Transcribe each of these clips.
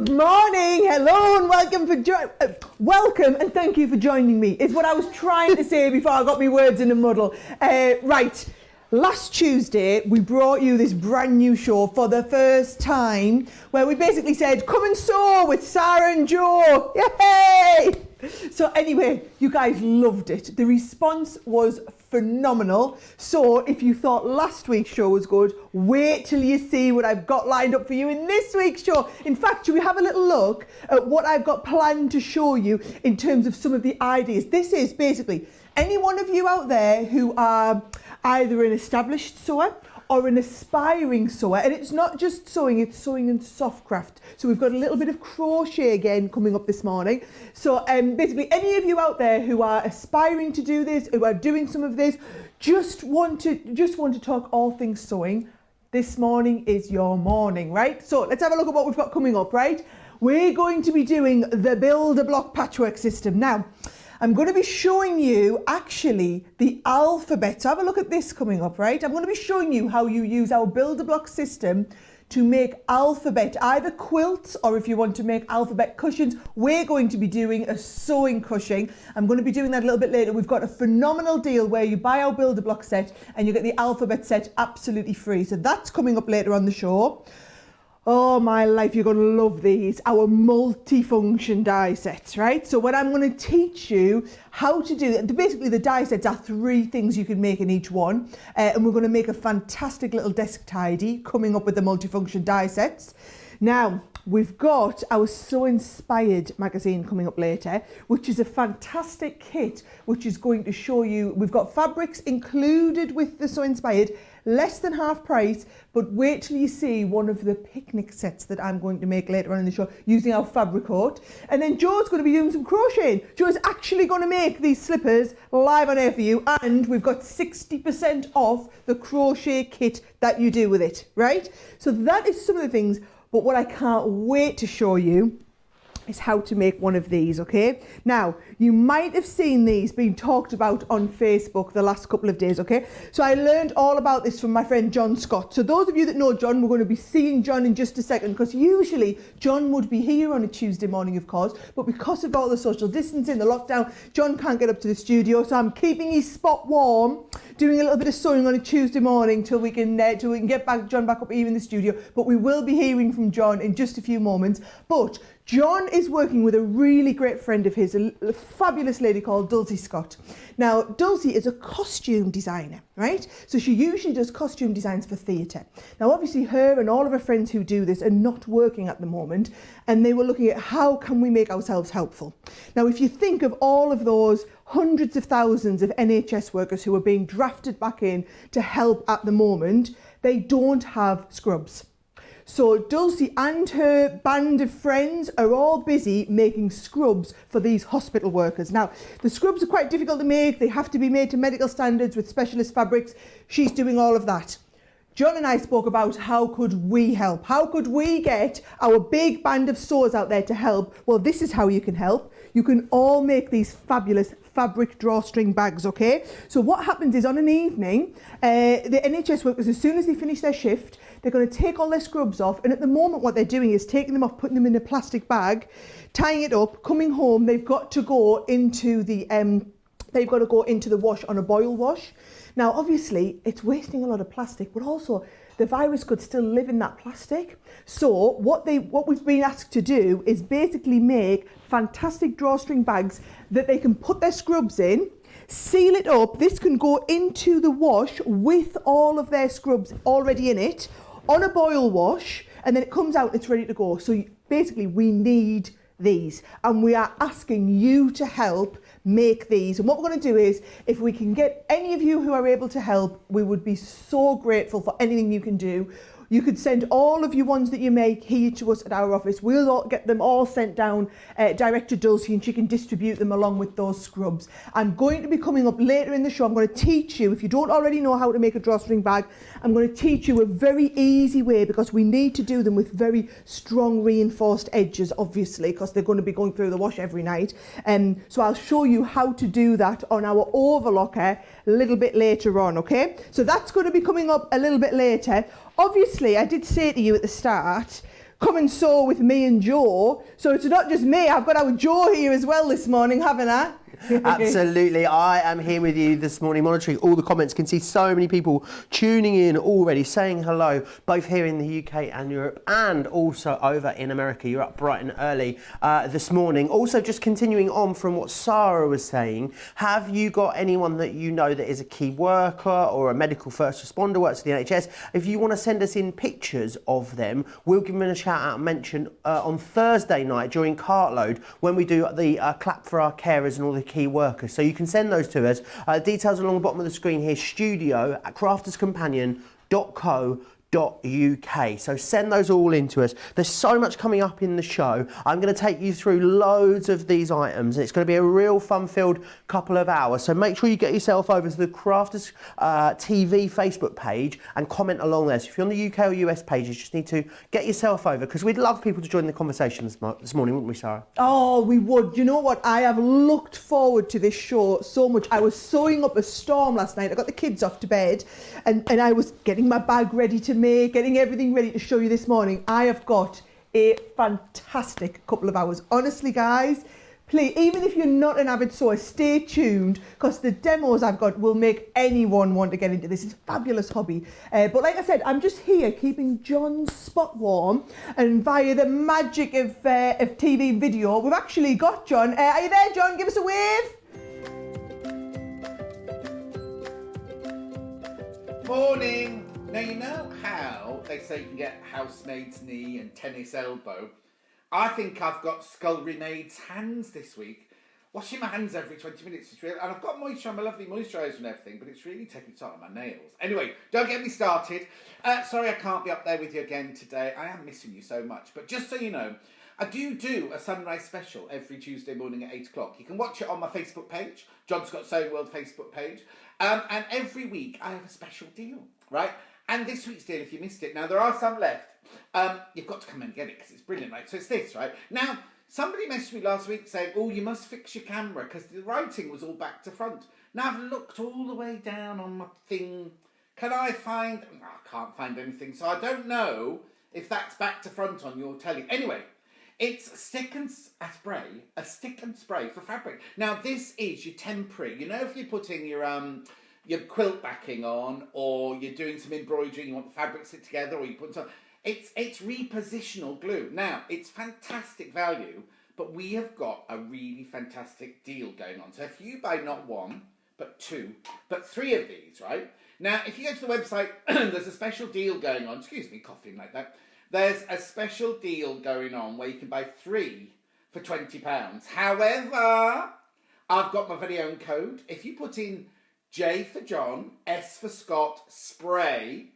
Good morning, hello, and welcome and thank you for joining me, is what I was trying to say before I got my words in a muddle. Right, last Tuesday we brought you this brand new show for the first time where we basically said, come and sew with Sara and Joe, yay! So anyway, you guys loved it. The response was phenomenal. So if you thought last week's show was good, wait till you see what I've got lined up for you in this week's show. In fact, should we have a little look at what I've got planned to show you in terms of some of the ideas? This is basically any one of you out there who are either an established sewer or an aspiring sewer, and it's not just sewing, it's sewing and soft craft. So we've got a little bit of crochet again coming up this morning. So basically any of you out there who are aspiring to do this, who are doing some of this, just want to talk all things sewing, this morning is your morning, right? So let's have a look at what we've got coming up, right? We're going to be doing the Build-A-Block patchwork system. Now, I'm going to be showing you actually the alphabet. So have a look at this coming up, right? I'm going to be showing you how you use our Build-A-Block system to make alphabet, either quilts or if you want to make alphabet cushions. We're going to be doing a sewing cushion. I'm going to be doing that a little bit later. We've got a phenomenal deal where you buy our Build-A-Block set and you get the alphabet set absolutely free. So that's coming up later on the show. Oh my life, you're going to love these, our multifunction die sets, right? So what I'm going to teach you how to do, basically the die sets are 3 things you can make in each one, and we're going to make a fantastic little desk tidy coming up with the multifunction die sets. Now, we've got our So Inspired magazine coming up later, which is a fantastic kit, which is going to show you, we've got fabrics included with the So Inspired, less than half price, but wait till you see one of the picnic sets that I'm going to make later on in the show using our fabric coat. And then Joe's going to be doing some crocheting. Joe's actually going to make these slippers live on air for you, and we've got 60% off the crochet kit that you do with it, right? So that is some of the things, but what I can't wait to show you is how to make one of these, okay? Now, you might have seen these being talked about on Facebook the last couple of days, okay? So I learned all about this from my friend John Scott. So those of you that know John, we're going to be seeing John in just a second, because usually John would be here on a Tuesday morning, of course, but because of all the social distancing, the lockdown, John can't get up to the studio, so I'm keeping his spot warm, doing a little bit of sewing on a Tuesday morning till we can get John back up here in the studio. But we will be hearing from John in just a few moments. But John is working with a really great friend of his, a fabulous lady called Dulcie Scott. Now, Dulcie is a costume designer, right? So she usually does costume designs for theatre. Now, obviously, her and all of her friends who do this are not working at the moment, and they were looking at how can we make ourselves helpful. Now, if you think of all of those hundreds of thousands of NHS workers who are being drafted back in to help at the moment, they don't have scrubs. So Dulcie and her band of friends are all busy making scrubs for these hospital workers. Now, the scrubs are quite difficult to make. They have to be made to medical standards with specialist fabrics. She's doing all of that. John and I spoke about how could we help? How could we get our big band of sewers out there to help? Well, this is how you can help. You can all make these fabulous fabric drawstring bags, okay? So what happens is on an evening, the NHS workers, as soon as they finish their shift, they're going to take all their scrubs off, and at the moment what they're doing is taking them off, putting them in a plastic bag, tying it up, coming home, they've got to go into the wash on a boil wash. Now obviously it's wasting a lot of plastic, but also the virus could still live in that plastic. So what we've been asked to do is basically make fantastic drawstring bags that they can put their scrubs in, seal it up. This can go into the wash with all of their scrubs already in it on a boil wash, and then it comes out, it's ready to go. So basically we need these, and we are asking you to help make these. And what we're going to do is, if we can get any of you who are able to help, we would be so grateful for anything you can do. You could send all of your ones that you make here to us at our office. We'll all get them all sent down direct to Dulcie, and she can distribute them along with those scrubs. I'm going to be coming up later in the show. I'm going to teach you, if you don't already know how to make a drawstring bag, I'm going to teach you a very easy way, because we need to do them with very strong reinforced edges, obviously, because they're going to be going through the wash every night. So I'll show you how to do that on our Overlocker a little bit later on, okay? So that's going to be coming up a little bit later. Obviously, I did say to you at the start, come and sew with me and Joe. So it's not just me, I've got our Joe here as well this morning, haven't I? Absolutely, I am here with you this morning, monitoring all the comments. Can see so many people tuning in already, saying hello, both here in the UK and Europe, and also over in America. You're up bright and early this morning. Also, just continuing on from what Sara was saying, have you got anyone that you know that is a key worker or a medical first responder, works at the NHS? If you want to send us in pictures of them, we'll give them a shout out and mention on Thursday night during Cartload, when we do the clap for our carers and all the key workers. So you can send those to us. Details along the bottom of the screen here, studio@crafterscompanion.co.uk. So send those all in to us. There's so much coming up in the show. I'm going to take you through loads of these items. It's going to be a real fun-filled couple of hours. So make sure you get yourself over to the Crafters TV Facebook page and comment along there. So if you're on the UK or US pages, you just need to get yourself over, because we'd love people to join the conversation this morning, wouldn't we, Sarah? Oh, we would. You know what? I have looked forward to this show so much. I was sewing up a storm last night. I got the kids off to bed and I was getting my bag ready to make, getting everything ready to show you this morning. I have got a fantastic couple of hours. Honestly, guys, please, even if you're not an avid sewer, stay tuned, because the demos I've got will make anyone want to get into this. It's a fabulous hobby. But like I said, I'm just here keeping John's spot warm, and via the magic of TV and video, we've actually got John. Are you there, John? Give us a wave. Morning. Now, you know how they say you can get housemaid's knee and tennis elbow? I think I've got scullery maid's hands this week. Washing my hands every 20 minutes is real, and I've got moisture on my lovely moisturiser and everything, but it's really taking time on my nails. Anyway, don't get me started. Sorry I can't be up there with you again today. I am missing you so much. But just so you know, I do a sunrise special every Tuesday morning at 8 o'clock. You can watch it on my Facebook page, John Scott Sewing World Facebook page. And every week I have a special deal, right? And this week's deal, if you missed it, now there are some left. You've got to come and get it because it's brilliant, right? So it's this, right? Now, somebody messaged me last week saying, oh, you must fix your camera because the writing was all back to front. Now, I've looked all the way down on my thing. Can I find... No, I can't find anything, so I don't know if that's back to front on your telly. Anyway, it's a stick and spray for fabric. Now, this is your temporary. You know, if you're putting your quilt backing on, or you're doing some embroidery, you want the fabric to sit together, or you put some... It's repositional glue. Now, it's fantastic value, but we have got a really fantastic deal going on. So if you buy not one, but two, but three of these, right? Now, if you go to the website, there's a special deal going on. Excuse me, coughing like that. There's a special deal going on where you can buy three for £20. However, I've got my very own code. If you put in J for John, S for Scott, spray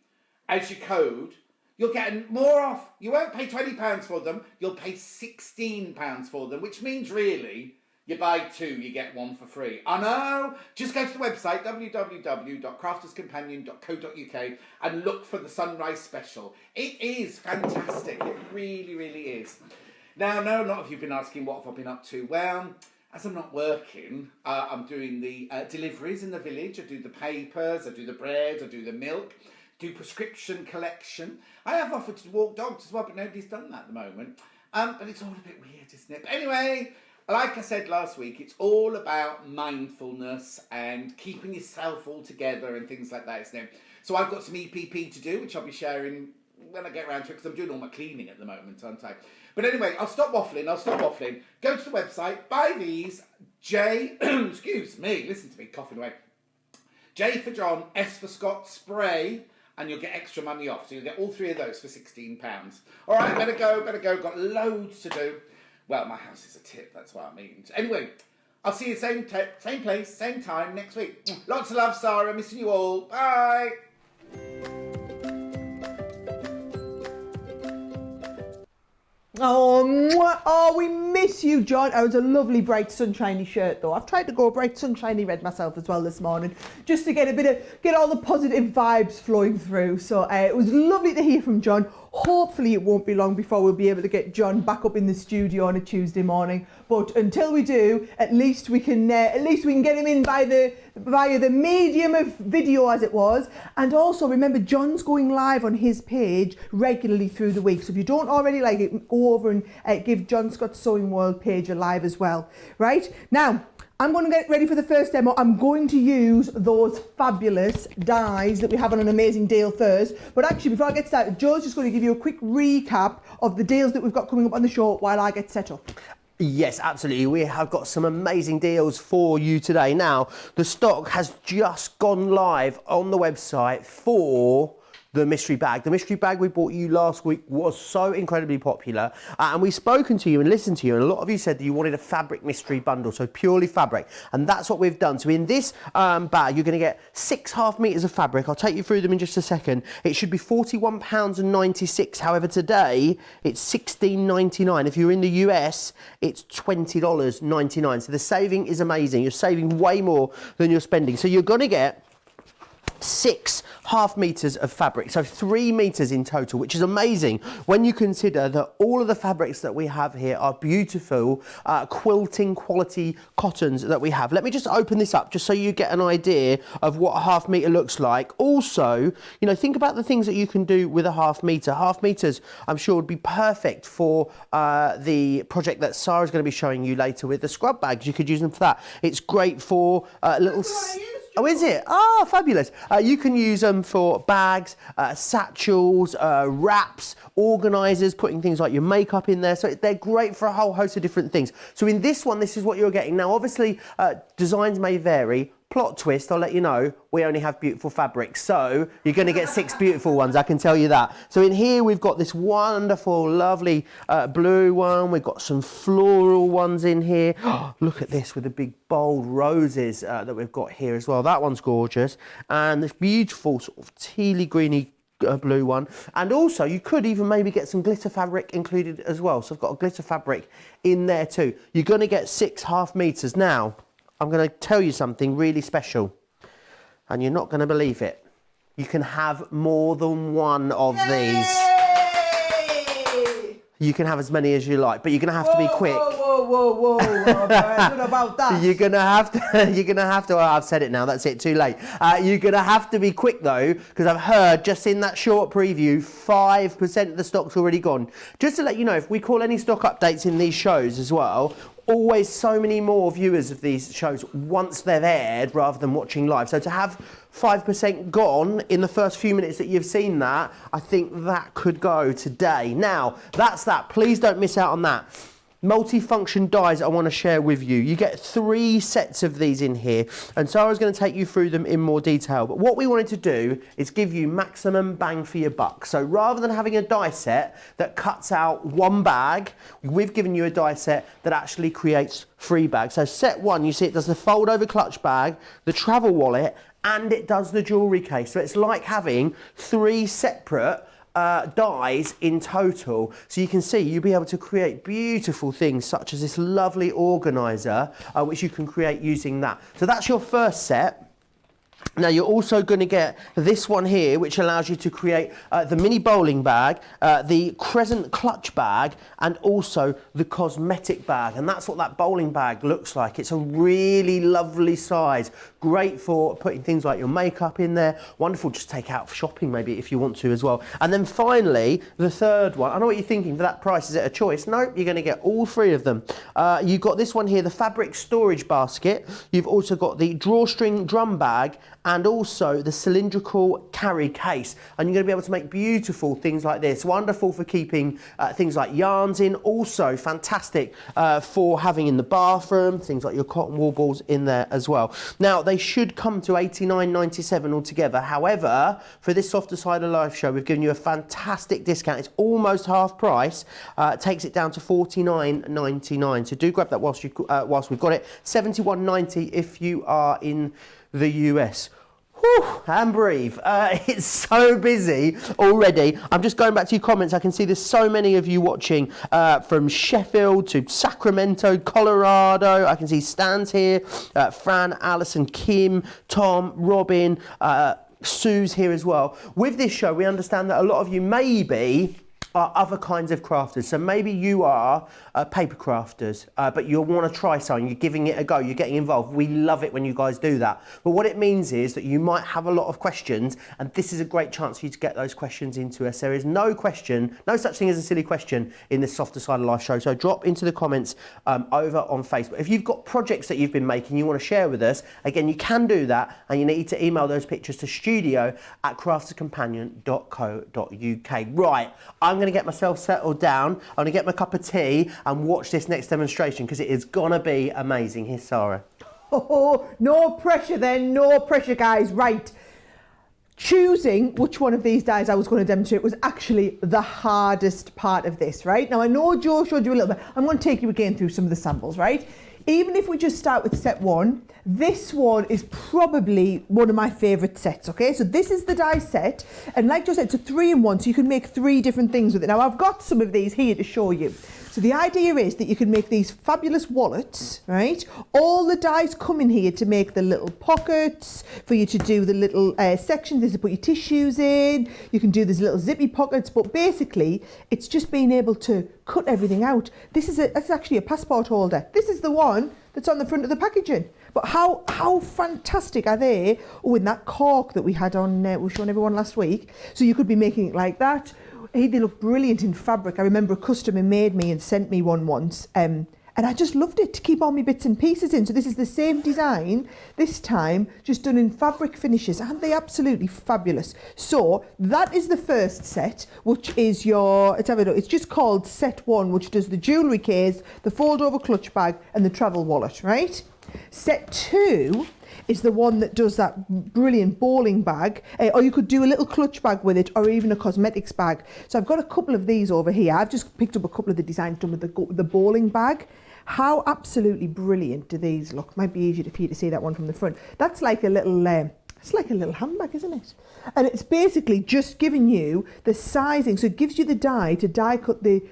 as your code, you'll get more off. You won't pay £20 for them, you'll pay £16 for them, which means really, you buy two, you get one for free. I know, just go to the website, www.crafterscompanion.co.uk, and look for the Sunrise Special. It is fantastic, it really, really is. Now, no, not if you've been asking what have I been up to. Well, as I'm not working, I'm doing the deliveries in the village. I do the papers, I do the bread, I do the milk, do prescription collection. I have offered to walk dogs as well, but nobody's done that at the moment. But it's all a bit weird, isn't it? But anyway, like I said last week, it's all about mindfulness and keeping yourself all together and things like that, isn't it? So I've got some EPP to do, which I'll be sharing when I get around to it, because I'm doing all my cleaning at the moment, aren't I? But anyway, I'll stop waffling. Go to the website, buy these, excuse me, listen to me coughing away. J for John, S for Scott, spray, and you'll get extra money off. So you'll get all three of those for £16. All right, better go. Got loads to do. Well, my house is a tip, that's what I mean. Anyway, I'll see you same place, same time next week. Lots of love, Sarah. Missing you all. Bye. Oh, we miss you, John. Oh, it was a lovely bright sunshiny shirt though. I've tried to go bright sunshiny red myself as well this morning, just to get all the positive vibes flowing through. So it was lovely to hear from John. Hopefully it won't be long before we'll be able to get John back up in the studio on a Tuesday morning. But until we do, at least we can get him in via the medium of video, as it was. And also remember, John's going live on his page regularly through the week. So if you don't already like it, go over and give John Scott's Sewing World page a live as well. Right now, I'm going to get ready for the first demo. I'm going to use those fabulous dies that we have on an amazing deal first. But actually, before I get started, Joe's just going to give you a quick recap of the deals that we've got coming up on the show while I get set up. Yes, absolutely. We have got some amazing deals for you today. Now, the stock has just gone live on the website for the mystery bag. The mystery bag we bought you last week was so incredibly popular, and we've spoken to you and listened to you, and a lot of you said that you wanted a fabric mystery bundle, so purely fabric, and that's what we've done. So in this bag, you're going to get 6 half meters of fabric. I'll take you through them in just a second. It should be £41.96. However, today it's $16.99. If you're in the US, it's $20.99. So the saving is amazing. You're saving way more than you're spending. So you're going to get 6 half meters of fabric, so 3 meters in total, which is amazing when you consider that all of the fabrics that we have here are beautiful quilting quality cottons that we have. Let me just open this up just so you get an idea of what a half meter looks like. Also, you know, think about the things that you can do with a half meter. Half meters, I'm sure, would be perfect for the project that Sara's going to be showing you later with the scrub bags. You could use them for that. It's great for little... Oh, is it? Oh, fabulous. You can use them for bags, satchels, wraps, organisers, putting things like your makeup in there. So they're great for a whole host of different things. So in this one, this is what you're getting. Now, obviously, designs may vary. Plot twist, I'll let you know, we only have beautiful fabrics. So you're going to get 6 beautiful ones, I can tell you that. So in here, we've got this wonderful, lovely blue one. We've got some floral ones in here. Oh, look at this with the big bold roses that we've got here as well. That one's gorgeous. And this beautiful sort of tealy greeny blue one. And also you could even maybe get some glitter fabric included as well. So I've got a glitter fabric in there too. You're going to get 6 half meters. Now, I'm going to tell you something really special, and you're not going to believe it. You can have more than one of these. You can have as many as you like, but you're going to have to be quick. Whoa. I don't know about that. You're going to have to, oh, I've said it now, that's it, too late. You're going to have to be quick though, because I've heard just in that short preview, 5% of the stock's already gone. Just to let you know, if we call any stock updates in these shows as well, always so many more viewers of these shows once they've aired rather than watching live. So to have 5% gone in the first few minutes that you've seen that, I think that could go today. Now, that's that. Please don't miss out on that. Multifunction dies I want to share with you. You get 3 sets of these in here, and Sara's going to take you through them in more detail. But what we wanted to do is give you maximum bang for your buck. So rather than having a die set that cuts out 1 bag, we've given you a die set that actually creates 3 bags. So set 1, you see it does the fold over clutch bag, the travel wallet, and it does the jewellery case. So it's like having 3 separate dies in total. So you can see you'll be able to create beautiful things such as this lovely organiser which you can create using that. So that's your first set. Now you're also going to get this one here, which allows you to create the mini bowling bag, the crescent clutch bag, and also the cosmetic bag. And that's what that bowling bag looks like. It's a really lovely size, great for putting things like your makeup in there. Wonderful, just take out for shopping maybe if you want to as well. And then finally, the third one. I know what you're thinking, for that price, is it a choice? Nope, you're going to get all 3 of them. You've got this one here, the fabric storage basket. You've also got the drawstring drum bag, and also the cylindrical carry case. And you're going to be able to make beautiful things like this. Wonderful for keeping things like yarns in. Also fantastic for having in the bathroom, things like your cotton wool balls in there as well. Now, they should come to $89.97 altogether. However, for this Softer Side of Life show, we've given you a fantastic discount. It's almost half price. Takes it down to $49.99. So do grab that whilst we've got it. $71.90 if you are in the US. Whew, and breathe. It's so busy already. I'm just going back to your comments. I can see there's so many of you watching from Sheffield to Sacramento, Colorado. I can see Stan's here, Fran, Alison, Kim, Tom, Robin, Sue's here as well. With this show, we understand that a lot of you may be are other kinds of crafters. So maybe you are paper crafters, but you want to try something, you're giving it a go, you're getting involved. We love it when you guys do that. But what it means is that you might have a lot of questions, and this is a great chance for you to get those questions into us. There is no such thing as a silly question in this Softer Side of Life show. So drop into the comments over on Facebook. If you've got projects that you've been making you want to share with us, again, you can do that, and you need to email those pictures to studio@crafterscompanion.co.uk. Right, I'm going to get myself settled down. I'm going to get my cup of tea and watch this next demonstration because it is going to be amazing. Here's Sara. Oh, no pressure then, no pressure, guys. Right. Choosing which one of these dies I was going to demonstrate was actually the hardest part of this, right? Now, I know Joe showed you a little bit. I'm going to take you again through some of the samples, right? Even if we just start with set one, this one is probably one of my favourite sets, okay? So this is the die set, and like Joe said, it's a 3-in-1, so you can make 3 different things with it. Now, I've got some of these here to show you. So the idea is that you can make these fabulous wallets, right? All the dies come in here to make the little pockets, for you to do the little sections, this is to put your tissues in, you can do these little zippy pockets, but basically, it's just being able to cut everything out. This is actually a passport holder. This is the one that's on the front of the packaging. But how fantastic are they? Oh, in that cork that we had on, we were showing everyone last week. So you could be making it like that. Hey, they look brilliant in fabric. I remember a customer made me and sent me one once. And I just loved it to keep all my bits and pieces in. So this is the same design, this time, just done in fabric finishes. Aren't they absolutely fabulous? So that is the first set, which is your, let's have a look. It's just called set 1, which does the jewellery case, the fold over clutch bag and the travel wallet, right? Set 2 is the one that does that brilliant bowling bag, or you could do a little clutch bag with it, or even a cosmetics bag. So I've got a couple of these over here. I've just picked up a couple of the designs done with the bowling bag. How absolutely brilliant do these look? Might be easier for you to see that one from the front. That's like a little, it's like a little handbag, isn't it? And it's basically just giving you the sizing. So it gives you the die to die cut the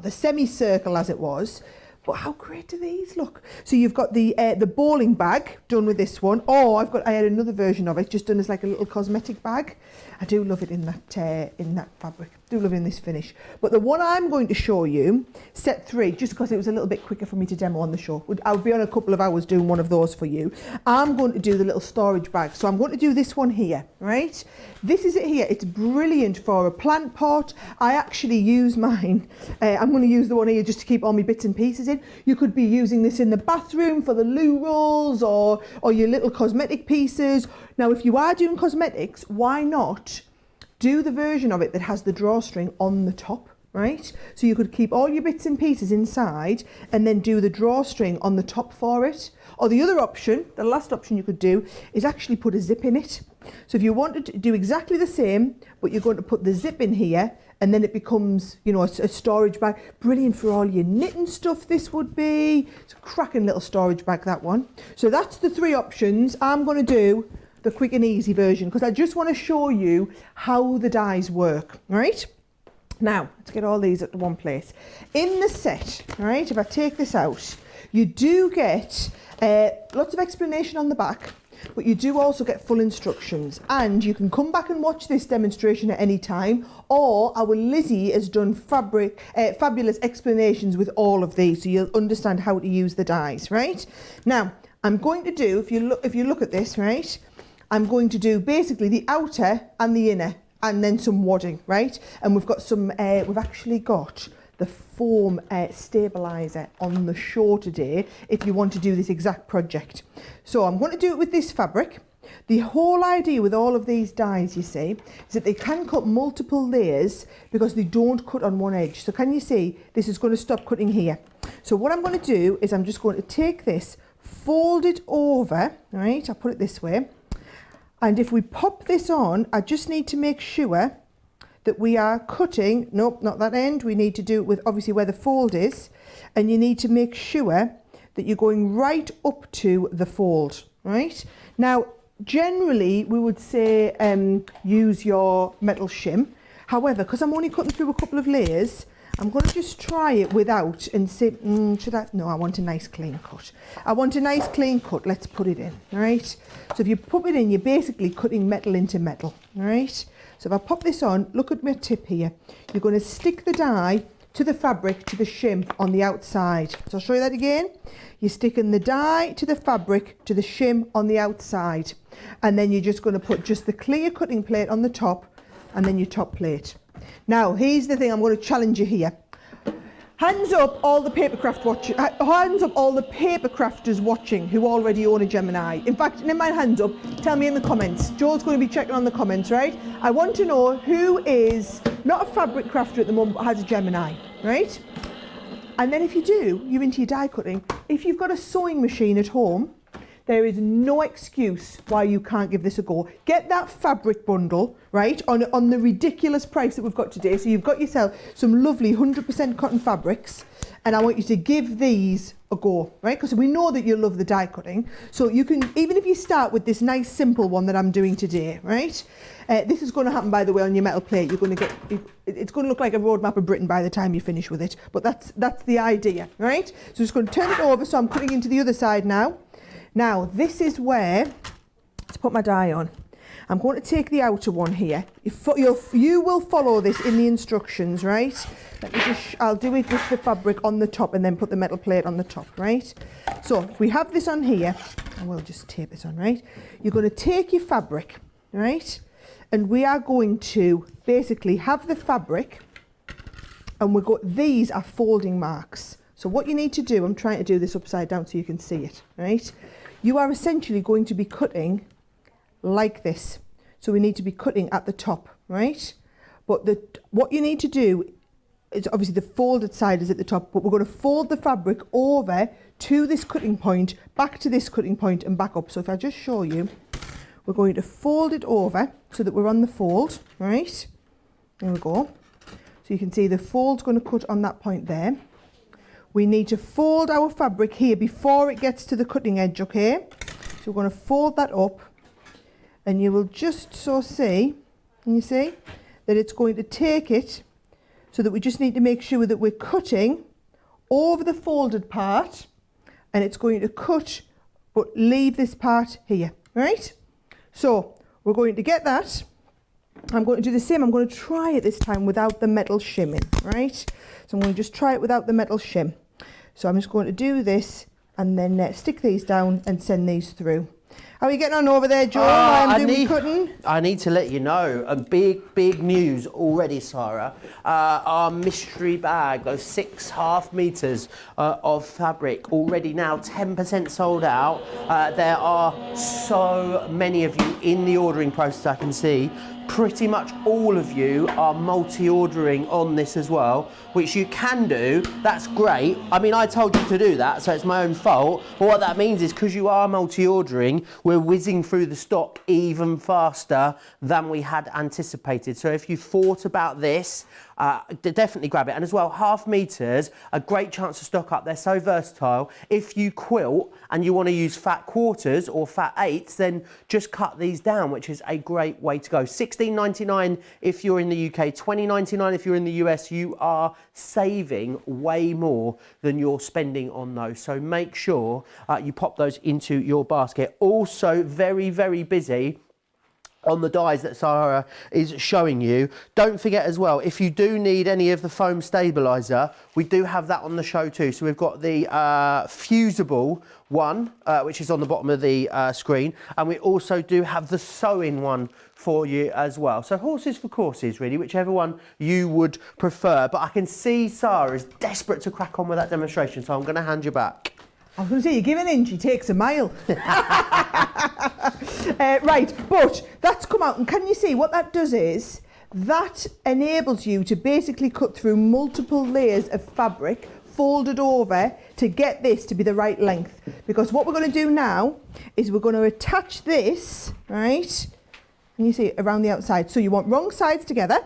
semicircle as it was. But how great do these look? So you've got the bowling bag done with this one. Oh, I had another version of it, just done as like a little cosmetic bag. I do love it in that fabric. Do love it in this finish. But the one I'm going to show you, set 3, just because it was a little bit quicker for me to demo on the show. I'll be on a couple of hours doing one of those for you. I'm going to do the little storage bag. So I'm going to do this one here, right? This is it here. It's brilliant for a plant pot. I actually use mine. I'm going to use the one here just to keep all my bits and pieces in. You could be using this in the bathroom for the loo rolls or your little cosmetic pieces. Now, if you are doing cosmetics, why not do the version of it that has the drawstring on the top, right? So you could keep all your bits and pieces inside and then do the drawstring on the top for it. Or the other option, the last option you could do, is actually put a zip in it. So if you wanted to do exactly the same, but you're going to put the zip in here, and then it becomes, you know, a storage bag. Brilliant for all your knitting stuff, this would be. It's a cracking little storage bag, that one. So that's the 3 options. I'm going to do the quick and easy version because I just want to show you how the dies work, right? Now, let's get all these at one place. In the set, right, if I take this out, you do get lots of explanation on the back, but you do also get full instructions, and you can come back and watch this demonstration at any time, or our Lizzie has done fabulous explanations with all of these, so you'll understand how to use the dies, right? Now, I'm going to do, if you look at this, right, I'm going to do basically the outer and the inner, and then some wadding, right? And we've got some, we've actually got the foam stabiliser on the show today if you want to do this exact project. So I'm going to do it with this fabric. The whole idea with all of these dies, you see, is that they can cut multiple layers because they don't cut on one edge. So can you see, this is going to stop cutting here. So what I'm going to do is I'm just going to take this, fold it over, right? I'll put it this way. And if we pop this on, I just need to make sure that we are cutting, nope, not that end. We need to do it with obviously where the fold is. And you need to make sure that you're going right up to the fold, right? Now, generally, we would say use your metal shim. However, because I'm only cutting through a couple of layers, I'm going to just try it without and say, should I? No, I want a nice clean cut. I want a nice clean cut. Let's put it in, all right? So if you put it in, you're basically cutting metal into metal, all right? So if I pop this on, look at my tip here. You're going to stick the dye to the fabric, to the shim on the outside. So I'll show you that again. You're sticking the dye to the fabric, to the shim on the outside. And then you're just going to put just the clear cutting plate on the top and then your top plate. Now, here's the thing, I'm going to challenge you here. Hands up all the hands up all the paper crafters watching who already own a Gemini. In fact, in my hands up, tell me in the comments. Joe's going to be checking on the comments, right? I want to know who is not a fabric crafter at the moment but has a Gemini, right? And then if you do, you're into your die cutting. If you've got a sewing machine at home, there is no excuse why you can't give this a go. Get that fabric bundle, right, on the ridiculous price that we've got today. So you've got yourself some lovely 100% cotton fabrics, and I want you to give these a go, right? Because we know that you love the die cutting. So you can, even if you start with this nice simple one that I'm doing today, right? This is going to happen, by the way, on your metal plate. You're going to get, it's going to look like a roadmap of Britain by the time you finish with it. But that's the idea, right? So just going to turn it over. So I'm cutting into the other side now. Now, this is where, to put my die on, I'm going to take the outer one here. You will follow this in the instructions, right? I'll do it with the fabric on the top and then put the metal plate on the top, right? So, if we have this on here, I will just tape this on, right? You're going to take your fabric, right? And we are going to basically have the fabric, and these are folding marks. So what you need to do, I'm trying to do this upside down so you can see it, right? You are essentially going to be cutting like this. So we need to be cutting at the top, right? But what you need to do is, obviously the folded side is at the top, but we're going to fold the fabric over to this cutting point, back to this cutting point and back up. So if I just show you, we're going to fold it over so that we're on the fold, right? There we go. So you can see the fold's going to cut on that point there. We need to fold our fabric here before it gets to the cutting edge, okay? So we're going to fold that up, and you will just see, can you see, that it's going to take it, so that we just need to make sure that we're cutting over the folded part, and it's going to cut, but leave this part here, right? So we're going to get that. I'm going to do the same. I'm going to try it this time without the metal shimming, right? So I'm going to just try it without the metal shim. So I'm just going to do this and then stick these down and send these through. How are you getting on over there, Joe? Cutting? I need to let you know, a big news already, Sarah. Our mystery bag, those 6 half meters of fabric, already now 10% sold out. There are so many of you in the ordering process, I can see. Pretty much all of you are multi-ordering on this as well, which you can do. That's great. I mean, I told you to do that, so it's my own fault. But what that means is, because you are multi-ordering, we're whizzing through the stock even faster than we had anticipated. So if you thought about this, definitely grab it. And as well, half meters, a great chance to stock up. They're so versatile. If you quilt and you want to use fat quarters or fat eighths, then just cut these down, which is a great way to go. $16.99 if you're in the UK, $20.99 if you're in the US. You are saving way more than you're spending on those. So make sure you pop those into your basket. Also very, very busy on the dies that Sara is showing you. Don't forget as well, if you do need any of the foam stabiliser, we do have that on the show too. So we've got the fusible one, which is on the bottom of the screen, and we also do have the sewing one for you as well. So horses for courses, really, whichever one you would prefer. But I can see Sara is desperate to crack on with that demonstration, so I'm going to hand you back. I was going to say, you give an inch, he takes a mile. Right, but that's come out, and can you see what that does is, that enables you to basically cut through multiple layers of fabric, folded over, to get this to be the right length. Because what we're going to do now is we're going to attach this, right, and you see around the outside. So you want wrong sides together.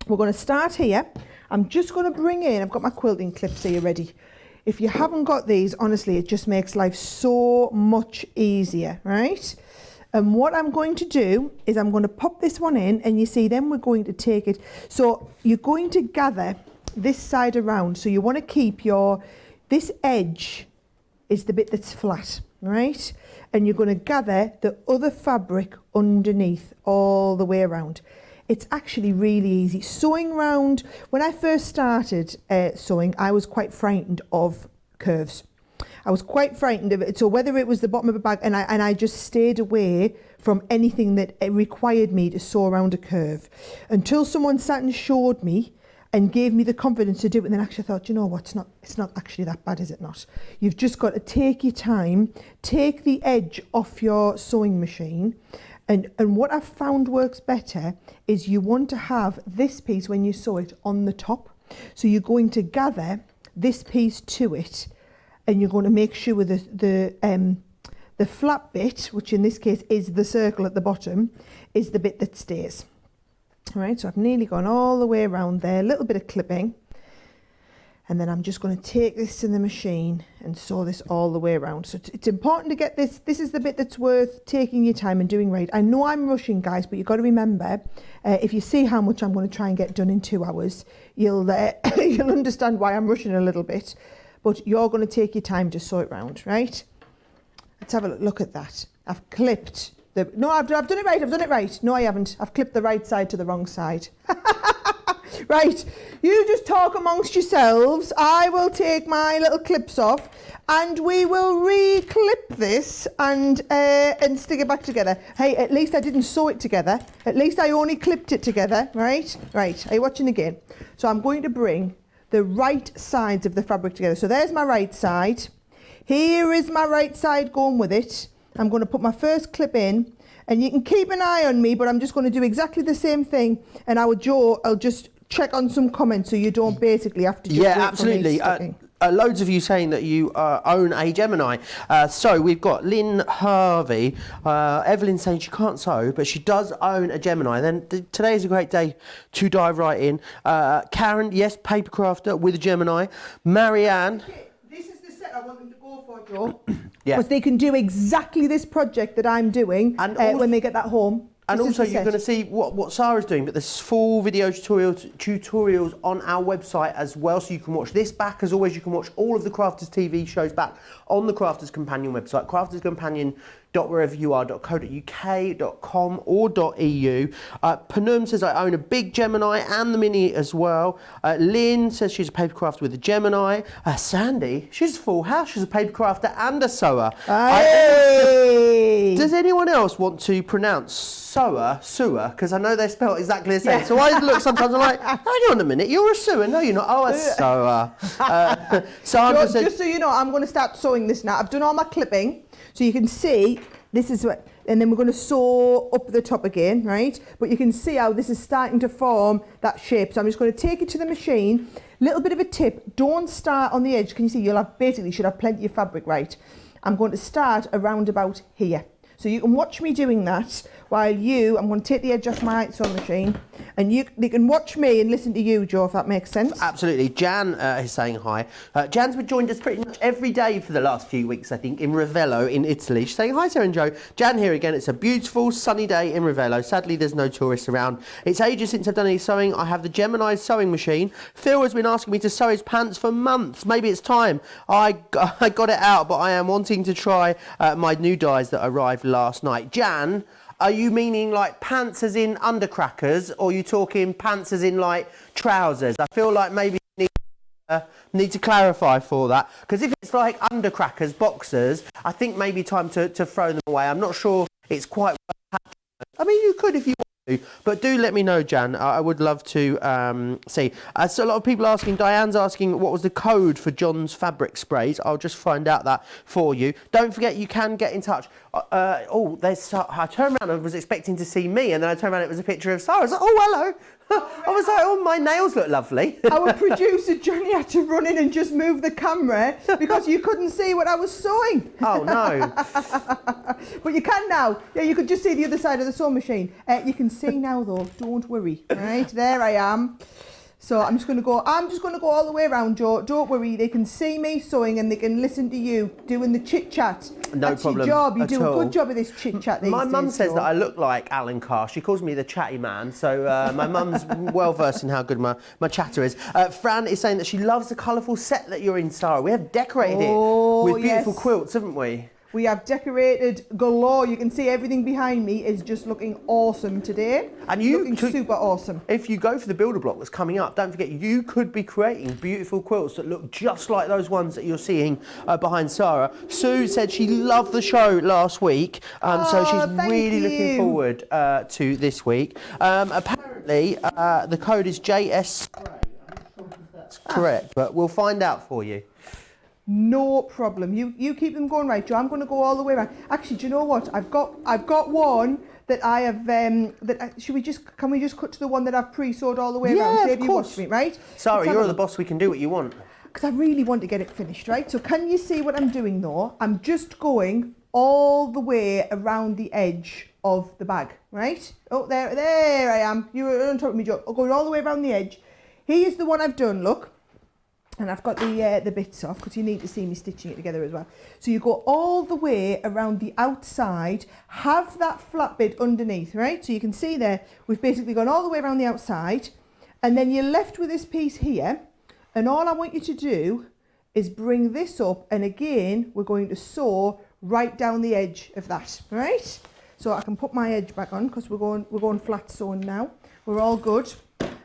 We're going to start here. I'm just going to bring in, I've got my quilting clips here ready. If you haven't got these, honestly, it just makes life so much easier, right? And what I'm going to do is I'm going to pop this one in, and you see, then we're going to take it. So you're going to gather this side around. So you want to keep this edge is the bit that's flat, right? And you're going to gather the other fabric underneath all the way around. It's actually really easy. Sewing round, when I first started sewing, I was quite frightened of curves. I was quite frightened of it. So whether it was the bottom of a bag, and I just stayed away from anything that required me to sew around a curve until someone sat and showed me and gave me the confidence to do it. And then actually I thought, you know what, it's not actually that bad, is it not? You've just got to take your time, take the edge off your sewing machine. And what I've found works better is you want to have this piece when you sew it on the top. So you're going to gather this piece to it, and you're going to make sure the flat bit, which in this case is the circle at the bottom, is the bit that stays. All right, so I've nearly gone all the way around there, a little bit of clipping, and then I'm just going to take this to the machine and sew this all the way around. So it's important to get this. This is the bit that's worth taking your time and doing right. I know I'm rushing, guys, but you've got to remember, if you see how much I'm going to try and get done in 2 hours, you'll understand why I'm rushing a little bit. But you're going to take your time to sew it round, right? Let's have a look at that. I've clipped the... No, I've done it right. I've done it right. No, I haven't. I've clipped the right side to the wrong side. Right, you just talk amongst yourselves. I will take my little clips off and we will re-clip this and stick it back together. Hey, at least I didn't sew it together. At least I only clipped it together, right? Right, are you watching again? So I'm going to bring the right sides of the fabric together. So there's my right side. Here is my right side going with it. I'm going to put my first clip in, and you can keep an eye on me, but I'm just going to do exactly the same thing. And our Joe, I'll just check on some comments so you don't basically have to just wait absolutely. For me loads of you saying that you own a Gemini. So we've got Lynn Harvey, Evelyn saying she can't sew, but she does own a Gemini. Then today is a great day to dive right in. Karen, yes, paper crafter with a Gemini. Marianne. This is the set I want them to go for, Joe. Yeah. Because they can do exactly this project that I'm doing when they get that home. And also you're going to see what Sara's doing, but there's full video tutorials on our website as well, so you can watch this back. As always, you can watch all of the Crafters TV shows back on the Crafters Companion website, crafterscompanion.whereveryouare.co.uk.com or .eu. Panum says, I own a big Gemini and the Mini as well. Lynn says she's a paper crafter with a Gemini. Sandy, she's a full house. She's a paper crafter and a sewer. Hey! Does anyone else want to pronounce sewer? Because I know they're spelled exactly the same. Yeah. So I look sometimes, I'm like, hang on a minute, you're a sewer. No, you're not. Oh, a sewer. Just so you know, I'm going to start sewing this now. I've done all my clipping, so you can see this is what, and then we're going to sew up the top again, right? But you can see how this is starting to form that shape. So I'm just going to take it to the machine. Little bit of a tip, don't start on the edge. Can you see, you should have plenty of fabric, right? I'm going to start around about here. So you can watch me doing that while I'm going to take the edge off my sewing machine, and they can watch me and listen to you, Joe, if that makes sense. Absolutely. Jan is saying hi. Jan's been joined us pretty much every day for the last few weeks, I think, in Ravello in Italy. She's saying hi, Sarah and Joe. Jan here again. It's a beautiful sunny day in Ravello. Sadly, there's no tourists around. It's ages since I've done any sewing. I have the Gemini sewing machine. Phil has been asking me to sew his pants for months. Maybe it's time. I got it out, but I am wanting to try my new dyes that arrived last night. Jan, are you meaning like pants as in undercrackers, or are you talking pants as in like trousers? I feel like maybe you need to clarify for that, because if it's like undercrackers, boxers, I think maybe time to throw them away. I'm not sure it's quite worth. I mean, you could if you want to, but do let me know, Jan. I would love to see. So a lot of people asking, Diane's asking what was the code for John's fabric sprays. I'll just find out that for you. Don't forget, you can get in touch. I turned around and was expecting to see me, and then I turned around, it was a picture of Sarah. I was like, oh, hello. I was like, oh, my nails look lovely. Our producer, Johnny, had to run in and just move the camera because you couldn't see what I was sewing. Oh, no. But you can now. Yeah, you could just see the other side of the sewing machine. You can see now, though. Don't worry. Right, there I am. So I'm just going to go all the way around, Joe. Don't worry, they can see me sewing and they can listen to you doing the chit-chat. No That's problem. Your job. You at do all. a good job of this chit-chat these My days, mum says Joe. that I look like Alan Carr. She calls me the chatty man, so my mum's well versed in how good my chatter is. Fran is saying that she loves the colourful set that you're in, Sarah. We have decorated it with beautiful quilts, haven't we? We have decorated galore. You can see everything behind me is just looking awesome today. And you looking super awesome. If you go for the builder block that's coming up, don't forget you could be creating beautiful quilts that look just like those ones that you're seeing behind Sara. Sue said she loved the show last week, so she's really looking forward to this week. Apparently, the code is JS. That's correct, but we'll find out for you. No problem. You keep them going, right, Joe. I'm going to go all the way around. Actually, do you know what? I've got one that I have. Can we just cut to the one that I've pre-sewed all the way around? Save you watch me, right? Sorry, you're the boss. We can do what you want. Because I really want to get it finished, right? So can you see what I'm doing though? I'm just going all the way around the edge of the bag, right? Oh, there I am. You were on top of me, Joe. I'm going all the way around the edge. Here's the one I've done. Look. And I've got the bits off because you need to see me stitching it together as well. So you go all the way around the outside, have that flat bit underneath, right? So you can see there, we've basically gone all the way around the outside, and then you're left with this piece here. And all I want you to do is bring this up, and again, we're going to sew right down the edge of that, right? So I can put my edge back on because we're going flat sewing now. We're all good.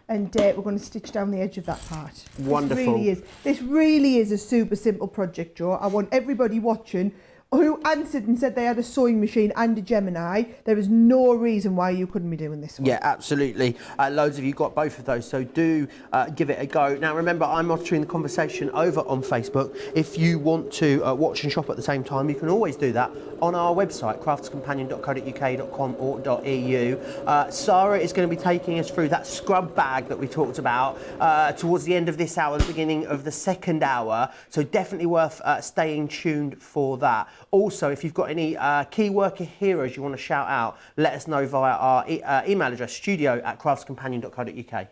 And we're going to stitch down the edge of that part. Wonderful. This really is a super simple project, Joe. I want everybody watching who answered and said they had a sewing machine and a Gemini. There is no reason why you couldn't be doing this one. Yeah, absolutely. Loads of you got both of those, so do give it a go. Now, remember, I'm monitoring the conversation over on Facebook. If you want to watch and shop at the same time, you can always do that on our website, craftscompanion.co.uk.com or .eu. Sara is going to be taking us through that scrub bag that we talked about towards the end of this hour, the beginning of the second hour, so definitely worth staying tuned for that. Also, if you've got any key worker heroes you want to shout out, let us know via our email address, studio@craftscompanion.co.uk.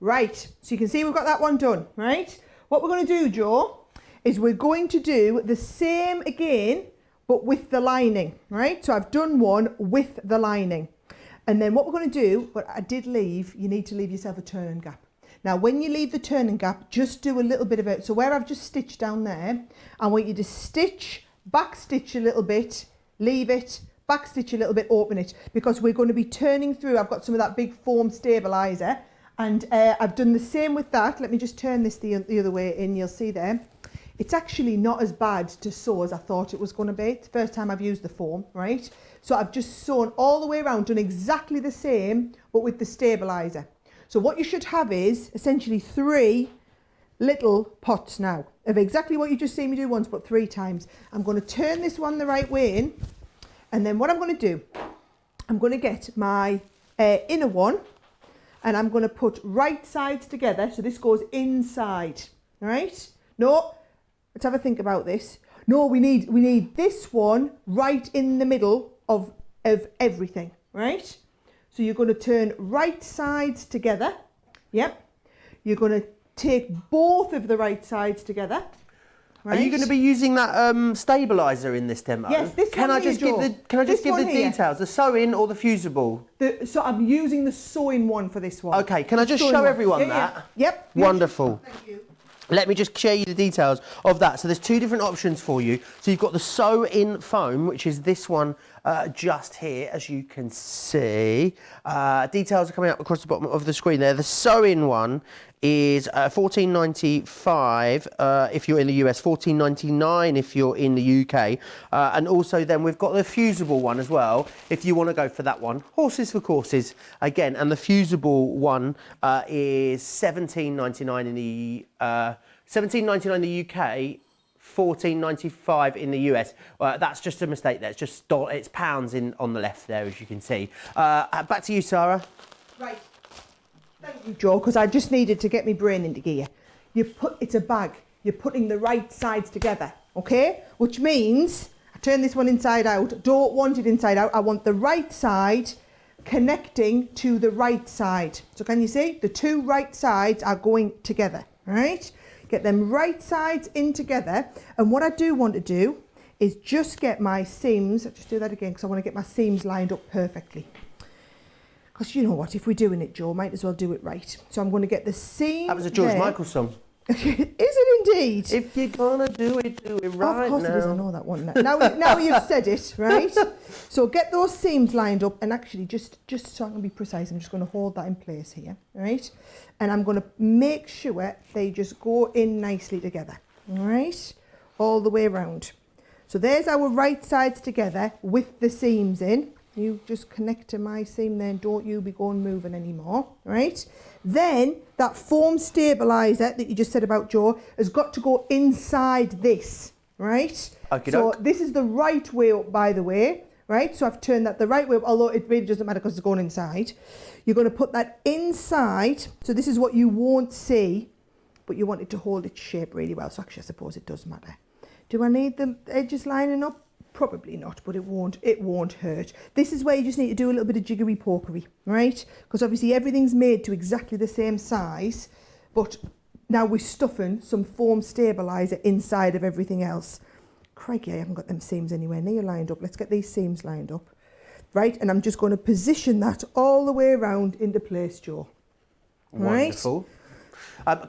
Right, so you can see we've got that one done, right? What we're going to do, Joe, is we're going to do the same again, but with the lining, right? So I've done one with the lining. And then what we're going to do, but I did leave, you need to leave yourself a turning gap. Now, when you leave the turning gap, just do a little bit of it. So where I've just stitched down there, I want you to stitch, back stitch a little bit, leave it, back stitch a little bit, open it, because we're going to be turning through. I've got some of that big foam stabilizer, and I've done the same with that. Let me just turn this the other way in, you'll see there. It's actually not as bad to sew as I thought it was going to be. It's the first time I've used the foam, right? So I've just sewn all the way around, done exactly the same, but with the stabilizer. So what you should have is essentially 3 little pots now of exactly what you just seen me do once, but 3 times. I'm going to turn this one the right way in, and then what I'm going to do, I'm going to get my inner one, and I'm going to put right sides together. So this goes inside, right? No, let's have a think about this. No, we need this one right in the middle of everything, right? So you're going to turn right sides together. Yep. You're going to take both of the right sides together. Right? Are you going to be using that stabiliser in this demo? Yes, this can one I just here, give Joe. the Can I just This give the one here. details? The sew-in or the fusible? So I'm using the sewing one for this one. Okay, can I just Sewing show one. everyone Yeah, that? yeah. Yep. Wonderful. Thank you. Let me just share you the details of that. So there's 2 different options for you. So you've got the sew-in foam, which is this one just here, as you can see. Details are coming up across the bottom of the screen there. The sew-in one is $14.95 if you're in the US, $14.99 if you're in the UK. And also then we've got the fusible one as well, if you want to go for that one. Horses for courses, again. And the fusible one is $17.99 in the $17.99 in the UK, $14.95 in the US. That's just a mistake there. It's just it's pounds on the left there, as you can see. Back to you, Sara. Right. Thank you, Joe, because I just needed to get my brain into gear. It's a bag. You're putting the right sides together, okay? Which means, I turn this one inside out. Don't want it inside out. I want the right side connecting to the right side. So can you see? The 2 right sides are going together, all right? Get them right sides in together. And what I do want to do is just get my seams, I'll just do that again because I want to get my seams lined up perfectly. Because you know what, if we're doing it, Joe, might as well do it right. So I'm going to get the seam. That was a George there. Michael song. Is it indeed? If you're gonna do it right Of course now. it is, I know that one. Now you've said it, right? So get those seams lined up, and actually just so I can be precise, I'm just going to hold that in place here, right? And I'm going to make sure they just go in nicely together, all right? All the way around. So there's our right sides together with the seams in. You just connect to my seam then, don't you be going moving anymore, right? Then that foam stabiliser that you just said about, Joe, has got to go inside this, right? So this is the right way up, by the way, right? So I've turned that the right way up, although it really doesn't matter because it's going inside. You're going to put that inside. So this is what you won't see, but you want it to hold its shape really well. So actually, I suppose it does matter. Do I need the edges lining up? Probably not, but it won't hurt. This is where you just need to do a little bit of jiggery pokery, right? Because obviously everything's made to exactly the same size, but now we're stuffing some foam stabiliser inside of everything else. Crikey, I haven't got them seams anywhere near lined up. Let's get these seams lined up, right? And I'm just going to position that all the way around into place, Joe. Wonderful. Right?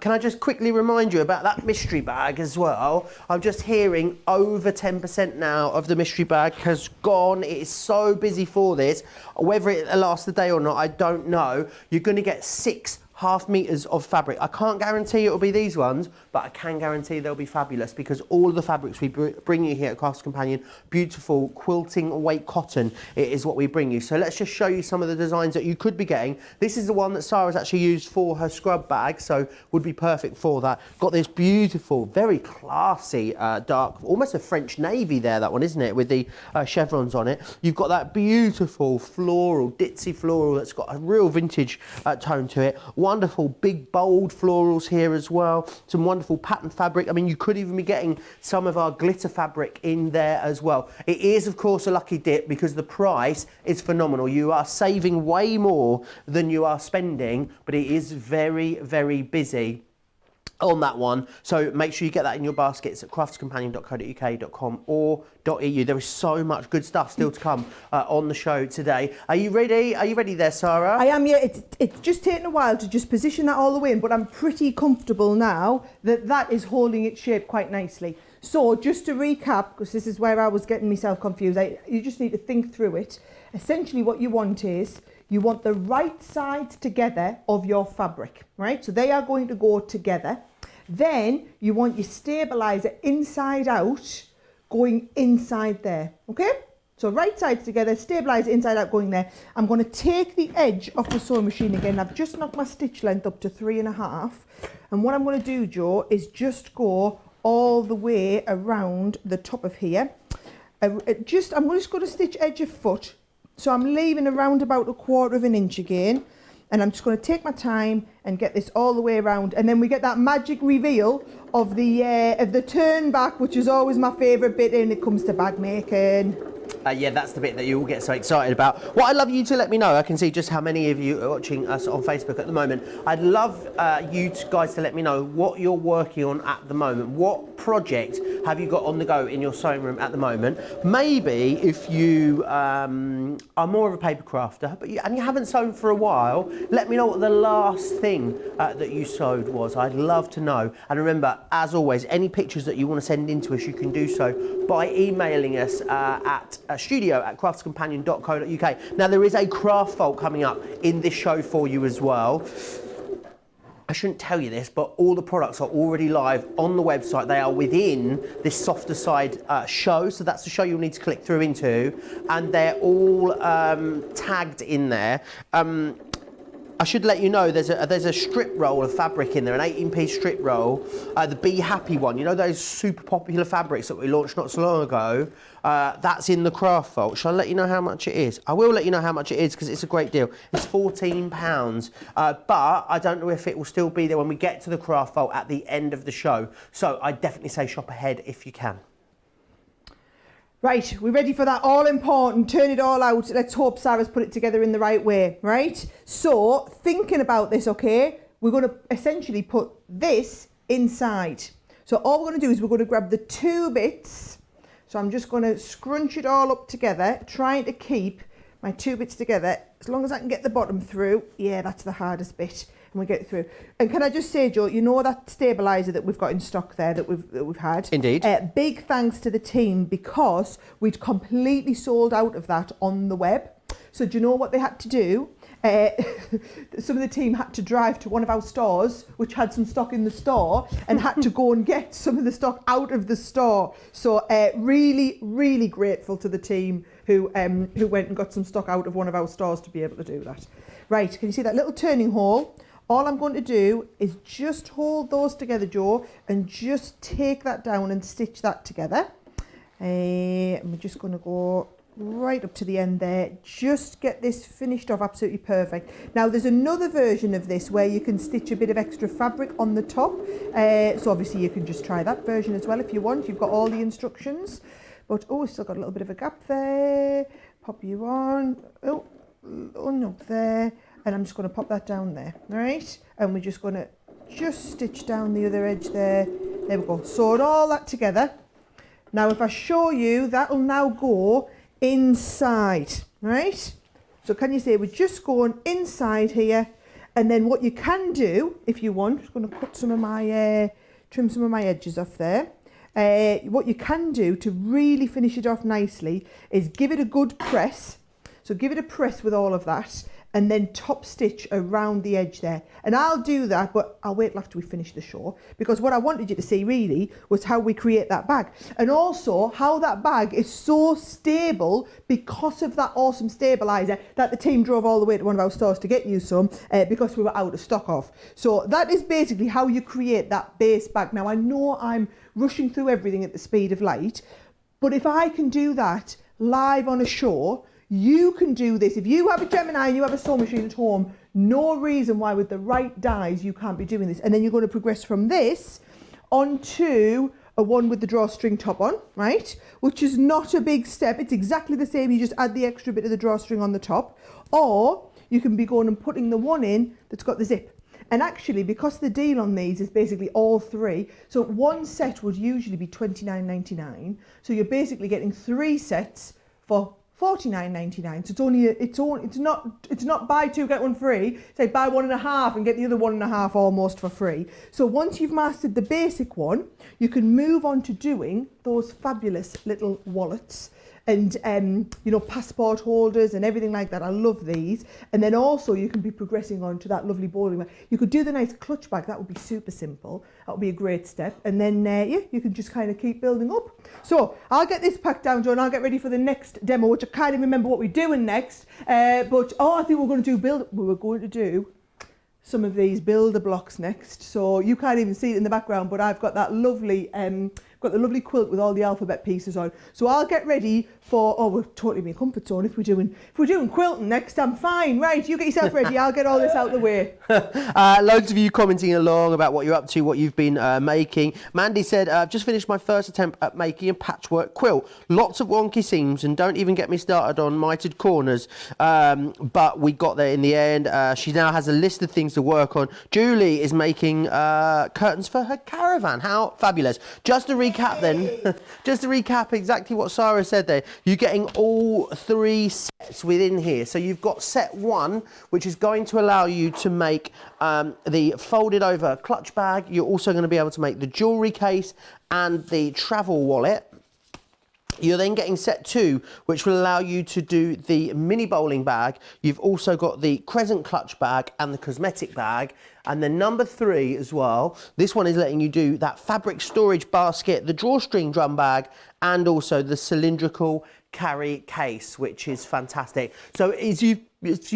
Can I just quickly remind you about that mystery bag as well? I'm just hearing over 10% now of the mystery bag has gone. It is so busy for this. Whether it'll last the day or not, I don't know. You're going to get 6.5 meters of fabric. I can't guarantee it'll be these ones, but I can guarantee they'll be fabulous because all of the fabrics we bring you here at Crafts Companion, beautiful quilting weight cotton, it is what we bring you. So let's just show you some of the designs that you could be getting. This is the one that Sara's actually used for her scrub bag, so would be perfect for that. Got this beautiful, very classy dark, almost a French navy there, that one, isn't it, with the chevrons on it. You've got that beautiful floral, ditzy floral that's got a real vintage tone to it. Wonderful big bold florals here as well. Some wonderful pattern fabric. I mean, you could even be getting some of our glitter fabric in there as well. It is, of course, a lucky dip because the price is phenomenal. You are saving way more than you are spending, but it is very, very busy on that one. So make sure you get that in your baskets at craftscompanion.co.uk.com or .eu. There is so much good stuff still to come on the show today. Are you ready? Are you ready there, Sara? I am, yeah. It's just taken a while to just position that all the way in, but I'm pretty comfortable now that that is holding its shape quite nicely. So just to recap, because this is where I was getting myself confused, you just need to think through it. Essentially what you want is, you want the right sides together of your fabric, right? So they are going to go together. Then you want your stabiliser inside out, going inside there, okay? So right sides together, stabiliser inside out, going there. I'm going to take the edge off the sewing machine again. I've just knocked my stitch length up to 3.5. And what I'm going to do, Joe, is just go all the way around the top of here. I'm just going to stitch edge of foot. So I'm leaving around about 1/4 inch again. And I'm just going to take my time and get this all the way around. And then we get that magic reveal of the turn back, which is always my favourite bit when it comes to bag making. Yeah, that's the bit that you all get so excited about. What I'd love you to let me know, I can see just how many of you are watching us on Facebook at the moment. I'd love you guys to let me know what you're working on at the moment. What project have you got on the go in your sewing room at the moment? Maybe if you are more of a paper crafter and you haven't sewn for a while, let me know what the last thing that you sewed was. I'd love to know. And remember, as always, any pictures that you want to send in to us, you can do so by emailing us at studio@craftscompanion.co.uk. Now, there is a craft vault coming up in this show for you as well. I shouldn't tell you this, but all the products are already live on the website. They are within this softer side show, so that's the show you'll need to click through into, and they're all tagged in there. I should let you know there's a strip roll of fabric in there, an 18-piece strip roll, the Be Happy one. You know those super popular fabrics that we launched not so long ago? That's in the craft vault. Shall I let you know how much it is? I will let you know how much it is because it's a great deal. It's £14, but I don't know if it will still be there when we get to the craft vault at the end of the show. So I definitely say shop ahead if you can. Right, we're ready for that all important, turn it all out. Let's hope Sara's put it together in the right way, right? So, thinking about this, okay, we're going to essentially put this inside. So all we're going to do is we're going to grab the two bits. So I'm just going to scrunch it all up together, trying to keep my two bits together as long as I can get the bottom through. Yeah, that's the hardest bit. and we get through. And can I just say, Joe, you know that stabiliser that we've got in stock there that we've had? Indeed. Big thanks to the team, because we'd completely sold out of that on the web. So do you know what they had to do? Some of the team had to drive to one of our stores, which had some stock in the store, and had to go and get some of the stock out of the store. So really, really grateful to the team who went and got some stock out of one of our stores to be able to do that. Right, can you see that little turning hole? All I'm going to do is just hold those together, Joe, and just take that down and stitch that together. I'm just going to go right up to the end there, just get this finished off absolutely perfect. Now there's another version of this where you can stitch a bit of extra fabric on the top, so obviously you can just try that version as well if you want. You've got all the instructions, but oh, we've still got a little bit of a gap there. Pop you on, up there, and I'm just going to pop that down there, all right? And we're just going to stitch down the other edge there. There we go, sewed all that together. Now if I show you, that'll now go inside, right? So can you see we're just going inside here, and then what you can do if you want, I'm just going to cut some of my trim some of my edges off there. What you can do to really finish it off nicely is give it a good press. So give it a press with all of that, and then top stitch around the edge there. And I'll do that, but I'll wait till after we finish the show, because what I wanted you to see really was how we create that bag, and also how that bag is so stable because of that awesome stabiliser that the team drove all the way to one of our stores to get you some, because we were out of stock of. So that is basically how you create that base bag. Now I know I'm rushing through everything at the speed of light, but if I can do that live on a show, you can do this. If you have a Gemini and you have a sewing machine at home, no reason why with the right dies you can't be doing this. And then you're going to progress from this onto a one with the drawstring top on, right? Which is not a big step. It's exactly the same. You just add the extra bit of the drawstring on the top. Or you can be going and putting the one in that's got the zip. And actually, because the deal on these is basically all three, so one set would usually be $29.99. So you're basically getting 3 sets for $49.99. So it's not buy 2 get 1 free. Say buy 1.5 and get the other 1.5 almost for free. So once you've mastered the basic one, you can move on to doing those fabulous little wallets and passport holders and everything like that. I love these. And then also you can be progressing on to that lovely bowling bag. You could do the nice clutch bag. That would be super simple. That would be a great step. And then you can just kind of keep building up. So I'll get this packed down, Joe, and I'll get ready for the next demo, which I can't even remember what we're doing next. I think we're going to do some of these builder blocks next. So you can't even see it in the background, but I've got that lovely got the lovely quilt with all the alphabet pieces on. So I'll get ready for, we're totally in my comfort zone. If we're doing quilting next, I'm fine. Right, you get yourself ready. I'll get all this out of the way. Loads of you commenting along about what you're up to, what you've been making. Mandy said, I've just finished my first attempt at making a patchwork quilt. Lots of wonky seams, and don't even get me started on mitered corners. But we got there in the end. She now has a list of things to work on. Julie is making curtains for her caravan. How fabulous. Just to recap then, just to recap exactly what Sara said there, you're getting all 3 sets within here. So you've got set 1, which is going to allow you to make the folded over clutch bag. You're also going to be able to make the jewellery case and the travel wallet. You're then getting set 2, which will allow you to do the mini bowling bag. You've also got the crescent clutch bag and the cosmetic bag. And then number 3 as well, this one is letting you do that fabric storage basket, the drawstring drum bag, and also the cylindrical carry case, which is fantastic. So you've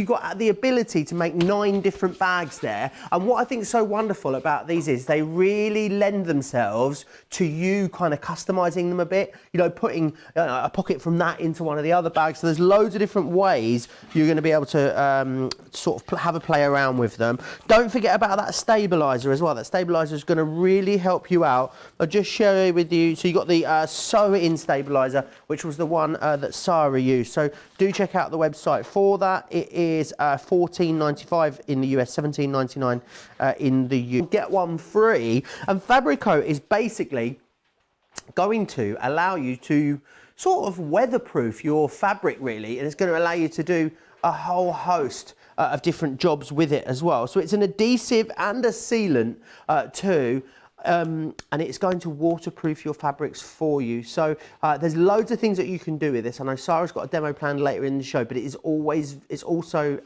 got the ability to make 9 different bags there. And what I think is so wonderful about these is they really lend themselves to you kind of customizing them a bit, putting a pocket from that into one of the other bags. So there's loads of different ways you're going to be able to sort of have a play around with them. Don't forget about that stabilizer as well. That stabilizer is going to really help you out. I'll just share it with you. So you got the sew in stabilizer, which was the one that Sara used. So do check out the website for that. It is $14.95 in the US, $17.99 in the UK. Get one free. And Fabrico is basically going to allow you to sort of weatherproof your fabric, really, and it's going to allow you to do a whole host of different jobs with it as well. So it's an adhesive and a sealant too. And it's going to waterproof your fabrics for you. So there's loads of things that you can do with this. I know Sara's got a demo planned later in the show, but it's also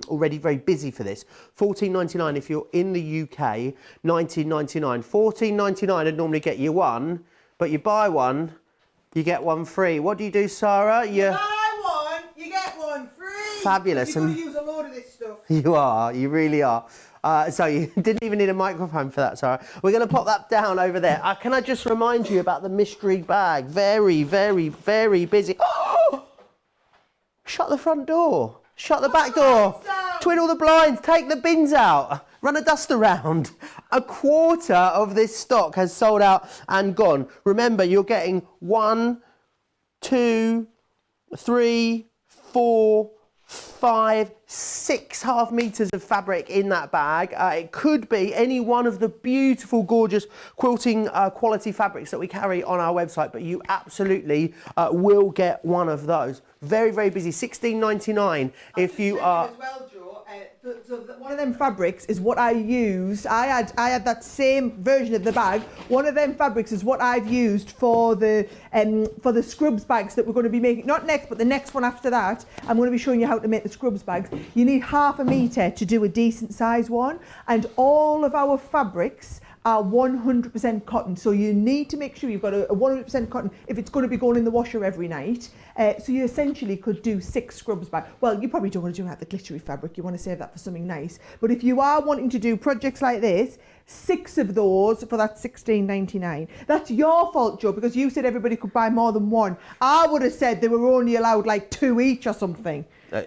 already very busy for this. $14.99 if you're in the UK, $19.99. $14.99 would normally get you one, but you buy one, you get one free. What do you do, Sara? You buy one, you get one free. Fabulous. You've got to use a load of this stuff. You are, you really are. So you didn't even need a microphone for that, Sara. We're going to pop that down over there. Can I just remind you about the mystery bag? Very, very, very busy. Oh! Shut the front door. Shut the back door. Twiddle the blinds. Take the bins out. Run a dust around. A quarter of this stock has sold out and gone. Remember, you're getting 1, 2, 3, 4, 5, 6 half meters of fabric in that bag. It could be any one of the beautiful, gorgeous quilting quality fabrics that we carry on our website, but you absolutely will get one of those. Very, very busy. $16.99 if you are. As well, Joe. So one of them fabrics is what I used. I had that same version of the bag. One of them fabrics is what I've used for the scrubs bags that we're going to be making. Not next, but the next one after that. I'm going to be showing you how to make the scrubs bags. You need half a metre to do a decent size one, and all of our fabrics are 100% cotton, so you need to make sure you've got a 100% cotton if it's going to be going in the washer every night. So you essentially could do 6 scrubs back. Well, you probably don't want to do that the glittery fabric, you want to save that for something nice. But if you are wanting to do projects like this, 6 of those for that $16.99. That's your fault, Joe, because you said everybody could buy more than one. I would have said they were only allowed like 2 each or something.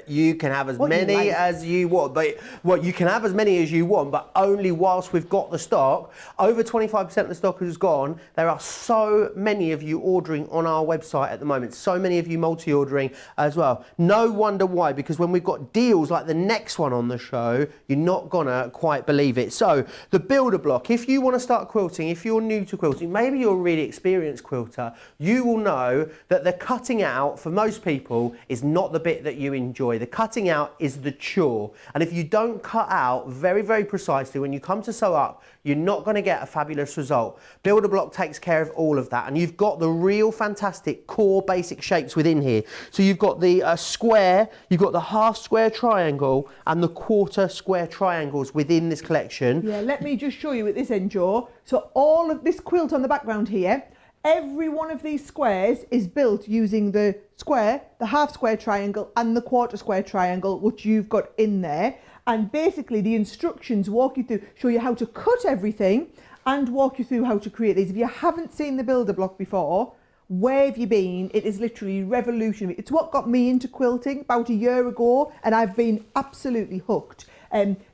You can have as many as you want, but you can have as many as you want, but only whilst we've got the stock. Over 25% of the stock is gone. There are so many of you ordering on our website at the moment, so many of you multi-ordering as well. No wonder why, because when we've got deals like the next one on the show, you're not gonna quite believe it. So the builder block, if you want to start quilting, if you're new to quilting, maybe you're a really experienced quilter, you will know that the cutting out for most people is not the bit that you enjoy. The cutting out is the chore, and if you don't cut out very, very precisely when you come to sew up, you're not going to get a fabulous result. Builder block takes care of all of that, and you've got the real fantastic core basic shapes within here. So you've got the square, you've got the half square triangle and the quarter square triangles within this collection. Yeah, let me just show you at this end, Joe. So all of this quilt on the background here, every one of these squares is built using the square, the half square triangle and the quarter square triangle, which you've got in there. And basically the instructions walk you through, show you how to cut everything and walk you through how to create these. If you haven't seen the builder block before, where have you been? It is literally revolutionary. It's what got me into quilting about a year ago, and I've been absolutely hooked.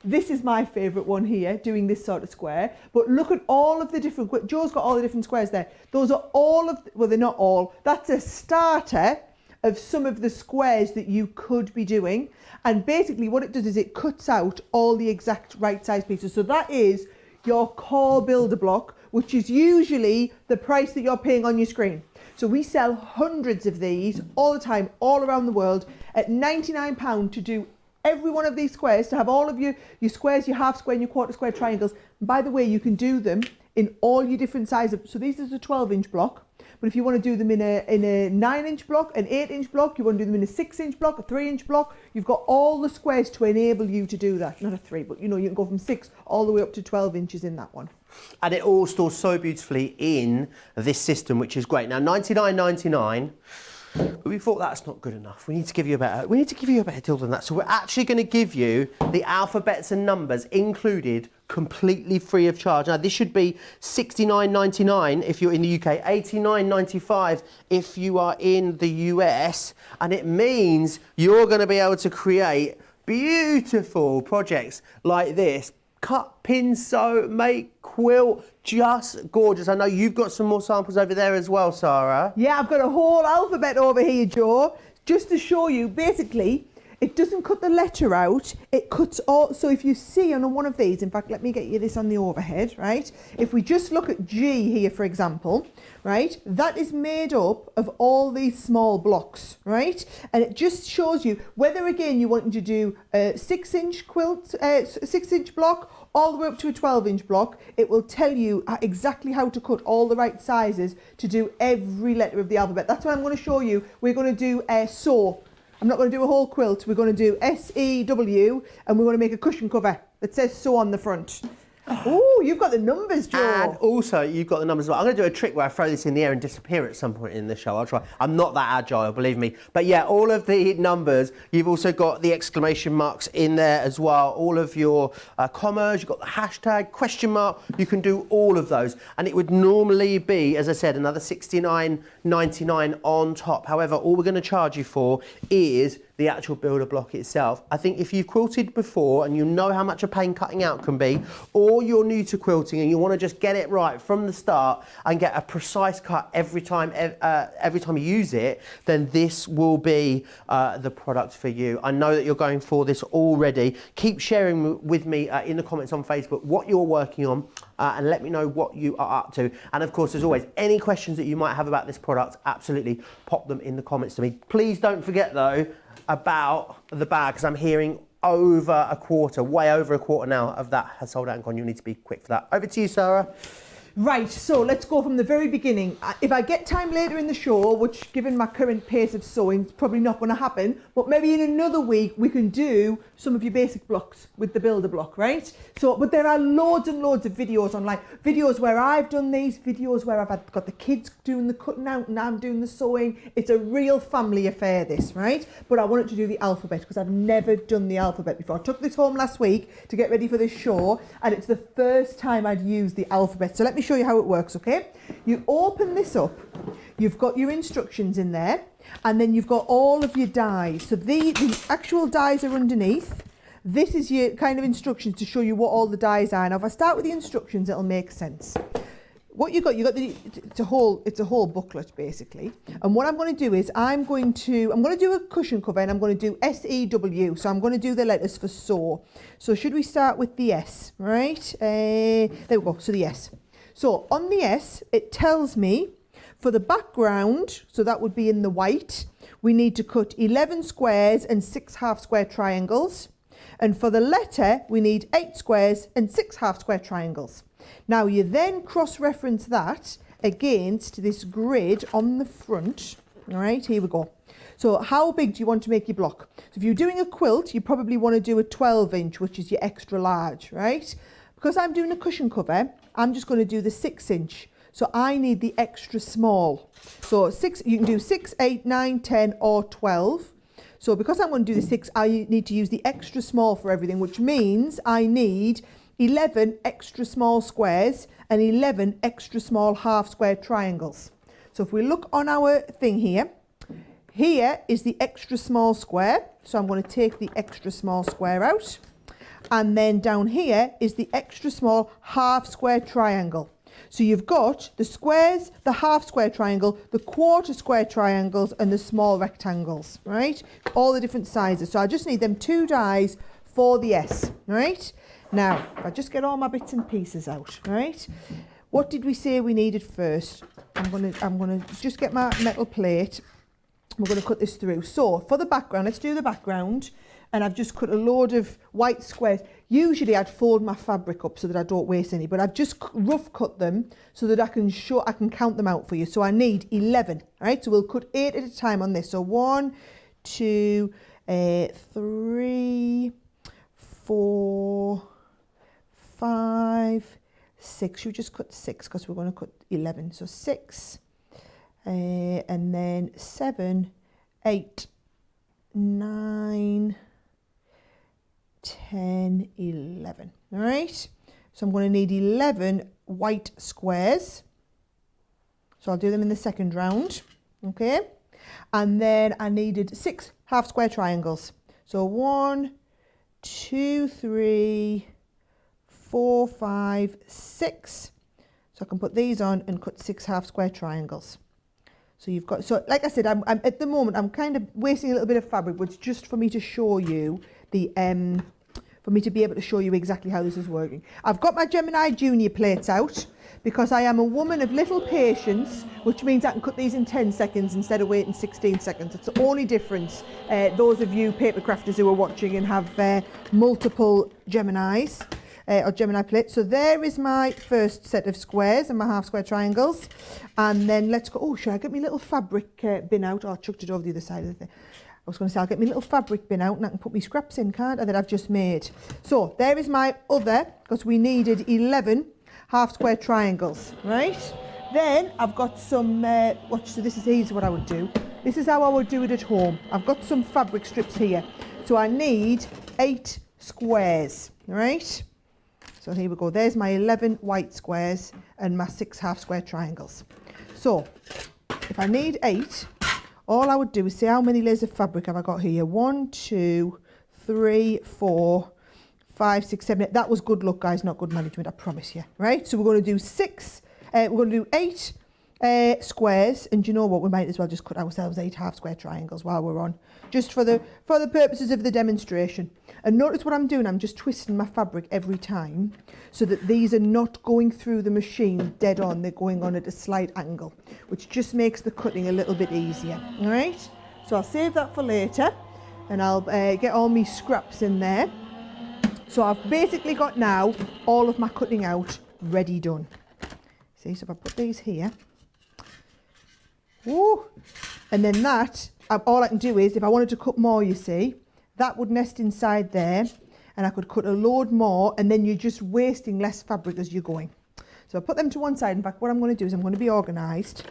This is my favourite one here, doing this sort of square. But look at all of the different, Joe's got all the different squares there. Those are all of, well, they're not all. That's a starter of some of the squares that you could be doing. And basically what it does is it cuts out all the exact right size pieces. So that is your core builder block, which is usually the price that you're paying on your screen. So we sell hundreds of these all the time, all around the world, at £99 to do every one of these squares, to have all of your squares, your half square and your quarter square triangles. And by the way, you can do them in all your different sizes. So this is a 12-inch block, but if you want to do them in a 9-inch block, an 8-inch block, you want to do them in a 6-inch block, a 3-inch block, you've got all the squares to enable you to do that. Not a 3, but you know, you can go from 6 all the way up to 12 inches in that one. And it all stores so beautifully in this system, which is great. Now, $99.99. But we thought that's not good enough. We need to give you a better deal than that. So we're actually going to give you the alphabets and numbers included completely free of charge. Now this should be $69.99 if you're in the UK, $89.95 if you are in the US, and it means you're going to be able to create beautiful projects like this. Cut, pin, sew, make, quilt, just gorgeous. I know you've got some more samples over there as well, Sara. Yeah, I've got a whole alphabet over here, Joe, just to show you. Basically, it doesn't cut the letter out, it cuts all. So if you see on one of these, in fact, let me get you this on the overhead, right? If we just look at G here, for example, right, that is made up of all these small blocks, right? And it just shows you whether, again, you want to do a 6-inch quilt, 6-inch block, all the way up to a 12-inch block. It will tell you exactly how to cut all the right sizes to do every letter of the alphabet. That's what I'm going to show you. We're going to do a sew. I'm not going to do a whole quilt. We're going to do S-E-W, and we're going to make a cushion cover that says sew on the front. Oh, you've got the numbers, Joe. And also, you've got the numbers as well. I'm going to do a trick where I throw this in the air and disappear at some point in the show. I'll try. I'm not that agile, believe me. But yeah, all of the numbers, you've also got the exclamation marks in there as well. All of your commas, you've got the hashtag, question mark. You can do all of those. And it would normally be, as I said, another $69.99 on top. However, all we're going to charge you for is the actual builder block itself. I think if you've quilted before and you know how much a pain cutting out can be, or you're new to quilting and you want to just get it right from the start and get a precise cut every time you use it, then this will be the product for you. I know that you're going for this already. Keep sharing with me in the comments on Facebook what you're working on, and let me know what you are up to. And of course, as always, any questions that you might have about this product, absolutely pop them in the comments to me. Please don't forget though about the bag, because I'm hearing over a quarter, way over a quarter now of that has sold out and gone. You need to be quick for that. Over to you, Sarah. Right, so let's go from the very beginning. If I get time later in the show, which given my current pace of sewing, it's probably not going to happen, but maybe in another week we can do some of your basic blocks with the builder block, right? So, but there are loads and loads of videos online, videos where I've done these, videos where I've got the kids doing the cutting out and I'm doing the sewing. It's a real family affair, this, right? But I wanted to do the alphabet because I've never done the alphabet before. I took this home last week to get ready for this show, and it's the first time I'd used the alphabet. So let me show you how it works, okay? You open this up, you've got your instructions in there, and then you've got all of your dies. So the actual dies are underneath. This is your kind of instructions to show you what all the dies are. Now, if I start with the instructions, it'll make sense. What you got it's a whole booklet basically. And what I'm going to do is I'm going to do a cushion cover, and I'm going to do S-E-W. So I'm going to do the letters for sew. So should we start with the S, right? There we go. So the S. So on the S, it tells me for the background, so that would be in the white, we need to cut 11 squares and 6 half square triangles. And for the letter, we need 8 squares and 6 half square triangles. Now you then cross-reference that against this grid on the front. All right, here we go. So how big do you want to make your block? So if you're doing a quilt, you probably want to do a 12-inch, which is your extra large, right? Because I'm doing a cushion cover, I'm just going to do the 6-inch. So I need the extra small. So you can do 6, 8, 9, 10 or 12. So because I'm going to do the 6, I need to use the extra small for everything, which means I need 11 extra small squares and 11 extra small half square triangles. So if we look on our thing here, here is the extra small square. So I'm going to take the extra small square out. And then down here is the extra small half square triangle. So you've got the squares, the half square triangle, the quarter square triangles, and the small rectangles, right? All the different sizes. So I just need them 2 dies for the S, right? Now, if I just get all my bits and pieces out, right? What did we say we needed first? I'm gonna just get my metal plate. We're gonna cut this through. So for the background, let's do the background. And I've just cut a load of white squares. Usually I'd fold my fabric up so that I don't waste any, but I've just rough cut them so that I can count them out for you. So I need 11, all right? So we'll cut 8 at a time on this. So 1, 2, 3, 4, 5, 6. You just cut 6 because we're going to cut 11. So 6, and then 7, 8, 9, 10, 11. All right, so I'm going to need 11 white squares. So I'll do them in the second round, okay? And then I needed 6 half square triangles. So 1, 2, 3, 4, 5, 6. So I can put these on and cut 6 half square triangles. So you've got, so like I said, I'm at the moment, I'm kind of wasting a little bit of fabric, but it's just for me to show you the, for me to be able to show you exactly how this is working. I've got my Gemini Junior plates out because I am a woman of little patience, which means I can cut these in 10 seconds instead of waiting 16 seconds. It's the only difference. Those of you paper crafters who are watching and have multiple Geminis, or Gemini plates. So there is my first set of squares and my half square triangles. And then let's go, oh, should I get my little fabric bin out? Oh, I chucked it over the other side of the thing. I was going to say, I'll get my little fabric bin out and I can put my scraps in, can't I, that I've just made. So there is my other, because we needed 11 half square triangles, right? Then I've got some, so here's what I would do. This is how I would do it at home. I've got some fabric strips here. So I need 8 squares, right? So here we go, there's my 11 white squares and my 6 half square triangles. So if I need 8, all I would do is see how many layers of fabric have I got here. 1, 2, 3, 4, 5, 6, 7, 8. That was good luck, guys, not good management, I promise you. Right, so we're going to do 8 squares, and do you know what, we might as well just cut ourselves 8 half square triangles while we're on, just for the purposes of the demonstration. And notice what I'm doing, I'm just twisting my fabric every time so that these are not going through the machine dead on, they're going on at a slight angle, which just makes the cutting a little bit easier. All right, so I'll save that for later and I'll get all my scraps in there. So I've basically got now all of my cutting out ready done. See, so if I put these here, woo, and then that, all I can do is, if I wanted to cut more, you see, that would nest inside there, and I could cut a load more, and then you're just wasting less fabric as you're going. So I put them to one side. In fact, what I'm going to do is I'm going to be organised,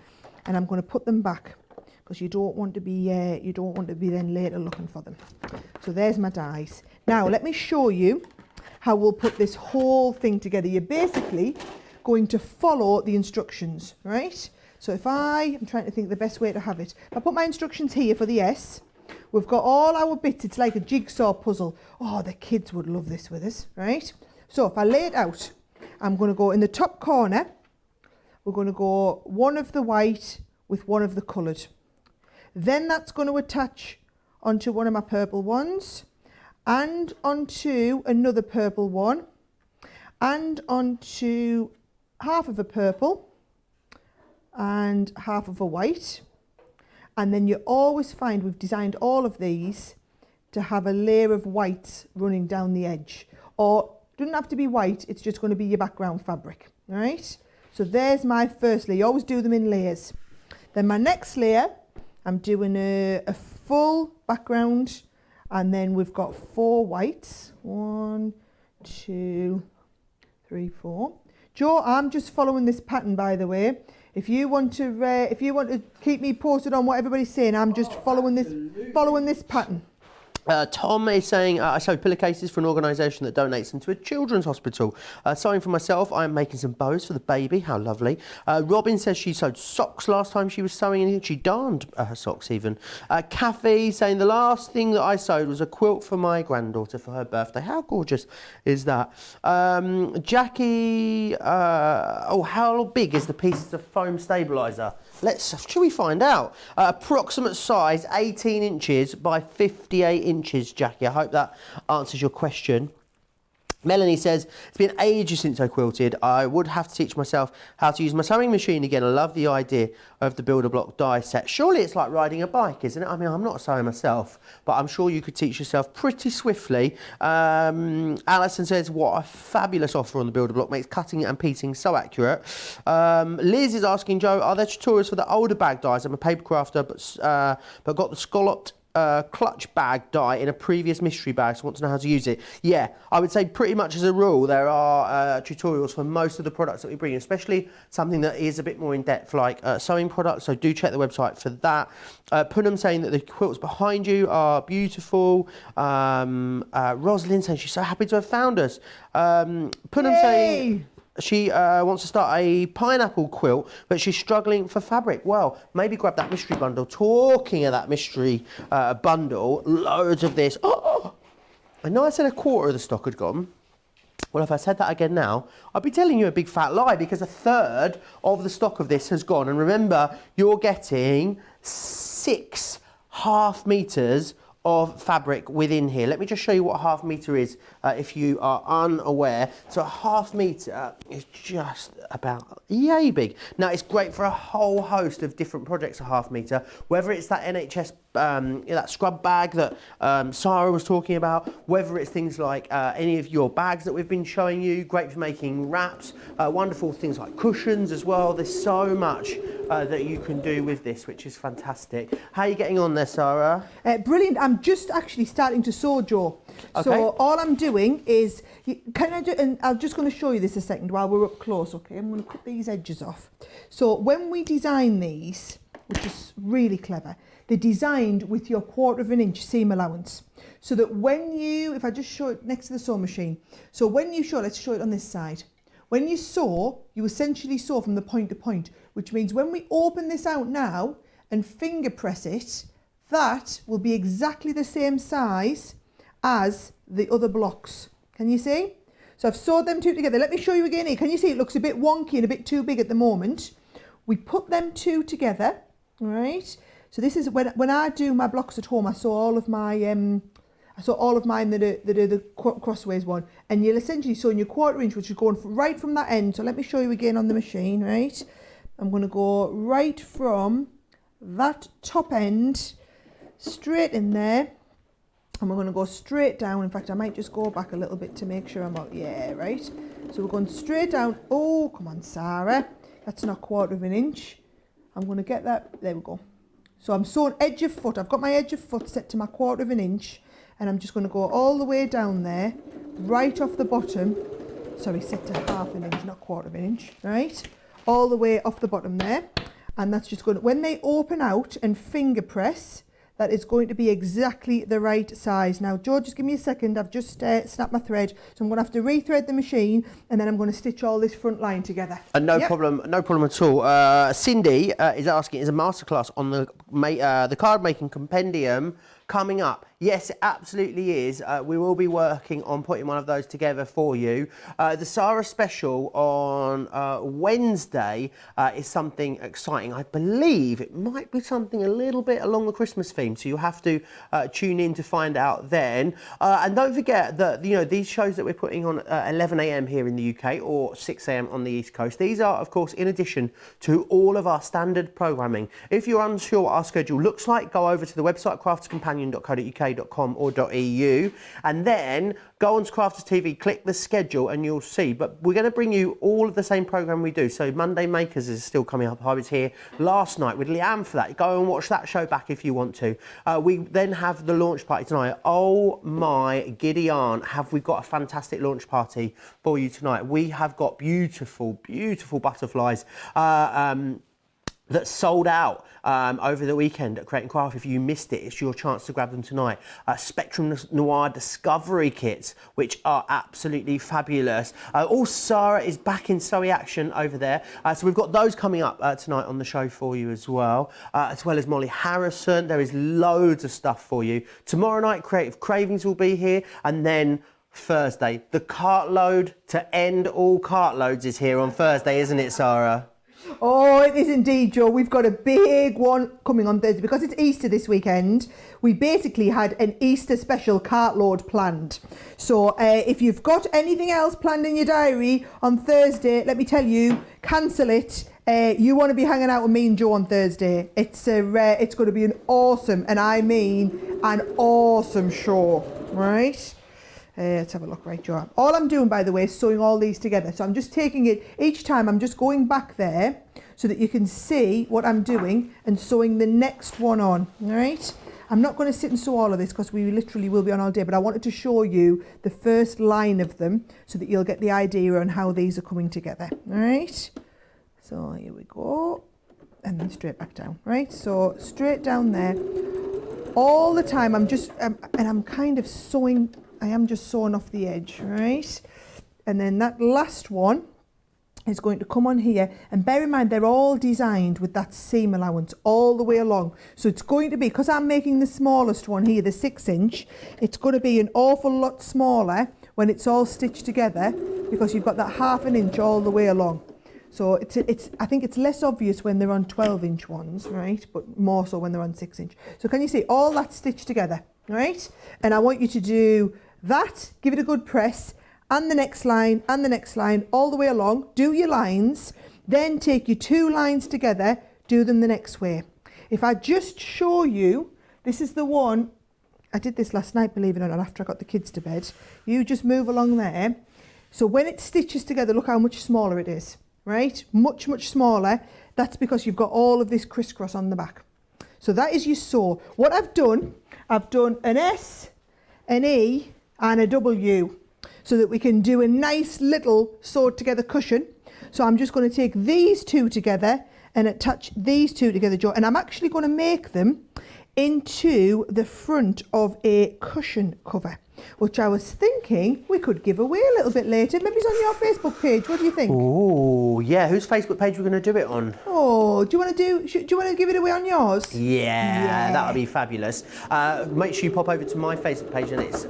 and I'm going to put them back, because you don't want to be then later looking for them. So there's my dies. Now let me show you how we'll put this whole thing together. You're basically going to follow the instructions, right? So if I'm trying to think the best way to have it. If I put my instructions here for the S, we've got all our bits. It's like a jigsaw puzzle. Oh, the kids would love this with us, right? So if I lay it out, I'm going to go in the top corner. We're going to go one of the white with one of the coloured. Then that's going to attach onto one of my purple ones and onto another purple one and onto half of a purple and half of a white. And then you always find we've designed all of these to have a layer of white running down the edge, or it doesn't have to be white, it's just going to be your background fabric. All right, so there's my first layer. You always do them in layers. Then my next layer, I'm doing a full background, and then we've got 4 whites. 1, 2, 3, 4. Joe, I'm just following this pattern, by the way. If you want to keep me posted on what everybody's saying, I'm just following this pattern. Tom is saying, I sew pillowcases for an organisation that donates them to a children's hospital. Sewing for myself, I'm making some bows for the baby. How lovely. Robin says she sewed socks last time she was sewing, and she darned her socks even. Kathy saying the last thing that I sewed was a quilt for my granddaughter for her birthday. How gorgeous is that? Jackie, how big is the pieces of foam stabiliser? Shall we find out? Approximate size 18 inches by 58 inches, Jackie. I hope that answers your question. Melanie says, it's been ages since I quilted. I would have to teach myself how to use my sewing machine again. I love the idea of the builder block die set. Surely it's like riding a bike, isn't it? I mean, I'm not a sewer myself, but I'm sure you could teach yourself pretty swiftly. Alison says, what a fabulous offer on the builder block. Makes cutting and piecing so accurate. Liz is asking, Joe, are there tutorials for the older bag dies? I'm a paper crafter, but got the scalloped clutch bag die in a previous mystery bag, so I want to know how to use it. Yeah, I would say pretty much as a rule there are tutorials for most of the products that we bring, especially something that is a bit more in depth like sewing products, so do check the website for that. Punham saying that the quilts behind you are beautiful. Rosalind saying she's so happy to have found us. Punham saying she wants to start a pineapple quilt, but she's struggling for fabric. Well, maybe grab that mystery bundle. Talking of that mystery bundle, loads of this. Oh, I know I said a quarter of the stock had gone. Well, if I said that again now, I'd be telling you a big fat lie, because a third of the stock of this has gone. And remember, you're getting 6 half meters of fabric within here. Let me just show you what a half meter is if you are unaware. So a half meter is just about yay big. Now it's great for a whole host of different projects, a half meter, whether it's that NHS that scrub bag that Sara was talking about, whether it's things like any of your bags that we've been showing you, great for making wraps, wonderful things like cushions as well. There's so much that you can do with this, which is fantastic. How are you getting on there, Sara? Brilliant. I'm just actually starting to sew, Joe. Okay. So all I'm doing is, and I'm just going to show you this a second while we're up close, okay? I'm going to cut these edges off. So when we design these, which is really clever, they're designed with your 1/4 inch seam allowance. So that when you, if I just show it next to the sewing machine, so when you sew, let's show it on this side. When you sew, you essentially sew from the point to point, which means when we open this out now and finger press it, that will be exactly the same size as the other blocks. Can you see? So I've sewed them two together. Let me show you again here. Can you see it looks a bit wonky and a bit too big at the moment? We put them two together, all right? So this is when I do my blocks at home, I sew all of my mine that are the crossways one, and you'll essentially sew in your 1/4 inch, which is going right from that end. So let me show you again on the machine, right? I'm going to go right from that top end straight in there, and we're going to go straight down. In fact, I might just go back a little bit to make sure I'm out. Yeah, right. So we're going straight down. Oh, come on, Sara. That's not 1/4 inch. I'm going to get that. There we go. So I'm sewing edge of foot. I've got my edge of foot set to my 1/4 inch, and I'm just going to go all the way down there, right off the bottom. Sorry, set to 1/2 inch, not 1/4 inch, right? All the way off the bottom there. And that's just going to, when they open out and finger press, that is going to be exactly the right size. Now, Joe, just give me a second. I've just snapped my thread, so I'm going to have to rethread the machine, and then I'm going to stitch all this front line together. No problem at all. Cindy is asking, is a masterclass on the card making compendium coming up? Yes, it absolutely is. We will be working on putting one of those together for you. The Sara special on Wednesday is something exciting. I believe it might be something a little bit along the Christmas theme, so you'll have to tune in to find out then. And don't forget that these shows that we're putting on at 11 a.m. here in the UK or 6 a.m. on the East Coast, these are, of course, in addition to all of our standard programming. If you're unsure what our schedule looks like, go over to the website crafterscompanion.co.uk .com or .eu, and then go on to Crafters TV, click the schedule, and you'll see. But we're going to bring you all of the same program we do. So Monday Makers is still coming up. I was here last night with Leanne for that. Go and watch that show back if you want to. We then have the launch party tonight. Oh my giddy aunt, have we got a fantastic launch party for you tonight. We have got beautiful, beautiful butterflies that sold out over the weekend at Create and Craft. If you missed it, it's your chance to grab them tonight. Spectrum Noir Discovery kits, which are absolutely fabulous. Sara is back in sewy action over there. So we've got those coming up tonight on the show for you as well as Molly Harrison. There is loads of stuff for you. Tomorrow night, Creative Cravings will be here, and then Thursday, the cartload to end all cartloads is here on Thursday, isn't it, Sara? Oh, it is indeed, Joe. We've got a big one coming on Thursday because it's Easter this weekend. We basically had an Easter special cartload planned. So if you've got anything else planned in your diary on Thursday, let me tell you, cancel it. You want to be hanging out with me and Joe on Thursday. It's going to be an awesome, and I mean an awesome show, right? Let's have a look, right, Joe. All I'm doing, by the way, is sewing all these together. So I'm just taking it, each time I'm just going back there so that you can see what I'm doing and sewing the next one on, all right? I'm not going to sit and sew all of this because we literally will be on all day, but I wanted to show you the first line of them so that you'll get the idea on how these are coming together, all right? So here we go, and then straight back down, right? So straight down there. All the time I'm just, and I'm kind of sewing, I am just sewing off the edge, right? And then that last one, is going to come on here, and bear in mind they're all designed with that seam allowance all the way along. So it's going to be, because I'm making the smallest one here, the 6-inch, it's going to be an awful lot smaller when it's all stitched together, because you've got that 1/2 inch all the way along. So I think it's less obvious when they're on 12-inch ones, right? But more so when they're on 6-inch. So can you see all that stitched together, right? And I want you to do that, give it a good press, and the next line, and the next line, all the way along. Do your lines, then take your 2 lines together, do them the next way. If I just show you, this is the one, I did this last night, believe it or not, after I got the kids to bed. You just move along there. So when it stitches together, look how much smaller it is, right? Much, much smaller. That's because you've got all of this crisscross on the back. So that is your sew. What I've done an S, an E, and a W, so that we can do a nice little sewed together cushion. So I'm just going to take these 2 together and attach these 2 together, Joe, and I'm actually going to make them into the front of a cushion cover, which I was thinking we could give away a little bit later. Maybe it's on your Facebook page. What do you think? Oh, yeah. Whose Facebook page are we going to do it on? Oh, do you want to give it away on yours? Yeah, that would be fabulous. Make sure you pop over to my Facebook page, and it's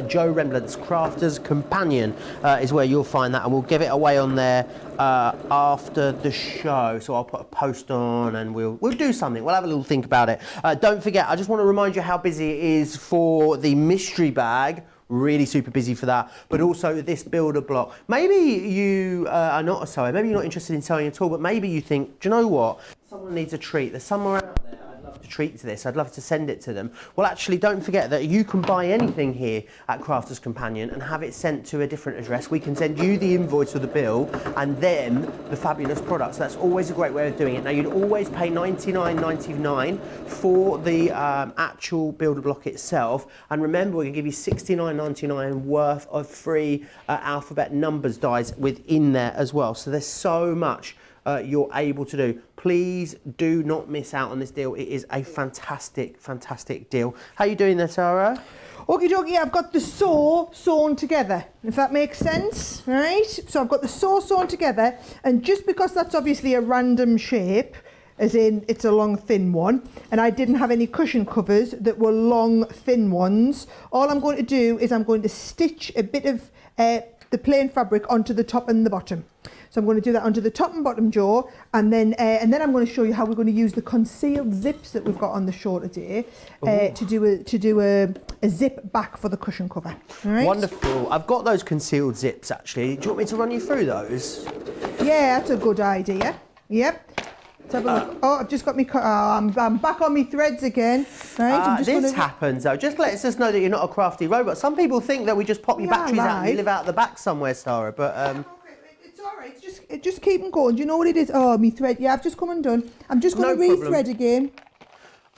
Joe Rembrandt's Crafter's Companion is where you'll find that, and we'll give it away on there after the show. So I'll put a post on, and we'll do something. We'll have a little think about it. Don't forget, I just want to remind you how busy it is for the mystery bag. Really super busy for that, but also this builder block. Maybe you are not a sewer, maybe you're not interested in sewing at all, but maybe you think, do you know what? Someone needs a treat. There's somewhere out there I'd love to treat to this. I'd love to send it to them. Well, actually, don't forget that you can buy anything here at Crafter's Companion and have it sent to a different address. We can send you the invoice or the bill and them the fabulous products. That's always a great way of doing it. Now, you'd always pay $99.99 for the actual builder block itself. And remember, we're going to give you $69.99 worth of free alphabet numbers dies within there as well. So there's so much you're able to do. Please do not miss out on this deal. It is a fantastic, fantastic deal. How are you doing there, Sara? Okie dokie, I've got the sewn together, if that makes sense, right? So I've got the sewn together, and just because that's obviously a random shape, as in it's a long thin one, and I didn't have any cushion covers that were long thin ones, all I'm going to do is I'm going to stitch a bit of the plain fabric onto the top and the bottom. So I'm going to do that onto the top and bottom, Joe, and then I'm going to show you how we're going to use the concealed zips that we've got on the show today to do a zip back for the cushion cover. All right? Wonderful. I've got those concealed zips actually. Do you want me to run you through those? Yeah, that's a good idea. Yep. Let's have a look. Oh, I've just got me. I'm back on me threads again. Right. This happens though. Just lets us know that you're not a crafty robot. Some people think that we just pop your batteries out and you live out the back somewhere, Sara. But it's all right. Just keep them going. Do you know what it is? Oh, me thread. Yeah, I've just come undone. I'm just going to re-thread again.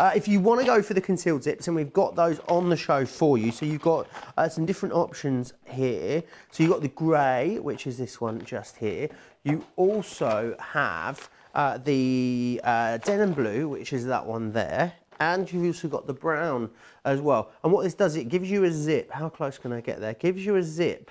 If you want to go for the concealed zips, and we've got those on the show for you. So you've got some different options here. So you've got the grey, which is this one just here. You also have the denim blue, which is that one there. And you've also got the brown as well. And what this does, it gives you a zip. How close can I get there? It gives you a zip,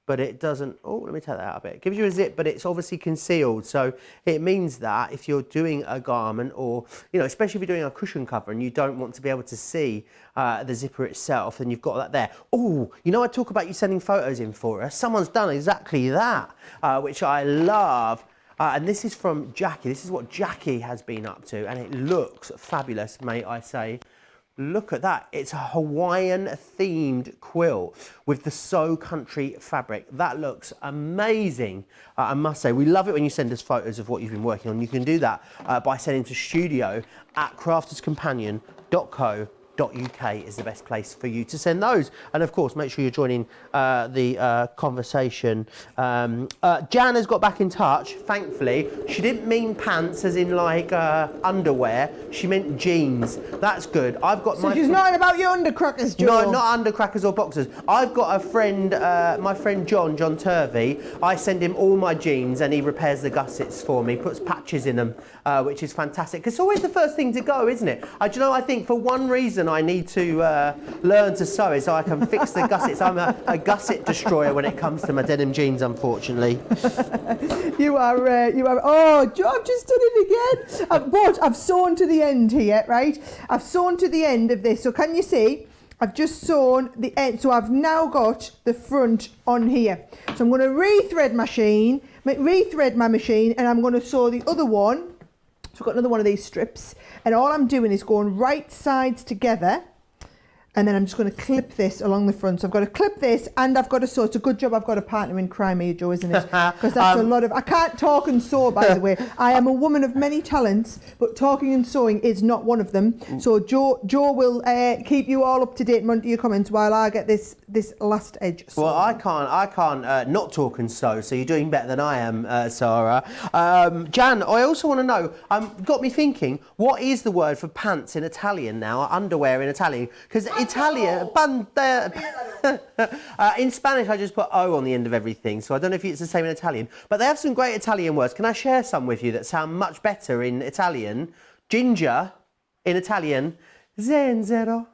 but it doesn't, oh, let me take that out a bit. It gives you a zip, but it's obviously concealed. So it means that if you're doing a garment or, especially if you're doing a cushion cover and you don't want to be able to see the zipper itself, then you've got that there. Oh, I talk about you sending photos in for us. Someone's done exactly that, which I love. And this is from Jackie. This is what Jackie has been up to, and it looks fabulous, may I say. Look at that. It's a Hawaiian-themed quilt with the So Country fabric. That looks amazing, I must say. We love it when you send us photos of what you've been working on. You can do that by sending to studio@crafterscompanion.co.uk is the best place for you to send those. And of course, make sure you're joining the conversation. Jan has got back in touch, thankfully. She didn't mean pants as in like underwear. She meant jeans. That's good. I've got so she's not about your undercrackers, Joe. No, not undercrackers or boxers. I've got a friend, my friend John Turvey. I send him all my jeans and he repairs the gussets for me, puts patches in them, which is fantastic. It's always the first thing to go, isn't it? Do you know, I think for one reason I need to learn to sew it so I can fix the gussets. I'm a gusset destroyer when it comes to my denim jeans, unfortunately. You are. Oh, Joe, I've just done it again. But I've sewn to the end here, right? I've sewn to the end of this. So can you see? I've just sewn the end. So I've now got the front on here. So I'm going to rethread my machine, and I'm going to sew the other one. So I've got another one of these strips, and all I'm doing is going right sides together. And then I'm just going to clip this along the front. So I've got to clip this and I've got to sew. It's a good job I've got a partner in crime here, Joe, isn't it? Because that's a lot of... I can't talk and sew, by the way. I am a woman of many talents, but talking and sewing is not one of them. So Joe will keep you all up to date and onto your comments while I get this last edge sewn. Well, I can't not talk and sew, so you're doing better than I am, Sarah. Jan, I also want to know, got me thinking, what is the word for pants in Italian now, underwear in Italian? Because Italian, in Spanish I just put O on the end of everything, so I don't know if it's the same in Italian, but they have some great Italian words. Can I share some with you that sound much better in Italian? Ginger, in Italian, zenzero.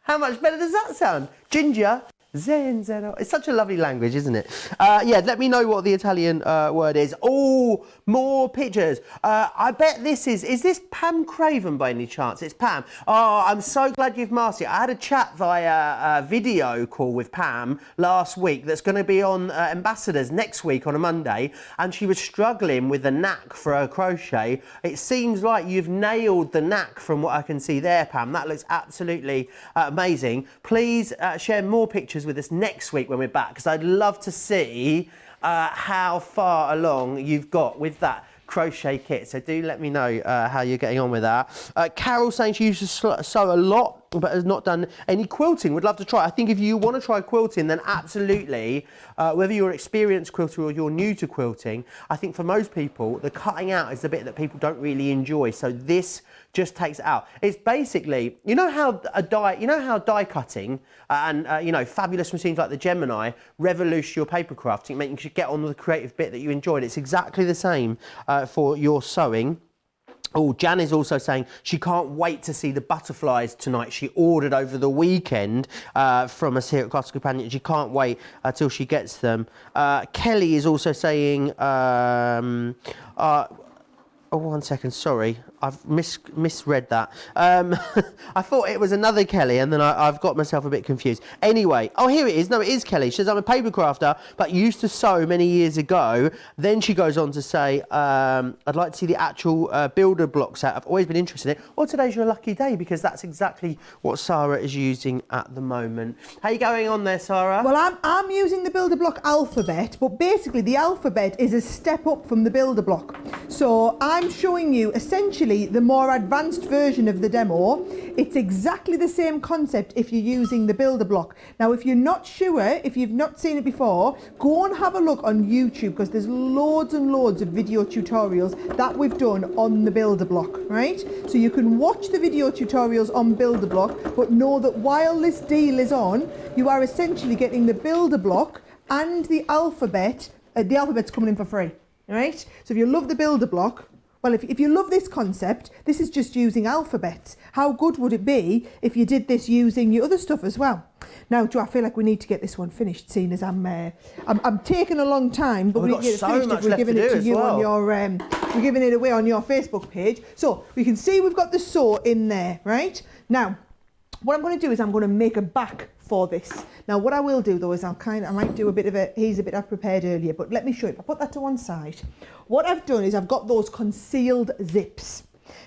How much better does that sound? Ginger, zenzero. It's such a lovely language, isn't it? Yeah, let me know what the Italian word is. Oh, more pictures. I bet this is this Pam Craven by any chance? It's Pam. Oh, I'm so glad you've mastered it. I had a chat via video call with Pam last week that's going to be on Ambassadors next week on a Monday, and she was struggling with the knack for her crochet. It seems like you've nailed the knack from what I can see there, Pam. That looks absolutely amazing. Please share more pictures with us next week when we're back, because I'd love to see how far along you've got with that crochet kit. So do let me know how you're getting on with that. Carol saying she used to sew a lot but has not done any quilting. Would love to try. I think if you want to try quilting, then absolutely, whether you're an experienced quilter or you're new to quilting, I think for most people the cutting out is the bit that people don't really enjoy, so this just takes it out. It's basically, you know how die cutting and fabulous machines like the Gemini revolutionise your paper crafting, making you get on with the creative bit that you enjoyed. It's exactly the same for your sewing. Oh, Jan is also saying she can't wait to see the butterflies tonight. She ordered over the weekend from us here at Classical Companion. She can't wait till she gets them. Kelly is also saying... Oh, 1 second, sorry. I've misread that. I thought it was another Kelly, and then I've got myself a bit confused. Anyway, oh, here it is. No, it is Kelly. She says, I'm a paper crafter, but used to sew many years ago. Then she goes on to say, I'd like to see the actual builder block set. I've always been interested in it. Well, today's your lucky day, because that's exactly what Sarah is using at the moment. How you going on there, Sarah? Well, I'm using the builder block alphabet, but basically the alphabet is a step up from the builder block. So I'm showing you essentially the more advanced version of the demo. It's exactly the same concept if you're using the builder block. Now, if you're not sure, if you've not seen it before, go and have a look on YouTube, because there's loads and loads of video tutorials that we've done on the builder block, right? So you can watch the video tutorials on builder block, but know that while this deal is on, you are essentially getting the builder block and the alphabet. The alphabet's coming in for free, right? So if you love the builder block, well, if you love this concept, this is just using alphabets. How good would it be if you did this using your other stuff as well? Now, Joe, I feel like we need to get this one finished, seeing as I'm taking a long time, but we need to get it finished if we're giving it to you on your we're giving it away on your Facebook page. So we can see we've got the sew in there, right? Now, what I'm going to do is I'm going to make a back for this. Now, what I will do though is I might do a bit of I've prepared earlier, but let me show you. I'll put that to one side. What I've done is I've got those concealed zips.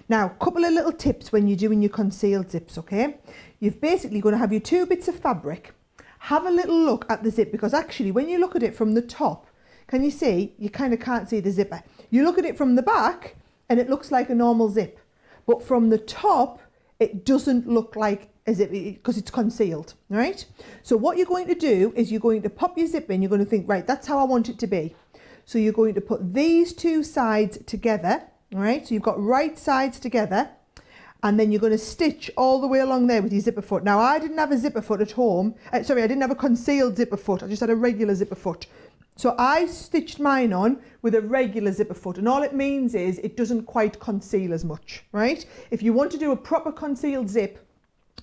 Now, a couple of little tips when you're doing your concealed zips, okay? You're basically going to have your 2 bits of fabric. Have a little look at the zip, because actually when you look at it from the top, can you see? You kind of can't see the zipper. You look at it from the back and it looks like a normal zip, but from the top it doesn't look like a zip because it's concealed, right? So what you're going to do is you're going to pop your zip in. You're going to think, right, that's how I want it to be. So you're going to put these two sides together, all right? So you've got right sides together, and then you're going to stitch all the way along there with your zipper foot. Now, I didn't have a zipper foot at home. I didn't have a concealed zipper foot. I just had a regular zipper foot. So I stitched mine on with a regular zipper foot, and all it means is it doesn't quite conceal as much, right? If you want to do a proper concealed zip,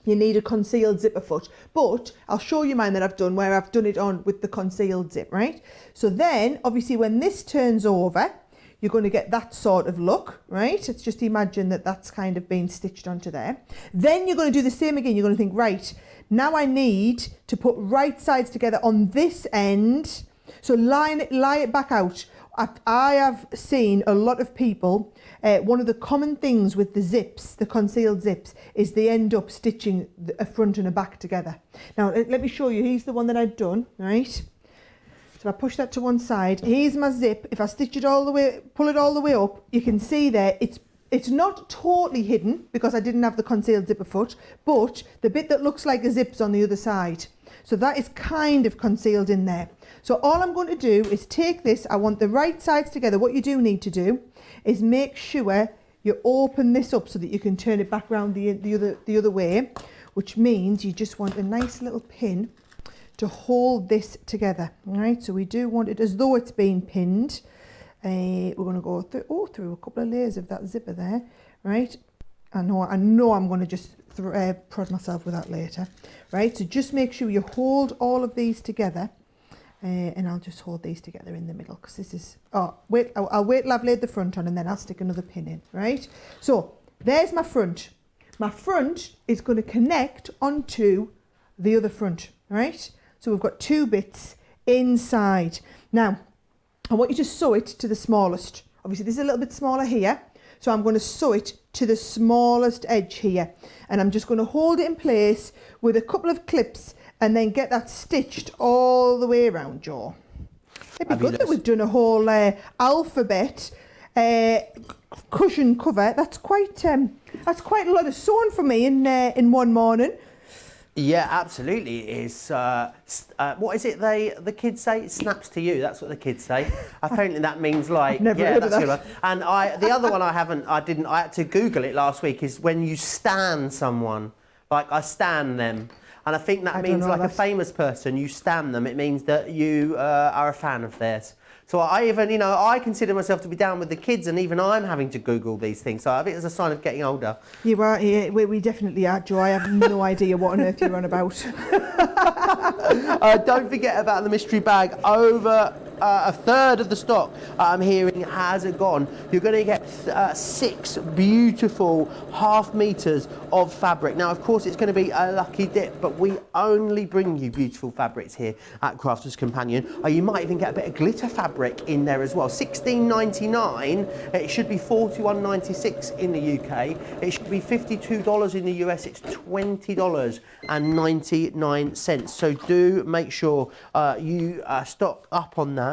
you need a concealed zipper foot. But I'll show you mine that I've done where I've done it on with the concealed zip, right? So then, obviously, when this turns over, you're going to get that sort of look, right? It's just imagine that that's kind of been stitched onto there. Then you're going to do the same again. You're going to think, right, now I need to put right sides together on this end. So lie it back out. I have seen a lot of people, one of the common things with the zips, the concealed zips, is they end up stitching a front and a back together. Now, let me show you. Here's the one that I've done, right? So I push that to one side. Here's my zip. If I stitch it all the way, pull it all the way up, you can see there, it's not totally hidden because I didn't have the concealed zipper foot, but the bit that looks like a zip's on the other side. So that is kind of concealed in there. So all I'm going to do is take this. I want the right sides together. What you do need to do is make sure you open this up so that you can turn it back around the other way, which means you just want a nice little pin to hold this together. All right, so we do want it as though it's being pinned. We're going to go through a couple of layers of that zipper there, right? I know I'm going to just prod myself with that later, right? So just make sure you hold all of these together, and I'll just hold these together in the middle because this is, I'll wait till I've laid the front on and then I'll stick another pin in, right? So there's my front. My front is going to connect onto the other front, right? So we've got two bits inside. Now, I want you to sew it to the smallest. Obviously, this is a little bit smaller here. So I'm going to sew it to the smallest edge here. And I'm just going to hold it in place with a couple of clips and then get that stitched all the way around, Joe. It'd be good that we've done a whole alphabet cushion cover. That's quite a lot of sewing for me in one morning. Yeah, absolutely it is. What is it the kids say? It snaps to you. That's what the kids say. Apparently that means like, I've never heard of that. Good one. And the other one I had to Google it last week is when you stan someone, like I stan them. And I think that means like a famous person, you stan them. It means that you are a fan of theirs. So I consider myself to be down with the kids, and even I'm having to Google these things. So I think it's a sign of getting older. You are, yeah, we definitely are, Joe. I have no idea what on earth you're on about. Don't forget about the mystery bag. Over a third of the stock I'm hearing has gone. You're going to get 6 beautiful ½ meters of fabric. Now, of course, it's going to be a lucky dip, but we only bring you beautiful fabrics here at Crafter's Companion. You might even get a bit of glitter fabric in there as well. $16.99. It should be $41.96 in the UK. It should be $52 in the US. It's $20.99. So do make sure you stock up on that.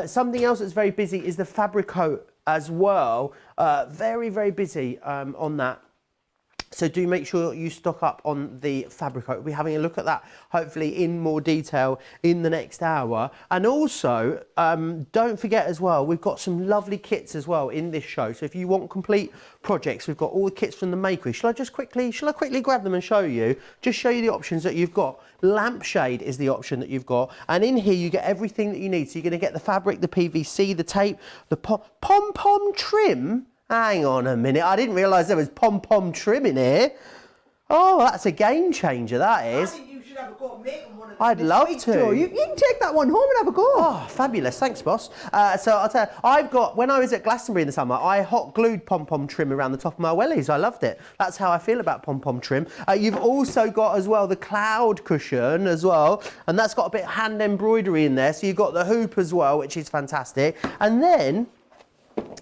Something else that's very busy is the fabric coat as well. Very, very busy on that. So do make sure you stock up on the fabric coat. We'll be having a look at that, hopefully in more detail in the next hour. And also, don't forget as well, we've got some lovely kits as well in this show. So if you want complete projects, we've got all the kits from the Makery. Shall I quickly grab them and show you? Just show you the options that you've got. Lampshade is the option that you've got. And in here, you get everything that you need. So you're going to get the fabric, the PVC, the tape, the pom-pom trim. Hang on a minute, I didn't realise there was pom-pom trim in here. Oh, that's a game changer, that is. I think you should have a go at making one of them. I'd love to. Joe. You can take that one home and have a go. Oh, fabulous, thanks, boss. So I'll tell you, when I was at Glastonbury in the summer, I hot glued pom-pom trim around the top of my wellies. I loved it. That's how I feel about pom-pom trim. You've also got as well the cloud cushion as well, and that's got a bit of hand embroidery in there. So you've got the hoop as well, which is fantastic. And then,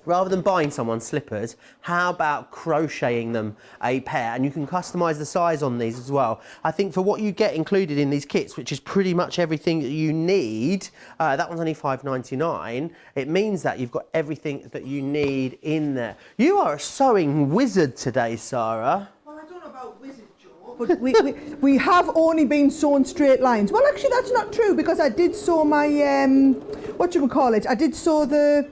rather than buying someone slippers, how about crocheting them a pair? And you can customise the size on these as well. I think for what you get included in these kits, which is pretty much everything that you need, that one's only $5.99. It means that you've got everything that you need in there. You are a sewing wizard today, Sarah. Well, I don't know about wizard, Joe, but we have only been sewing straight lines. Well, actually, that's not true because I did sew my, I did sew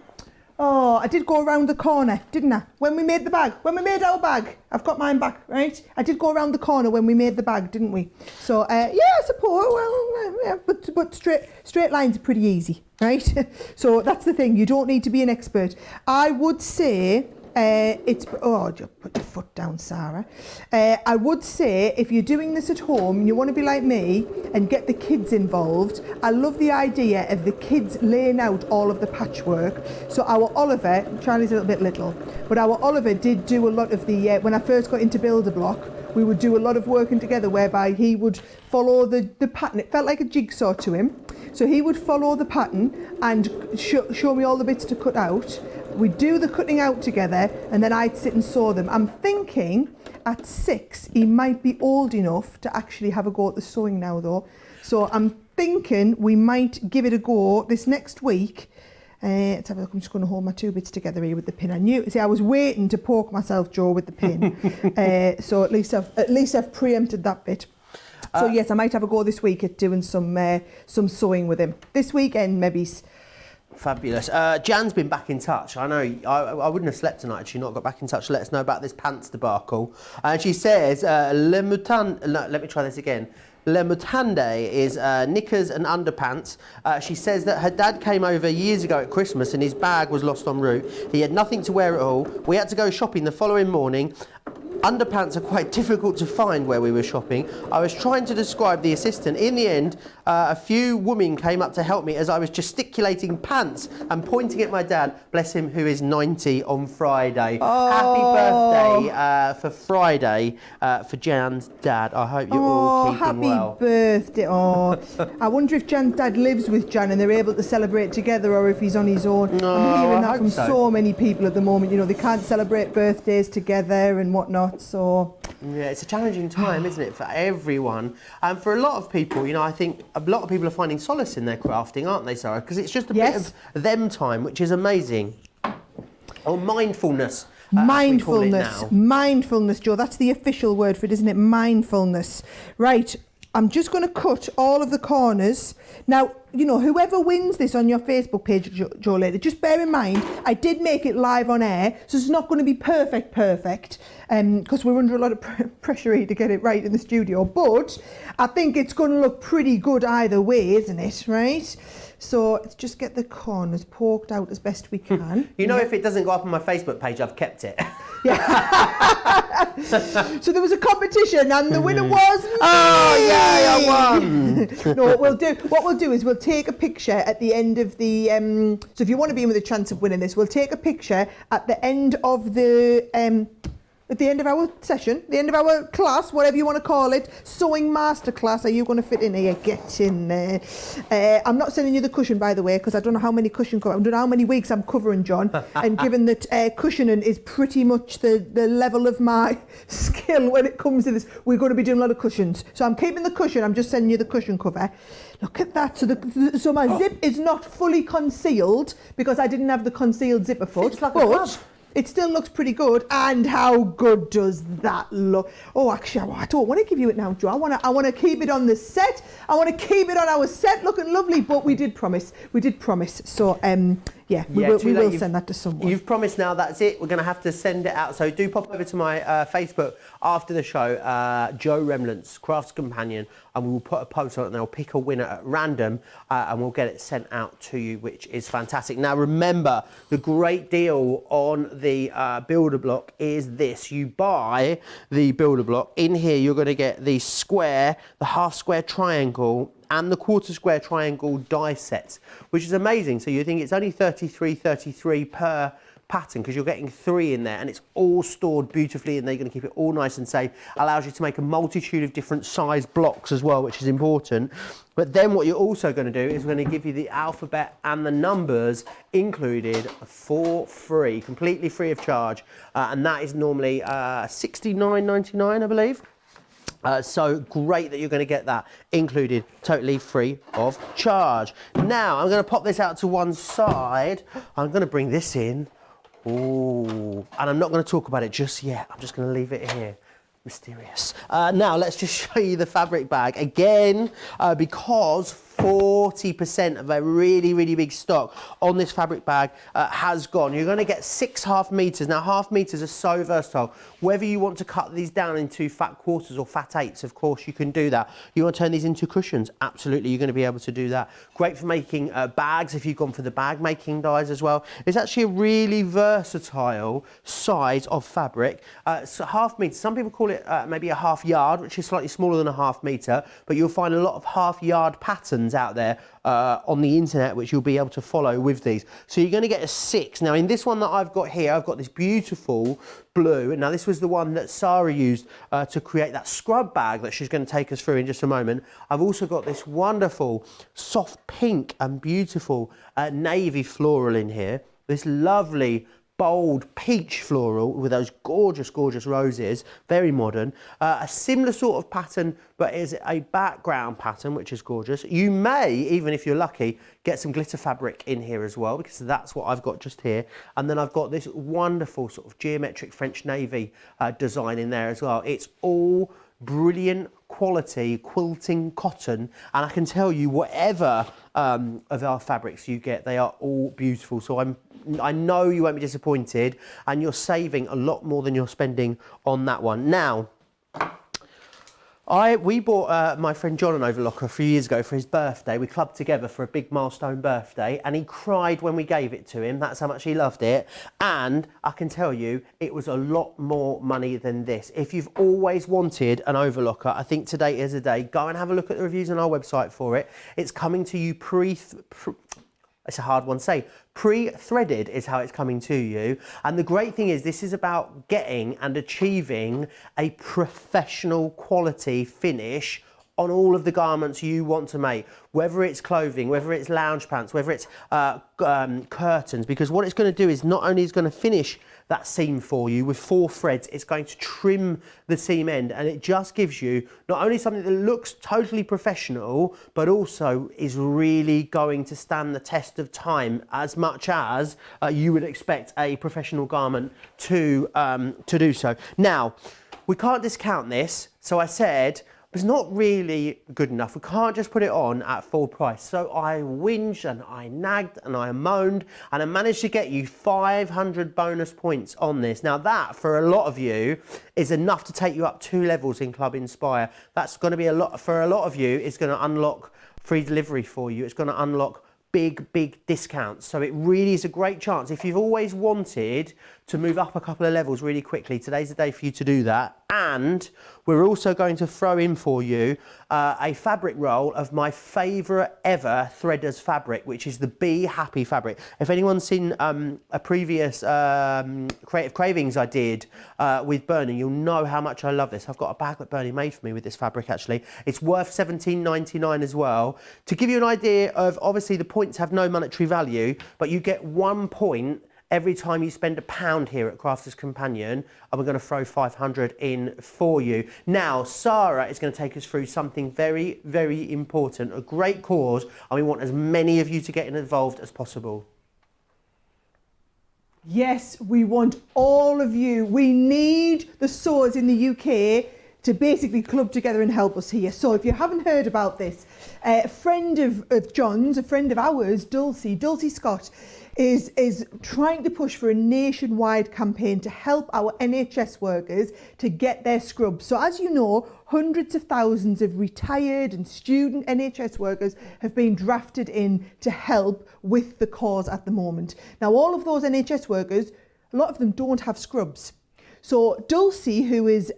I did go around the corner, didn't I? When we made our bag. I've got mine back, right? I did go around the corner when we made the bag, didn't we? So, yeah, I suppose, but straight lines are pretty easy, right? So that's the thing, you don't need to be an expert. I would say, Just put your foot down, Sarah. I would say if you're doing this at home and you want to be like me and get the kids involved, I love the idea of the kids laying out all of the patchwork. So our Oliver, Charlie's a little bit little, but our Oliver did do a lot of the, when I first got into Build-A-Block, we would do a lot of working together whereby he would follow the pattern. It felt like a jigsaw to him. So he would follow the pattern and show me all the bits to cut out. We'd do the cutting out together and then I'd sit and sew them. I'm thinking at 6 he might be old enough to actually have a go at the sewing now though. So I'm thinking we might give it a go this next week. Let's have a look. I'm just going to hold my two bits together here with the pin. I was waiting to poke myself, Joe, with the pin. So at least I've preempted that bit. So yes, I might have a go this week at doing some sewing with him. This weekend, maybe. Fabulous. Jan's been back in touch. I know I wouldn't have slept tonight had she not got back in touch to let us know about this pants debacle. And she says, let me try this again. Le Mutande is knickers and underpants. She says that her dad came over years ago at Christmas and his bag was lost en route. He had nothing to wear at all. We had to go shopping the following morning. Underpants are quite difficult to find where we were shopping. I was trying to describe the assistant. In the end, a few women came up to help me as I was gesticulating pants and pointing at my dad, bless him, who is 90 on Friday. Happy birthday for Friday for Jan's dad. I hope you're all keeping well. Happy birthday. I wonder if Jan's dad lives with Jan and they're able to celebrate together or if he's on his own. I'm hearing that from so many people at the moment. You know, they can't celebrate birthdays together and whatnot. So yeah, it's a challenging time, isn't it, for everyone? And for a lot of people, you know, I think a lot of people are finding solace in their crafting, aren't they, Sarah? Because it's just a bit of them time, which is amazing. Or mindfulness. Mindfulness, Joe. That's the official word for it, isn't it? Mindfulness. Right. I'm just going to cut all of the corners. Now, you know, whoever wins this on your Facebook page, Joe, later, just bear in mind, I did make it live on air, so it's not going to be perfect, because we're under a lot of pressure here to get it right in the studio. But I think it's going to look pretty good either way, isn't it, right? So let's just get the corners poked out as best we can. You know, if it doesn't go up on my Facebook page, I've kept it. Yeah. So there was a competition and the winner was me. Oh, yay, I won. No, what we'll do is we'll take a picture at the end of the, so if you want to be in with a chance of winning this, we'll take a picture at the end of the, at the end of our session, the end of our class, whatever you want to call it, sewing masterclass. Are you going to fit in here? Get in there. I'm not sending you the cushion, by the way, because I don't know how many cushion I don't know how many weeks I'm covering, John. And given that cushioning is pretty much the level of my skill when it comes to this, we're going to be doing a lot of cushions. So I'm keeping the cushion. I'm just sending you the cushion cover. Look at that. So my zip is not fully concealed because I didn't have the concealed zipper foot. It's like a glove. It still looks pretty good. And how good does that look? Oh, actually, I don't want to give you it now, Joe. I want to keep it on the set. I want to keep it on our set looking lovely. But we did promise. So, yeah, we will send that to someone. You've promised now, that's it. We're going to have to send it out. So do pop over to my Facebook after the show, Joe Remlant's Crafts Companion, and we will put a post on it and they'll pick a winner at random and we'll get it sent out to you, which is fantastic. Now, remember, the great deal on the Build-A-Block is this. You buy the Build-A-Block. In here, you're going to get the square, the half square triangle, and the quarter square triangle die sets, which is amazing. So you think it's only 33 per pattern because you're getting 3 in there and it's all stored beautifully and they're going to keep it all nice and safe. Allows you to make a multitude of different size blocks as well, which is important. But then what you're also going to do is we're going to give you the alphabet and the numbers included for free, completely free of charge. And that is normally $69.99, I believe. So great that you're going to get that included, totally free of charge. Now, I'm going to pop this out to one side. I'm going to bring this in. Ooh, and I'm not going to talk about it just yet. I'm just going to leave it here. Mysterious. Now, let's just show you the fabric bag again, because 40% of a really, really big stock on this fabric bag has gone. You're going to get 6 half meters. Now, half meters are so versatile. Whether you want to cut these down into fat quarters or fat eighths, of course, you can do that. You want to turn these into cushions? Absolutely, you're going to be able to do that. Great for making bags if you've gone for the bag making dies as well. It's actually a really versatile size of fabric. So half meter, some people call it maybe a half yard, which is slightly smaller than a half meter, but you'll find a lot of half yard patterns out there on the internet, which you'll be able to follow with these. So you're going to get a 6. Now in this one that I've got here, I've got this beautiful blue. Now this was the one that Sara used to create that scrub bag that she's going to take us through in just a moment. I've also got this wonderful soft pink and beautiful navy floral in here. This lovely bold peach floral with those gorgeous, gorgeous roses, very modern. A similar sort of pattern, but is a background pattern, which is gorgeous. You may, even if you're lucky, get some glitter fabric in here as well, because that's what I've got just here. And then I've got this wonderful sort of geometric French navy design in there as well. It's all brilliant quality quilting cotton, and I can tell you whatever of our fabrics you get, they are all beautiful. So I know you won't be disappointed, and you're saving a lot more than you're spending on that one. Now, we bought my friend John an Overlocker a few years ago for his birthday. We clubbed together for a big milestone birthday, and he cried when we gave it to him. That's how much he loved it. And I can tell you, it was a lot more money than this. If you've always wanted an Overlocker, I think today is a day. Go and have a look at the reviews on our website for it. It's coming to you it's a hard one to say. Pre-threaded is how it's coming to you. And the great thing is this is about getting and achieving a professional quality finish on all of the garments you want to make, whether it's clothing, whether it's lounge pants, whether it's curtains, because what it's going to do is not only is going to finish that seam for you with 4 threads, it's going to trim the seam end, and it just gives you not only something that looks totally professional, but also is really going to stand the test of time as much as you would expect a professional garment to do so. Now, we can't discount this, so I said, it's not really good enough. We can't just put it on at full price. So I whinged and I nagged and I moaned, and I managed to get you 500 bonus points on this. Now that, for a lot of you, is enough to take you up 2 levels in Club Inspire. That's going to be a lot, for a lot of you, it's going to unlock free delivery for you. It's going to unlock big discounts. So it really is a great chance. If you've always wanted to move up a couple of levels really quickly, today's the day for you to do that. And we're also going to throw in for you a fabric roll of my favourite ever threaders fabric, which is the Be Happy fabric. If anyone's seen a previous Creative Cravings I did with Bernie, you'll know how much I love this. I've got a bag that Bernie made for me with this fabric actually. It's worth $17.99 as well. To give you an idea of, obviously the points have no monetary value, but you get 1 point every time you spend £1 here at Crafters Companion, and we're going to throw 500 in for you. Now, Sara is going to take us through something very, very important, a great cause, and we want as many of you to get involved as possible. Yes, we want all of you. We need the sewers in the UK to basically club together and help us here. So if you haven't heard about this, a friend of John's, a friend of ours, Dulcie Scott, is trying to push for a nationwide campaign to help our NHS workers to get their scrubs. So as you know, hundreds of thousands of retired and student NHS workers have been drafted in to help with the cause at the moment. Now, all of those NHS workers, a lot of them don't have scrubs. So Dulcie, who is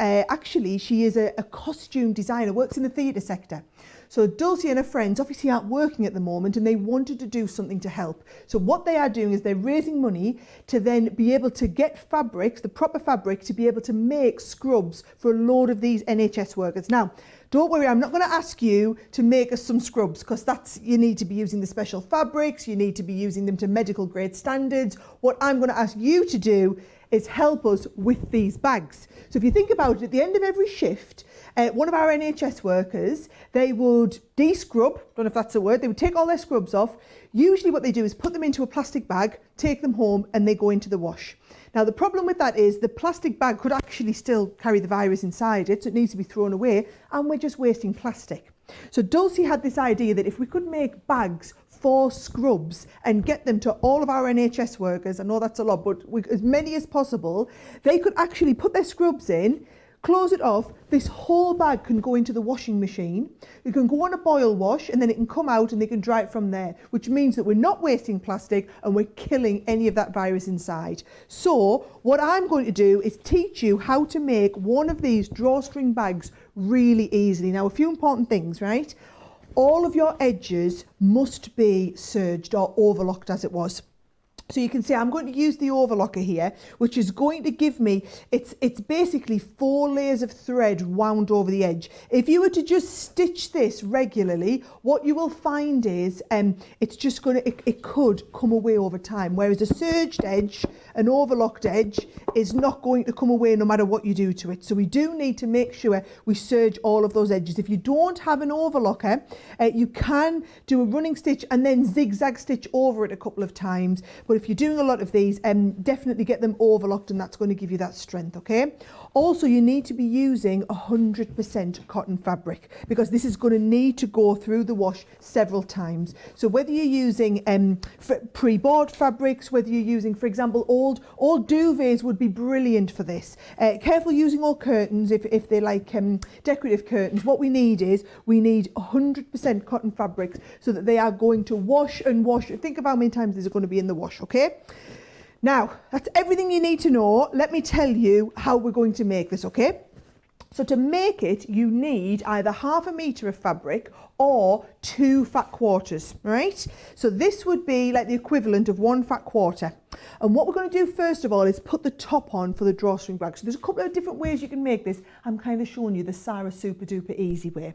she is a costume designer, works in the theatre sector. So Dulcie and her friends obviously aren't working at the moment, and they wanted to do something to help. So what they are doing is they're raising money to then be able to get fabrics, the proper fabric, to be able to make scrubs for a load of these NHS workers. Now, don't worry, I'm not going to ask you to make us some scrubs, because you need to be using the special fabrics, you need to be using them to medical grade standards. What I'm going to ask you to do is help us with these bags. So if you think about it, at the end of every shift, one of our NHS workers, they would de-scrub, don't know if that's a word, they would take all their scrubs off. Usually what they do is put them into a plastic bag, take them home, and they go into the wash. Now the problem with that is the plastic bag could actually still carry the virus inside it, so it needs to be thrown away, and we're just wasting plastic. So Dulcie had this idea that if we could make bags for scrubs and get them to all of our NHS workers, I know that's a lot, but as many as possible, they could actually put their scrubs in, close it off. This whole bag can go into the washing machine. It can go on a boil wash and then it can come out and they can dry it from there, which means that we're not wasting plastic and we're killing any of that virus inside. So what I'm going to do is teach you how to make one of these drawstring bags really easily. Now, a few important things, right? All of your edges must be serged or overlocked as it was. So you can see I'm going to use the overlocker here, which is going to give me, it's basically 4 layers of thread wound over the edge. If you were to just stitch this regularly, what you will find is it's just going to, it could come away over time. Whereas a serged edge, an overlocked edge, is not going to come away no matter what you do to it. So we do need to make sure we serge all of those edges. If you don't have an overlocker, you can do a running stitch and then zigzag stitch over it a couple of times. But if you're doing a lot of these, definitely get them overlocked, and that's going to give you that strength, okay? Also, you need to be using 100% cotton fabric because this is going to need to go through the wash several times. So whether you're using pre-bought fabrics, whether you're using, for example, old duvets would be brilliant for this. Careful using all curtains if they're like decorative curtains. What we need is 100% cotton fabrics so that they are going to wash and wash. Think of how many times these are going to be in the wash, okay? Now, that's everything you need to know. Let me tell you how we're going to make this, okay? So to make it, you need either 1/2 metre of fabric or 2 fat quarters, right? So this would be like the equivalent of 1 fat quarter. And what we're going to do first of all is put the top on for the drawstring bag. So there's a couple of different ways you can make this. I'm kind of showing you the Sara super duper easy way.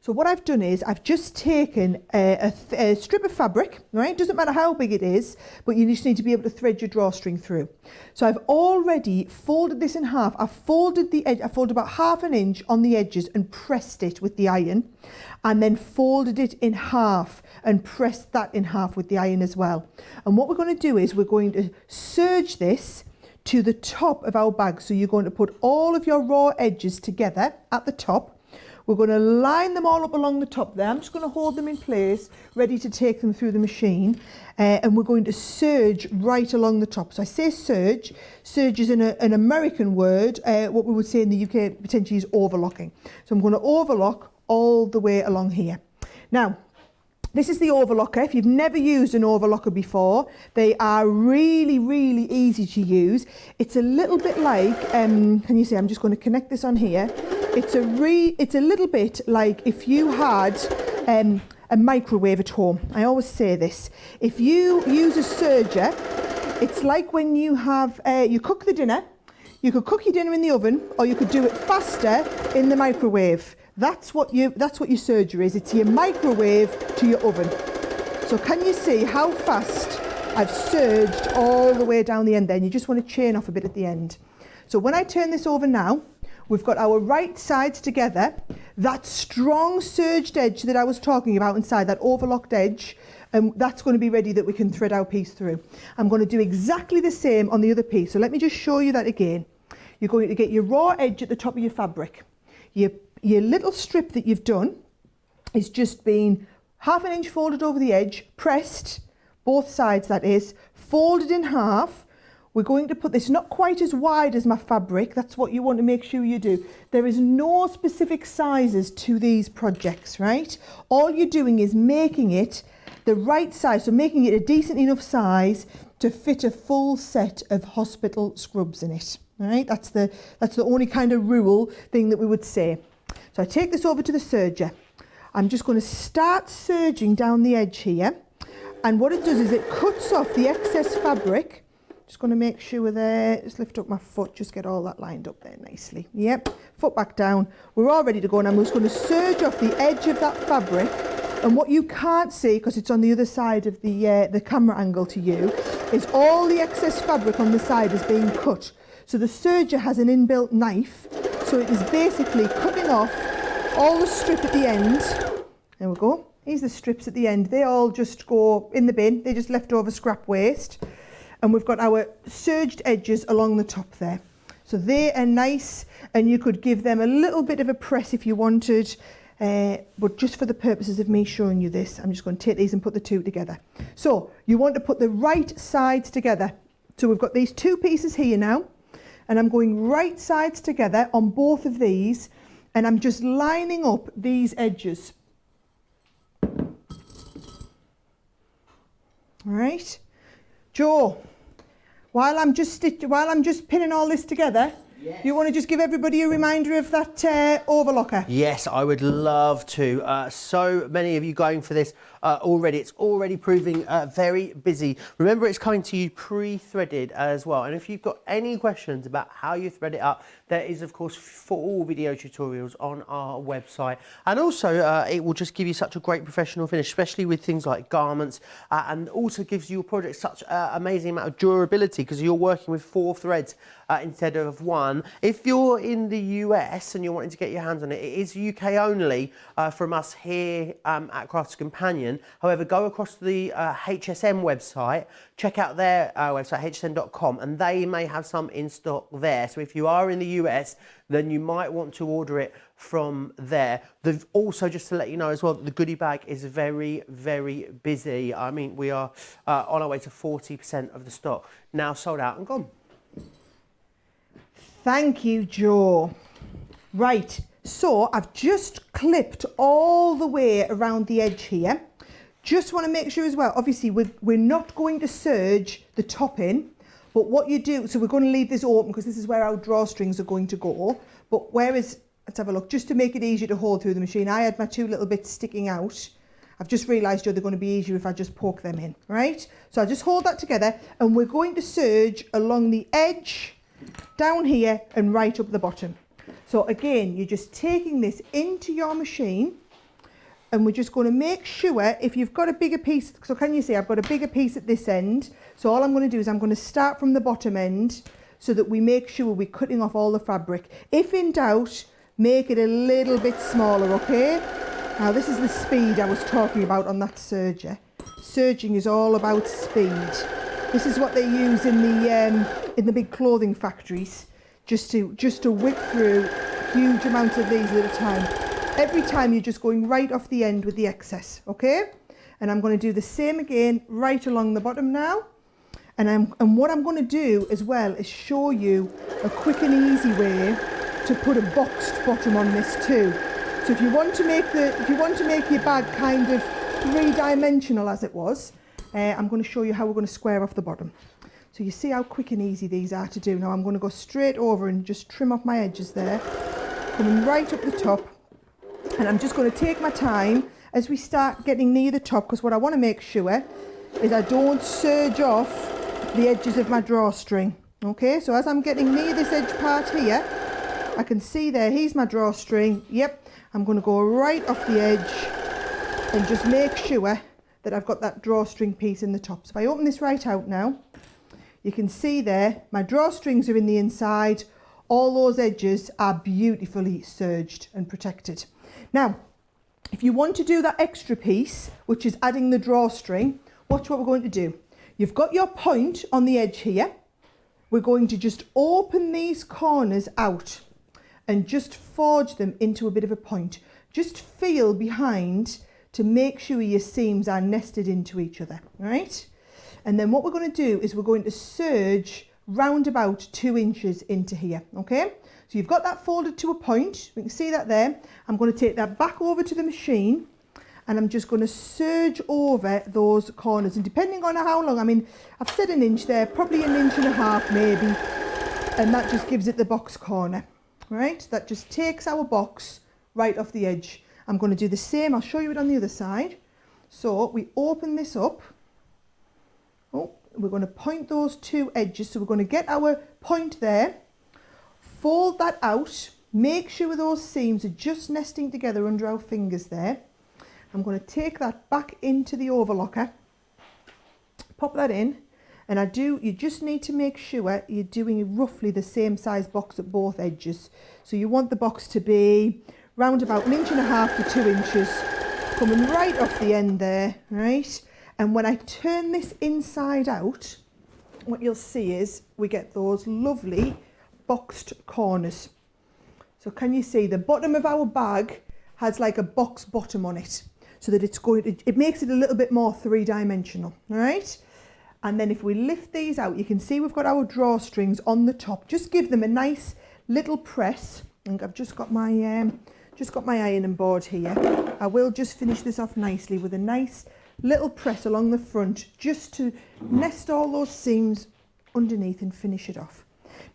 So what I've done is I've just taken a strip of fabric, right? Doesn't matter how big it is, but you just need to be able to thread your drawstring through. So I've already folded this in half. I've folded the edge, I folded about 1/2 inch on the edges and pressed it with the iron, and then folded it in half and pressed that in half with the iron as well. And what we're going to do is we're going to serge this to the top of our bag. So you're going to put all of your raw edges together at the top. We're going to line them all up along the top there. I'm just going to hold them in place, ready to take them through the machine. And we're going to serge right along the top. So I say serge. Serge is an American word. What we would say in the UK potentially is overlocking. So I'm going to overlock all the way along here. Now, this is the overlocker. If you've never used an overlocker before, they are really, really easy to use. It's a little bit like, can you see, I'm just going to connect this on here. It's a little bit like if you had a microwave at home. I always say this. If you use a serger, it's like when you have, you cook the dinner. You could cook your dinner in the oven, or you could do it faster in the microwave. That's what your serger is. It's your microwave to your oven. So can you see how fast I've serged all the way down the end there? And you just want to chain off a bit at the end. So when I turn this over now, we've got our right sides together. That strong serged edge that I was talking about inside, that overlocked edge, that's going to be ready that we can thread our piece through. I'm going to do exactly the same on the other piece. So let me just show you that again. You're going to get your raw edge at the top of your fabric. Your little strip that you've done is just been 1/2 inch folded over the edge, pressed, both sides that is, folded in half. We're going to put this not quite as wide as my fabric. That's what you want to make sure you do. There is no specific sizes to these projects, right? All you're doing is making it the right size, so making it a decent enough size to fit a full set of hospital scrubs in it, right? That's the only kind of rule thing that we would say. So I take this over to the serger. I'm just going to start serging down the edge here. And what it does is it cuts off the excess fabric. Just going to make sure we're there. Just lift up my foot, just get all that lined up there nicely. Yep, foot back down. We're all ready to go, and I'm just going to serge off the edge of that fabric. And what you can't see, because it's on the other side of the camera angle to you, is all the excess fabric on the side is being cut. So the serger has an inbuilt knife, so it is basically cutting off all the strip at the end. There we go. Here's the strips at the end. They all just go in the bin. They're just leftover scrap waste. And we've got our serged edges along the top there. So they are nice, and you could give them a little bit of a press if you wanted. but just for the purposes of me showing you this, I'm just going to take these and put the two together. So you want to put the right sides together. So we've got these two pieces here now, and I'm going right sides together on both of these, and I'm just lining up these edges. All right, Joe, while I'm just pinning all this together, yes. You want to just give everybody a reminder of that overlocker? Yes, I would love to. So many of you going for this already. It's already proving very busy. Remember, it's coming to you pre-threaded as well. And if you've got any questions about how you thread it up, there is, of course, full video tutorials on our website. And also, it will just give you such a great professional finish, especially with things like garments, and also gives your project such an amazing amount of durability because you're working with 4 threads instead of 1. If you're in the US and you're wanting to get your hands on it, it is UK only from us here at Crafts Companion. However, go across to the HSM website, check out their website, hsm.com, and they may have some in stock there. So if you are in the US, then you might want to order it from there. They've also, just to let you know as well, that the goodie bag is very, very busy. I mean, we are on our way to 40% of the stock now sold out and gone. Thank you, Joe. Right, so I've just clipped all the way around the edge here. Just want to make sure as well, obviously we're not going to serge the top in, but what you do, so we're going to leave this open because this is where our drawstrings are going to go. But let's have a look, just to make it easier to hold through the machine, I had my 2 little bits sticking out. I've just realised, Joe, they're going to be easier if I just poke them in, right? So I'll just hold that together, and we're going to serge along the edge, down here and right up the bottom. So again, you're just taking this into your machine, and we're just going to make sure, if you've got a bigger piece, so can you see I've got a bigger piece at this end, so all I'm going to do is I'm going to start from the bottom end so that we make sure we're cutting off all the fabric. If in doubt, make it a little bit smaller, okay? Now this is the speed I was talking about on that serger. Serging is all about speed. This is what they use in the big clothing factories, just to whip through huge amounts of these at a time. Every time you're just going right off the end with the excess, okay? And I'm going to do the same again right along the bottom now. And what I'm going to do as well is show you a quick and easy way to put a boxed bottom on this too. So if you want to make your bag kind of 3-dimensional as it was, I'm going to show you how we're going to square off the bottom. So you see how quick and easy these are to do. Now I'm going to go straight over and just trim off my edges there, coming right up the top. And I'm just going to take my time as we start getting near the top, because what I want to make sure is I don't serge off the edges of my drawstring. Okay, so as I'm getting near this edge part here, I can see there, here's my drawstring. Yep, I'm going to go right off the edge and just make sure that I've got that drawstring piece in the top. So if I open this right out now, you can see there, my drawstrings are in the inside. All those edges are beautifully serged and protected. Now, if you want to do that extra piece, which is adding the drawstring, watch what we're going to do. You've got your point on the edge here. We're going to just open these corners out and just forge them into a bit of a point. Just feel behind to make sure your seams are nested into each other, right? And then what we're going to do is we're going to serge round about 2 inches into here, okay? So you've got that folded to a point, we can see that there. I'm going to take that back over to the machine, and I'm just going to serge over those corners. And depending on how long, I mean, I've said 1 inch there, probably 1.5 inches maybe, and that just gives it the box corner, right? That just takes our box right off the edge. I'm going to do the same, I'll show you it on the other side. So we open this up. Oh, we're going to point those 2 edges, so we're going to get our point there, fold that out, make sure those seams are just nesting together under our fingers there. I'm going to take that back into the overlocker, pop that in, and you just need to make sure you're doing roughly the same size box at both edges. So you want the box to be round about 1.5 to 2 inches, coming right off the end there, right? And when I turn this inside out, what you'll see is we get those lovely boxed corners. So can you see the bottom of our bag has like a box bottom on it, so that it makes it a little bit more three-dimensional, all right? And then if we lift these out, you can see we've got our drawstrings on the top. Just give them a nice little press. I think I've just got my ironing board here. I will just finish this off nicely with a nice little press along the front, just to nest all those seams underneath and finish it off.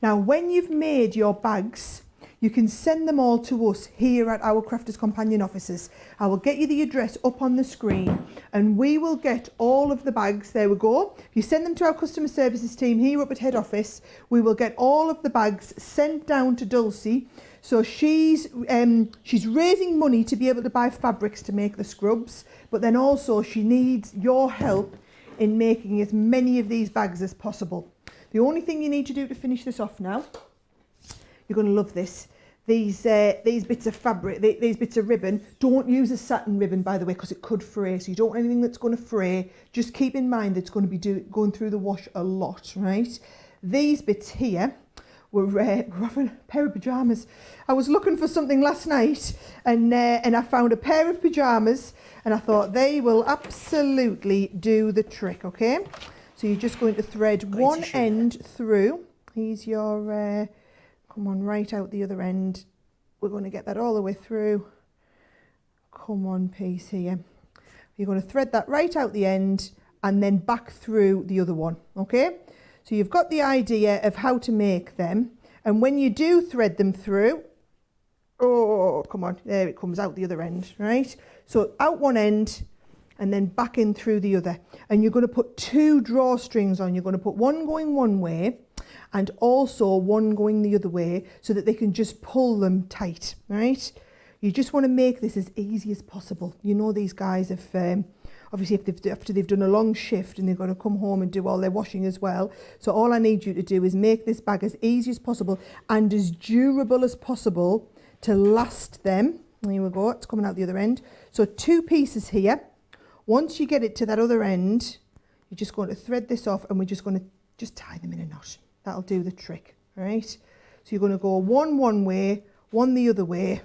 Now, when you've made your bags, you can send them all to us here at our Crafters Companion offices. I will get you the address up on the screen, and we will get all of the bags. There we go. If you send them to our customer services team here up at head office, we will get all of the bags sent down to Dulcie. So she's raising money to be able to buy fabrics to make the scrubs, but then also she needs your help in making as many of these bags as possible. The only thing you need to do to finish this off now, you're going to love this. These bits of fabric, these bits of ribbon, don't use a satin ribbon, by the way, because it could fray. So you don't want anything that's going to fray. Just keep in mind that it's going to be going through the wash a lot, right? These bits here, we're having a pair of pyjamas. I was looking for something last night, and I found a pair of pyjamas, and I thought they will absolutely do the trick, okay? So you're just going to thread one end through. Here's your... come on, right out the other end. We're going to get that all the way through. Come on, piece here. You're going to thread that right out the end and then back through the other one, okay? So you've got the idea of how to make them. And when you do thread them through, oh, come on, there it comes out the other end, right? So out one end and then back in through the other. And you're going to put two drawstrings on. You're going to put one going one way and also one going the other way, so that they can just pull them tight, right? You just want to make this as easy as possible. You know, these guys have, obviously after they've done a long shift and they've got to come home and do all their washing as well. So all I need you to do is make this bag as easy as possible and as durable as possible to last them. Here we go, it's coming out the other end. So two pieces here. Once you get it to that other end, you're just going to thread this off, and we're just going to just tie them in a knot. That'll do the trick, right? So you're going to go one way, one the other way,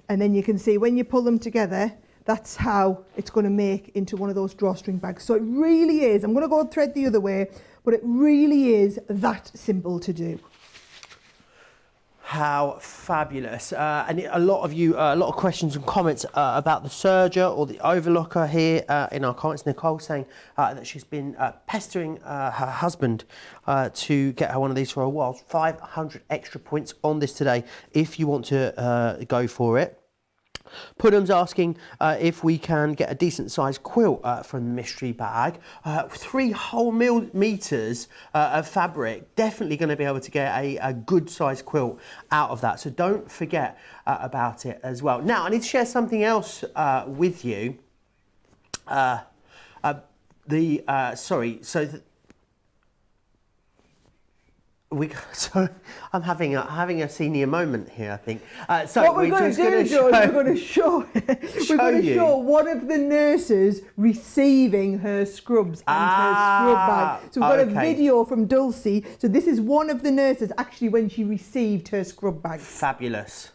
and then you can see when you pull them together, that's how it's going to make into one of those drawstring bags. So it really is, I'm going to go thread the other way, but it really is that simple to do. How fabulous. And a lot of questions and comments about the serger or the overlocker here in our comments. Nicole saying that she's been pestering her husband to get her one of these for a while. 500 extra points on this today if you want to go for it. Pudham's asking if we can get a decent sized quilt from the mystery bag. 3 whole meters of fabric, definitely going to be able to get a good sized quilt out of that. So don't forget about it as well. Now I need to share something else with you. So I'm having a senior moment here, I think. So what we're going to do, George, we're going to show one of the nurses receiving her scrubs and her scrub bag. So we've got a video from Dulcie. So this is one of the nurses actually when she received her scrub bag. Fabulous.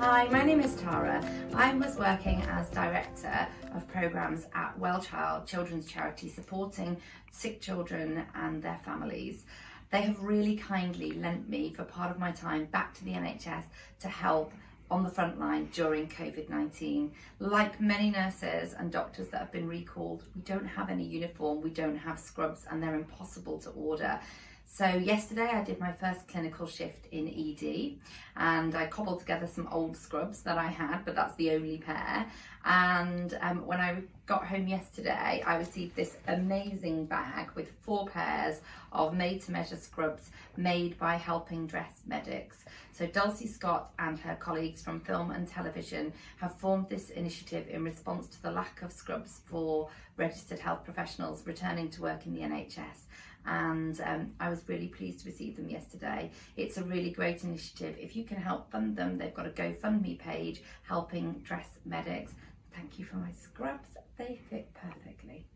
Hi, my name is Tara. I was working as Director of Programmes at Wellchild Children's Charity, supporting sick children and their families. They have really kindly lent me for part of my time back to the NHS to help on the front line during COVID-19. Like many nurses and doctors that have been recalled, we don't have any uniform, we don't have scrubs, and they're impossible to order. So yesterday I did my first clinical shift in ED, and I cobbled together some old scrubs that I had, but that's the only pair. And when I got home yesterday, I received this amazing bag with 4 pairs of made-to-measure scrubs made by Helping Dress Medics. So Dulcie Scott and her colleagues from film and television have formed this initiative in response to the lack of scrubs for registered health professionals returning to work in the NHS. And I was really pleased to receive them yesterday. It's a really great initiative. If you can help fund them, they've got a GoFundMe page, Helping Dress Medics. Thank you for my scrubs. They fit perfectly.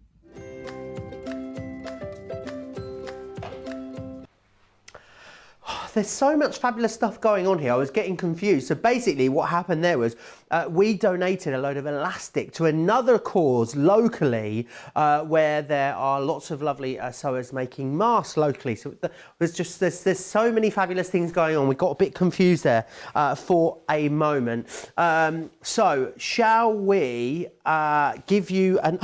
there's so much fabulous stuff going on here. I was getting confused. So basically what happened there was we donated a load of elastic to another cause locally where there are lots of lovely sewers making masks locally. So there's so many fabulous things going on. We got a bit confused there for a moment. So shall we give you an...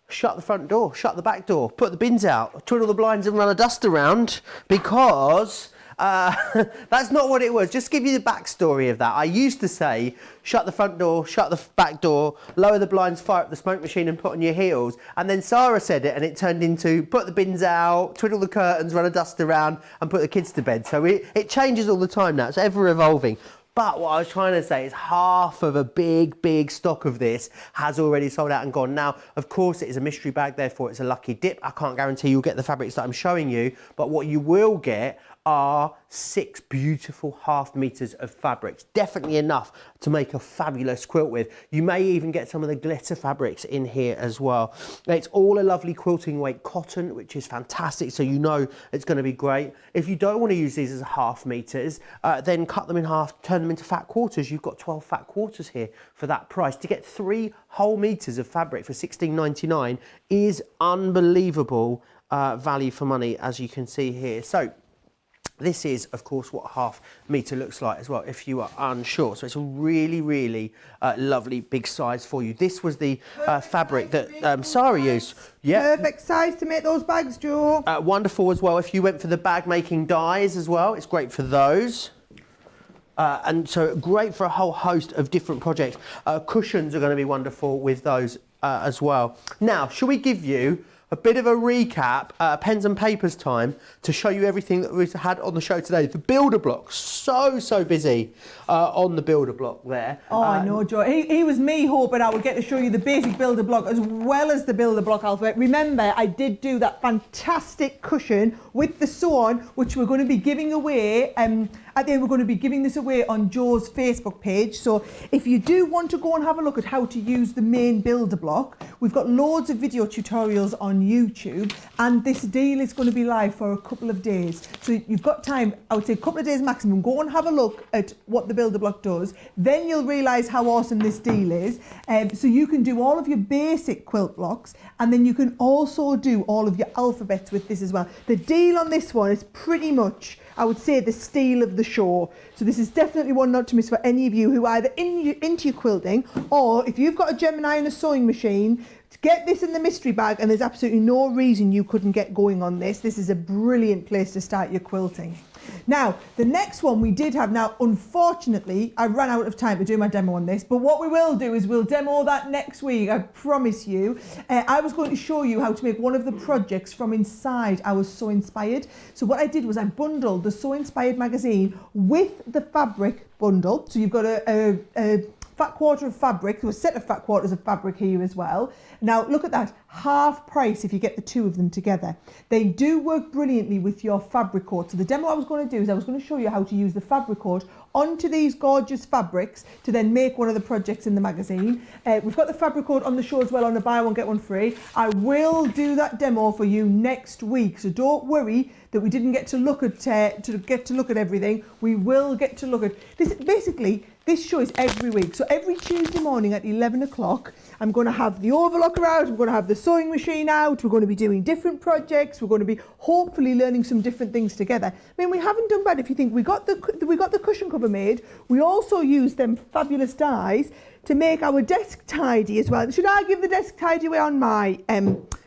Shut the front door, shut the back door, put the bins out, twiddle the blinds and run a dust around, because that's not what it was. Just to give you the backstory of that. I used to say, shut the front door, shut the back door, lower the blinds, fire up the smoke machine and put on your heels. And then Sara said it and it turned into put the bins out, twiddle the curtains, run a dust around and put the kids to bed. So it changes all the time now. It's ever evolving. But what I was trying to say is half of a big stock of this has already sold out and gone. Now, of course, it is a mystery bag, therefore it's a lucky dip. I can't guarantee you'll get the fabrics that I'm showing you, but what you will get are 6 beautiful ½ meters of fabrics. Definitely enough to make a fabulous quilt with. You may even get some of the glitter fabrics in here as well. It's all a lovely quilting weight cotton, which is fantastic, so you know it's going to be great. If you don't want to use these as ½ meters, then cut them in half, turn them into fat quarters. You've got 12 fat quarters here for that price. To get 3 whole meters of fabric for £16.99 is unbelievable value for money, as you can see here. So this is, of course, what ½ meter looks like as well, if you are unsure. So it's a really lovely big size for you. This was the fabric that Sara used. Yeah. Perfect size to make those bags, Joe. Wonderful as well. If you went for the bag making dies as well, it's great for those. And so great for a whole host of different projects. Cushions are going to be wonderful with those as well. Now, shall we give you a bit of a recap, pens and papers time, to show you everything that we've had on the show today. The builder block, so busy on the builder block there. Oh, I know, Joe. He was me hoping I would get to show you the basic builder block as well as the builder block alphabet. Remember, I did do that fantastic cushion with the sew-on, which we're going to be giving away. At the end, we're going to be giving this away on Joe's Facebook page. So if you do want to go and have a look at how to use the main builder block, we've got loads of video tutorials on YouTube, and this deal is going to be live for a couple of days. So you've got time, I would say a couple of days maximum. Go and have a look at what the builder block does. Then you'll realise how awesome this deal is. So you can do all of your basic quilt blocks, and then you can also do all of your alphabets with this as well. The deal on this one is pretty much, I would say, the steal of the show. So this is definitely one not to miss for any of you who are either into your quilting, or if you've got a Gemini and a sewing machine, get this in the mystery bag, and there's absolutely no reason you couldn't get going on this. This is a brilliant place to start your quilting. Now, the next one we did have, now unfortunately I ran out of time to do my demo on this, but what we will do is we'll demo that next week, I promise you. I was going to show you how to make one of the projects from inside our Sew Inspired. So what I did was I bundled the Sew Inspired magazine with the fabric bundle. So you've got a fat quarter of fabric, so a set of fat quarters of fabric here as well. Now look at that, half price if you get the two of them together. They do work brilliantly with your fabric coat. So the demo I was going to do is I was going to show you how to use the fabric coat onto these gorgeous fabrics to then make one of the projects in the magazine. We've got the fabric coat on the show as well on a buy one get one free. I will do that demo for you next week, so don't worry that we didn't get to look at everything. We will get to look at this. Basically, this show is every week. So every Tuesday morning at 11 o'clock, I'm going to have the Overlocker out, I'm going to have the sewing machine out, we're going to be doing different projects, we're going to be hopefully learning some different things together. I mean, we haven't done bad if you think we got the cushion cover made. We also used them fabulous dies to make our desk tidy as well. Should I give the desk tidy away on my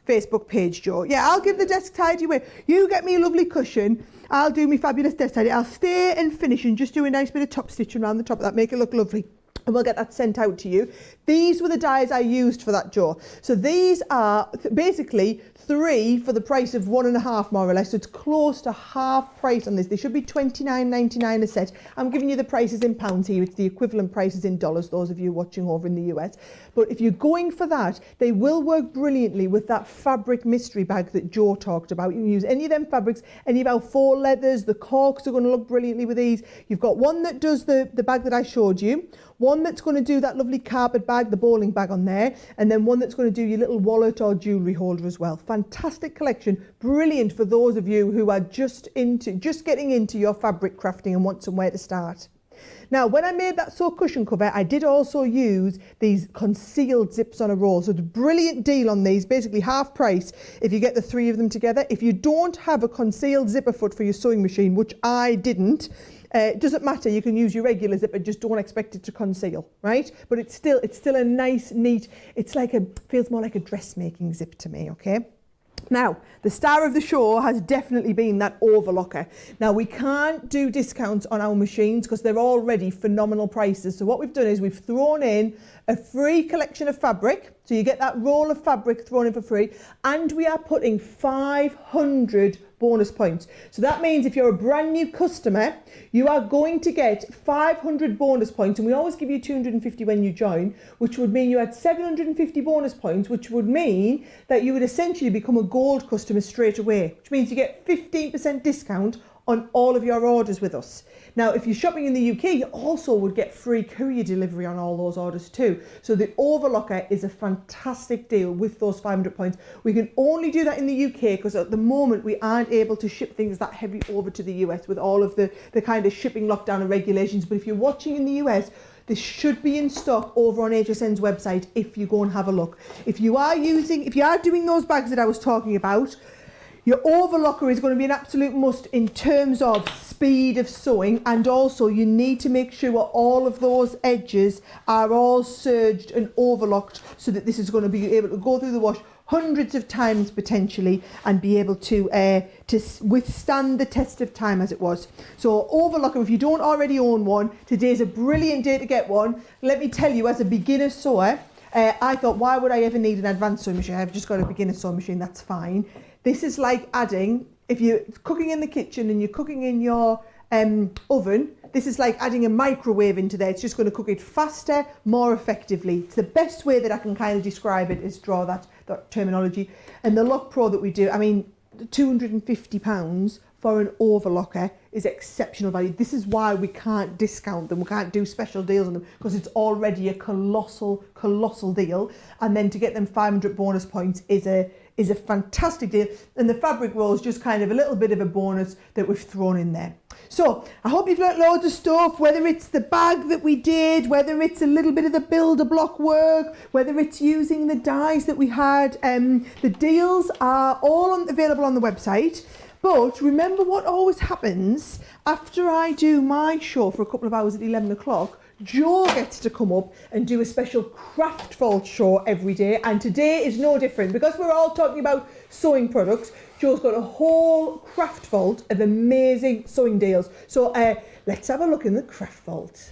Facebook page, Joe? Yeah, I'll give the desk tidy away. You get me a lovely cushion, I'll do my fabulous desk tidy. I'll stay and finish and just do a nice bit of top stitching around the top of that, make it look lovely. And we'll get that sent out to you. These were the dies I used for that, Joe. So these are basically 3 for the price of 1.5 more or less. So it's close to half price on this. They should be $29.99 a set. I'm giving you the prices in pounds here. It's the equivalent prices in dollars, those of you watching over in the US. But if you're going for that, they will work brilliantly with that fabric mystery bag that Joe talked about. You can use any of them fabrics, any of our faux leathers. The corks are going to look brilliantly with these. You've got one that does the bag that I showed you, one that's going to do that lovely carpet bag, the bowling bag on there, and then one that's going to do your little wallet or jewellery holder as well. Fantastic collection, brilliant for those of you who are just getting into your fabric crafting and want somewhere to start. Now, when I made that sock cushion cover, I did also use these concealed zips on a roll. So it's a brilliant deal on these, basically half price if you get the 3 of them together. If you don't have a concealed zipper foot for your sewing machine, which I didn't, it doesn't matter, you can use your regular zipper, just don't expect it to conceal, right? But it's still a nice, neat, feels more like a dressmaking zip to me, okay? Now, the star of the show has definitely been that Overlocker. Now, we can't do discounts on our machines because they're already phenomenal prices. So what we've done is we've thrown in a free collection of fabric. So you get that roll of fabric thrown in for free. And we are putting 500 bonus points. So that means if you're a brand new customer, you are going to get 500 bonus points, and we always give you 250 when you join, which would mean you had 750 bonus points, which would mean that you would essentially become a gold customer straight away, which means you get 15% discount on all of your orders with us. Now, if you're shopping in the UK, you also would get free courier delivery on all those orders too. So the Overlocker is a fantastic deal with those 500 points. We can only do that in the UK because at the moment we aren't able to ship things that heavy over to the US with all of the kind of shipping lockdown and regulations. But if you're watching in the US, this should be in stock over on HSN's website if you go and have a look. If you are doing those bags that I was talking about, your Overlocker is going to be an absolute must in terms of speed of sewing, and also you need to make sure all of those edges are all serged and overlocked so that this is going to be able to go through the wash hundreds of times potentially and be able to withstand the test of time as it was. So Overlocker, if you don't already own one, today's a brilliant day to get one. Let me tell you, as a beginner sewer, I thought, why would I ever need an advanced sewing machine? I've just got a beginner sewing machine, that's fine. This is like adding, if you're cooking in the kitchen and you're cooking in your oven, this is like adding a microwave into there. It's just going to cook it faster, more effectively. It's the best way that I can kind of describe it, is draw that terminology. And the Lock Pro that we do, I mean, £250 for an Overlocker is exceptional value. This is why we can't discount them. We can't do special deals on them because it's already a colossal deal. And then to get them 500 bonus points is a fantastic deal. And the fabric roll is just kind of a little bit of a bonus that we've thrown in there. So I hope you've learnt loads of stuff, whether it's the bag that we did, whether it's a little bit of the builder block work, whether it's using the dies that we had. The deals are all available on the website. But remember what always happens after I do my show for a couple of hours at 11 o'clock, Joe gets to come up and do a special craft vault show every day, and today is no different. Because we're all talking about sewing products, Joe's got a whole craft vault of amazing sewing deals. So let's have a look in the craft vault.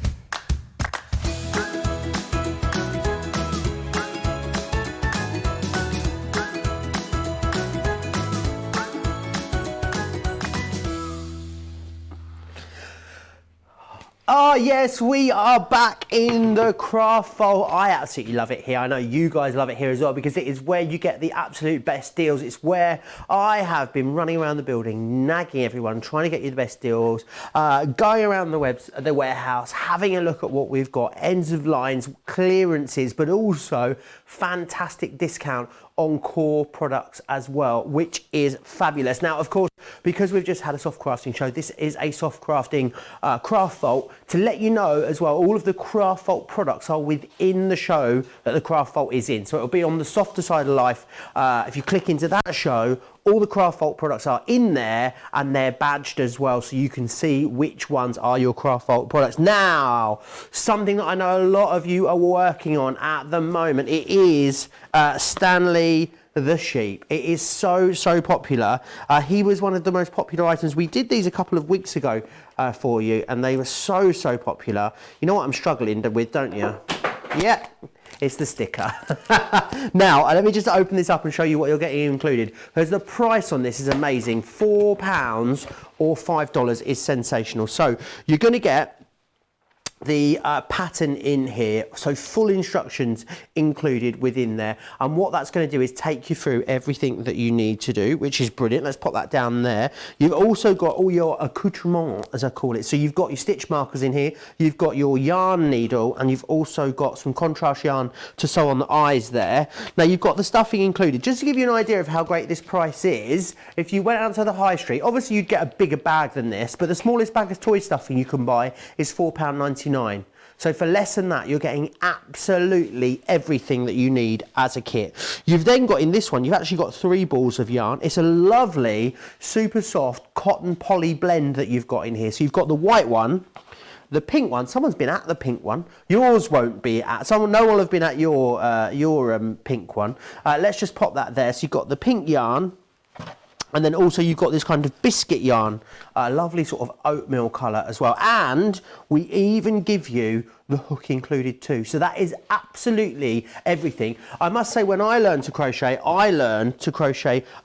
Oh yes, we are back in the craft vault. I absolutely love it here. I know you guys love it here as well because it is where you get the absolute best deals. It's where I have been running around the building, nagging everyone, trying to get you the best deals, going around the warehouse, having a look at what we've got, ends of lines, clearances, but also fantastic discount on core products as well, which is fabulous. Now, of course, because we've just had a soft crafting show, this is a soft crafting craft vault. To let you know as well, all of the craft vault products are within the show that the craft vault is in. So it'll be on the softer side of life. If you click into that show, all the craft vault products are in there and they're badged as well, so you can see which ones are your craft vault products. Now, something that I know a lot of you are working on at the moment, it is Stanley the sheep. It is so popular. He was one of the most popular items. We did these a couple of weeks ago for you, and they were so popular. You know what I'm struggling with, don't you? Yeah. It's the sticker. Now, let me just open this up and show you what you're getting included. Because the price on this is amazing. £4 or $5 is sensational. So you're going to get the pattern in here, so full instructions included within there, and what that's going to do is take you through everything that you need to do, which is brilliant. Let's pop that down there. You've also got all your accoutrements, as I call it, so you've got your stitch markers in here, you've got your yarn needle, and you've also got some contrast yarn to sew on the eyes there. Now you've got the stuffing included. Just to give you an idea of how great this price is, if you went out to the high street, obviously you'd get a bigger bag than this, but the smallest bag of toy stuffing you can buy is £4.99. So for less than that, you're getting absolutely everything that you need as a kit. You've then got, in this one, you've actually got 3 balls of yarn. It's a lovely, super soft cotton poly blend that you've got in here. So you've got the white one, the pink one. Someone's been at the pink one. Yours won't be at. No one will have been at your pink one. Let's just pop that there. So you've got the pink yarn. And then also you've got this kind of biscuit yarn, lovely sort of oatmeal colour as well. And we even give you the hook included too. So that is absolutely everything. I must say, when I learned to crochet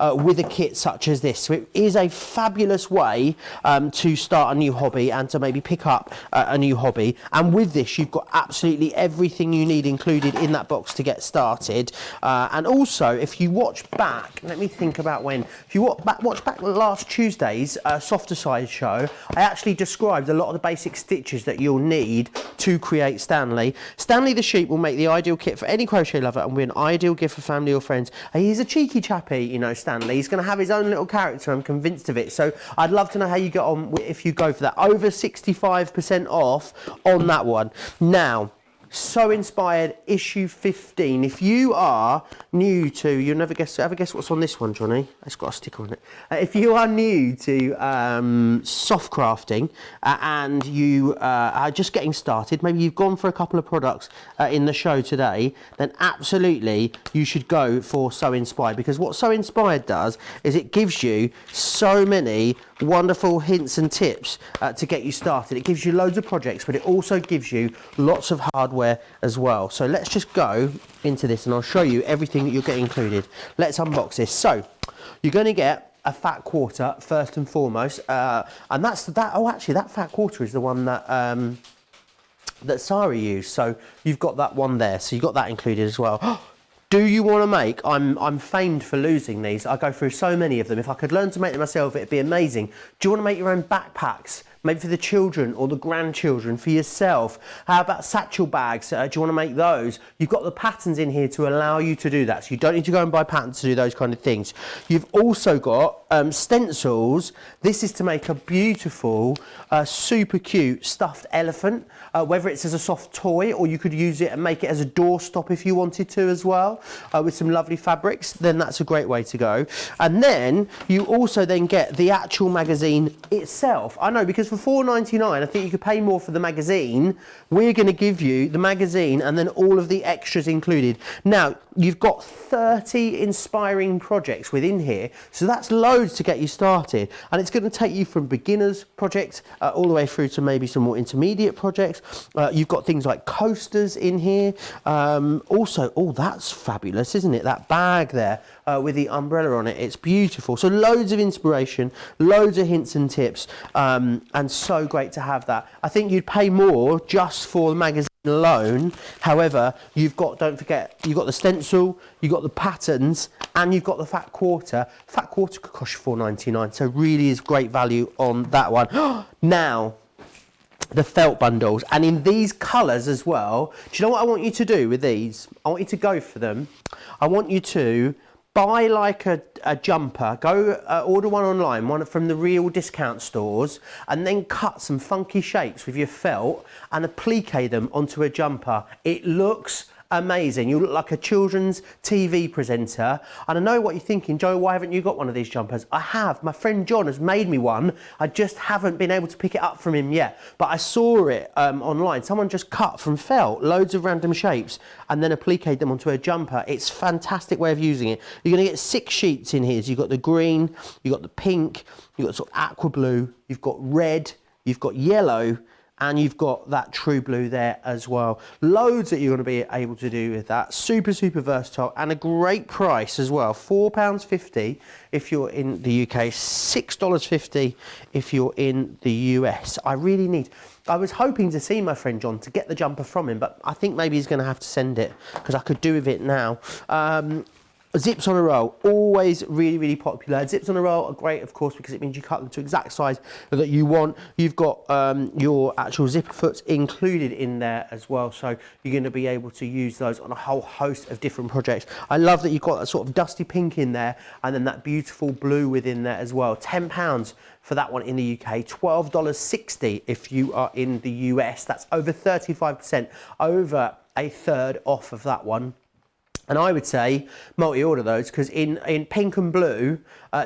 with a kit such as this. So it is a fabulous way to start a new hobby and to maybe pick up a new hobby. And with this, you've got absolutely everything you need included in that box to get started. And also, if you watch back, let me think about when, if you watch back last Tuesday's softer side show, I actually described a lot of the basic stitches that you'll need to create Stanley. Stanley the sheep will make the ideal kit for any crochet lover and be an ideal gift for family or friends. He's a cheeky chappy, you know, Stanley. He's going to have his own little character, I'm convinced of it. So I'd love to know how you get on if you go for that. Over 65% off on that one. Now, So Inspired issue 15. If you are new to, you'll never guess what's on this one, Johnny. It's got a sticker on it. If you are new to soft crafting and you are just getting started, maybe you've gone for a couple of products in the show today, then absolutely you should go for So Inspired, because what So Inspired does is it gives you so many wonderful hints and tips to get you started. It gives you loads of projects, but it also gives you lots of hardware as well. So let's just go into this and I'll show you everything that you'll get included. Let's unbox this. So you're going to get a fat quarter first and foremost, and that's that. Oh, actually, that fat quarter is the one that that Sara used. So you've got that one there. So you've got that included as well. Do you want to make, I'm famed for losing these. I go through so many of them. If I could learn to make them myself, it'd be amazing. Do you want to make your own backpacks? Maybe for the children or the grandchildren, for yourself. How about satchel bags? Do you want to make those? You've got the patterns in here to allow you to do that. So you don't need to go and buy patterns to do those kind of things. You've also got stencils. This is to make a beautiful, super cute stuffed elephant, whether it's as a soft toy or you could use it and make it as a doorstop if you wanted to as well, with some lovely fabrics, then that's a great way to go. And then you also then get the actual magazine itself. I know, because for $4.99, I think you could pay more for the magazine. We're going to give you the magazine and then all of the extras included. Now, you've got 30 inspiring projects within here, so that's loads to get you started. And it's going to take you from beginners projects all the way through to maybe some more intermediate projects. You've got things like coasters in here. Also, oh, that's fabulous, isn't it? That bag there with the umbrella on it. It's beautiful. So loads of inspiration, loads of hints and tips, and so great to have that. I think you'd pay more just for the magazine alone. However, you've got, don't forget, you've got the stencil, you've got the patterns, and you've got the fat quarter. Fat quarter could cost you $4.99, so really is great value on that one. Now, the felt bundles, and in these colours as well. Do you know what I want you to do with these? I want you to go for them. I want you to buy like a jumper, go order one online, one from the real discount stores, and then cut some funky shapes with your felt and applique them onto a jumper. It looks amazing. You look like a children's TV presenter. And I know what you're thinking, Joe, why haven't you got one of these jumpers? I have. My friend John has made me one. I just haven't been able to pick it up from him yet. But I saw it online. Someone just cut from felt loads of random shapes and then appliqued them onto a jumper. It's a fantastic way of using it. You're going to get 6 sheets in here. So you've got the green, you've got the pink, you've got sort of aqua blue, you've got red, you've got yellow, and you've got that true blue there as well. Loads that you're going to be able to do with that. Super, super versatile, and a great price as well. £4.50 if you're in the UK, $6.50 if you're in the US. I really need... I was hoping to see my friend John to get the jumper from him, but I think maybe he's going to have to send it because I could do with it now. Zips on a roll, always really, really popular. Zips on a roll are great, of course, because it means you cut them to exact size that you want. You've got your actual zipper foots included in there as well, so you're going to be able to use those on a whole host of different projects. I love that you've got that sort of dusty pink in there and then that beautiful blue within there as well. £10 for that one in the UK, $12.60 if you are in the US. That's over 35%, over a third off of that one. And I would say multi-order those because in pink and blue,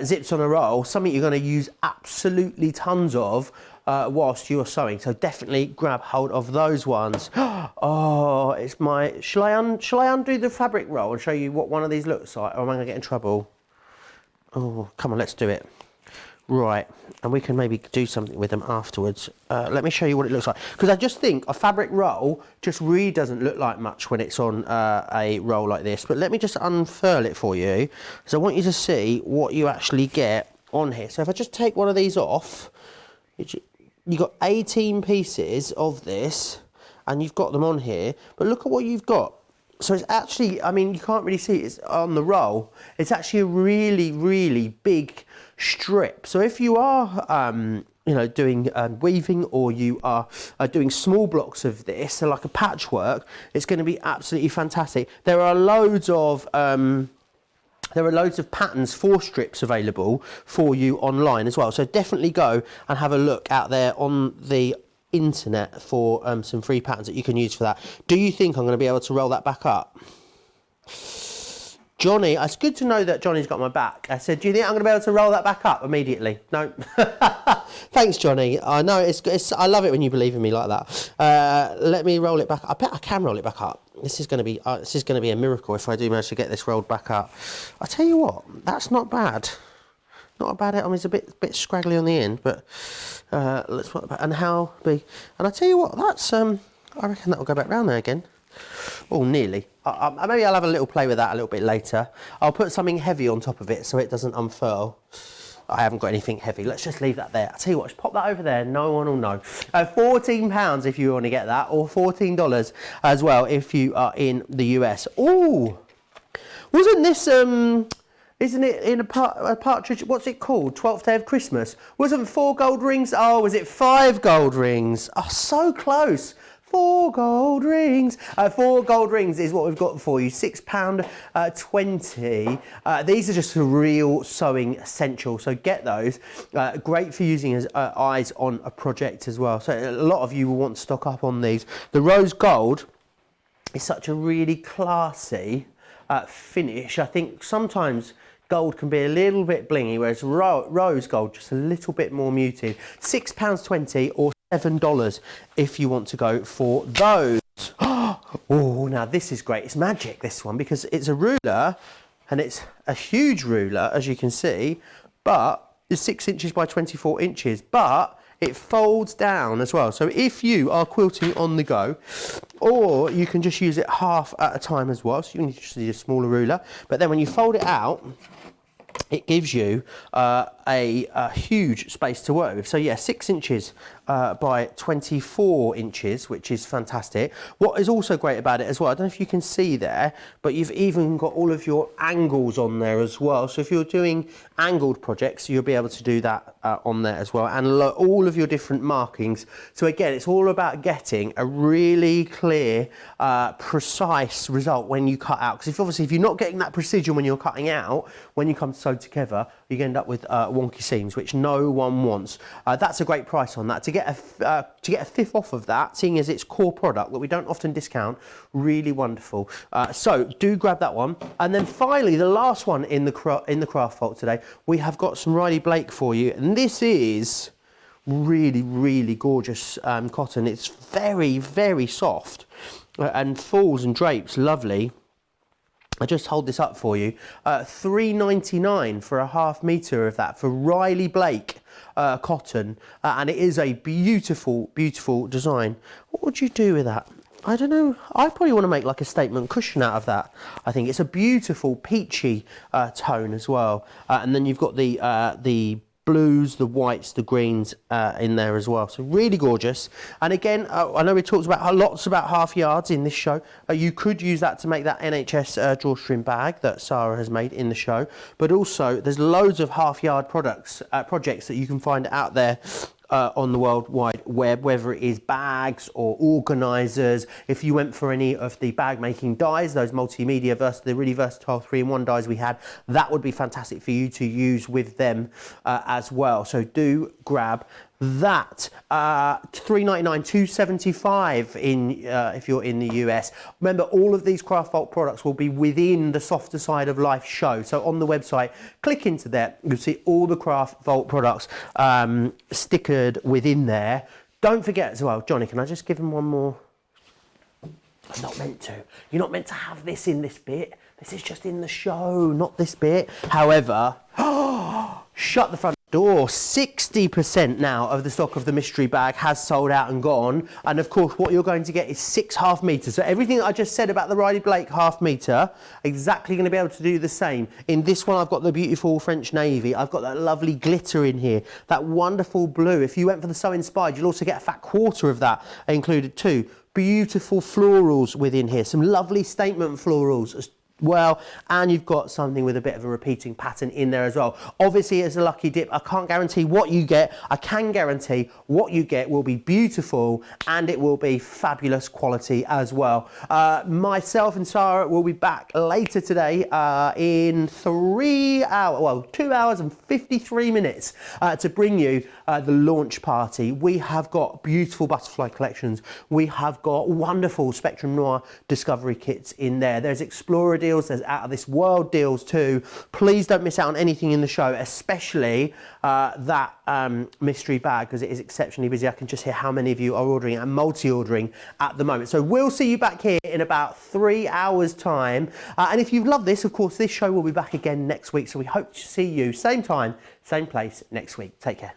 zips on a roll, something you're going to use absolutely tons of whilst you're sewing. So definitely grab hold of those ones. Oh, it's my... Shall I undo the fabric roll and show you what one of these looks like, or am I going to get in trouble? Oh, come on, let's do it. Right, and we can maybe do something with them afterwards. Let me show you what it looks like. Because I just think a fabric roll just really doesn't look like much when it's on a roll like this. But let me just unfurl it for you. So I want you to see what you actually get on here. So if I just take one of these off, you've got 18 pieces of this, and you've got them on here. But look at what you've got. So it's actually, I mean, you can't really see it on the roll. It's actually a really, really big strip. So if you are, you know, doing weaving, or you are doing small blocks of this, so like a patchwork, it's going to be absolutely fantastic. There are loads of patterns for strips available for you online as well. So definitely go and have a look out there on the internet for some free patterns that you can use for that. Do you think I'm going to be able to roll that back up? Johnny, it's good to know that Johnny's got my back. I said, do you think I'm going to be able to roll that back up immediately? No. Thanks, Johnny. I know it's I love it when you believe in me like that. Let me roll it back. I bet I can roll it back up. This is going to be a miracle if I do manage to get this rolled back up. I tell you what, that's not bad. Not a bad. I mean, it's a bit scraggly on the end, but let's put it back. And how big? And I tell you what, that's I reckon that will go back round there again. Oh, nearly. Maybe I'll have a little play with that a little bit later. I'll put something heavy on top of it so it doesn't unfurl. I haven't got anything heavy. Let's just leave that there. I'll tell you what, just pop that over there. No one will know. £14 if you want to get that, or $14 as well if you are in the US. Oh, wasn't this... Isn't it in a partridge? What's it called? 12th Day of Christmas. Wasn't 4 gold rings? Oh, was it 5 gold rings? Oh, so close. 4 gold rings. 4 gold rings is what we've got for you. £6.20. These are just a real sewing essential. So get those. Great for using as eyes on a project as well. So a lot of you will want to stock up on these. The rose gold is such a really classy finish. I think sometimes gold can be a little bit blingy, whereas rose gold just a little bit more muted. £6.20 or $7 if you want to go for those. Oh, now this is great. It's magic, this one, because it's a ruler, and it's a huge ruler, as you can see, but it's 6 inches by 24 inches, but it folds down as well. So if you are quilting on the go, or you can just use it half at a time as well, so you can just use a smaller ruler, but then when you fold it out, it gives you a huge space to work with. So yeah, 6 inches by 24 inches, which is fantastic. What is also great about it as well, I don't know if you can see there, but you've even got all of your angles on there as well. So if you're doing angled projects, you'll be able to do that on there as well, and all of your different markings. So again, it's all about getting a really clear, precise result when you cut out. Because if you're not getting that precision when you're cutting out, when you come to sew together, you end up with wonky seams, which no one wants. That's a great price on that. To get a fifth off of that, seeing as it's core product that we don't often discount, really wonderful. So do grab that one. And then finally, the last one in the craft vault today, we have got some Riley Blake for you, and this is really, really gorgeous cotton. It's very, very soft and falls and drapes lovely. I just hold this up for you. $3.99 for a ½ metre of that for Riley Blake cotton, and it is a beautiful, beautiful design. What would you do with that? I don't know. I probably want to make like a statement cushion out of that. I think it's a beautiful peachy tone as well. And then you've got the blues, the whites, the greens in there as well. So really gorgeous. And again, I know we talked about lots about half yards in this show. You could use that to make that NHS drawstring bag that Sara has made in the show. But also, there's loads of half yard projects that you can find out there on the World Wide Web, whether it is bags or organisers. If you went for any of the bag making dies, those multimedia the really versatile 3-in-1 dies we had, that would be fantastic for you to use with them as well. So do grab that. $3.99, $2.75 in if you're in the US. Remember, all of these Craft Vault products will be within the Softer Side of Life show. So on the website, click into that. You'll see all the Craft Vault products stickered within there. Don't forget as well, Johnny, can I just give him one more? I'm not meant to. You're not meant to have this in this bit. This is just in the show, not this bit. However, shut the front door. 60% now of the stock of the mystery bag has sold out and gone. And of course, what you're going to get is 6 half meters. So everything that I just said about the Riley Blake half meter, exactly going to be able to do the same. In this one, I've got the beautiful French navy. I've got that lovely glitter in here, that wonderful blue. If you went for the So Inspired, you'll also get a fat quarter of that included too. Beautiful florals within here, some lovely statement florals as well, and you've got something with a bit of a repeating pattern in there as well. Obviously, as a lucky dip, I can't guarantee what you get. I can guarantee what you get will be beautiful and it will be fabulous quality as well. Myself and Sara will be back later today in 2 hours and 53 minutes to bring you the launch party. We have got beautiful butterfly collections. We have got wonderful Spectrum Noir discovery kits in there. There's Explorer deals, there's Out of This World deals too. Please don't miss out on anything in the show, especially that mystery bag, because it is exceptionally busy. I can just hear how many of you are ordering and multi-ordering at the moment. So we'll see you back here in about 3 hours time. And if you've loved this, of course, this show will be back again next week. So we hope to see you same time, same place next week. Take care.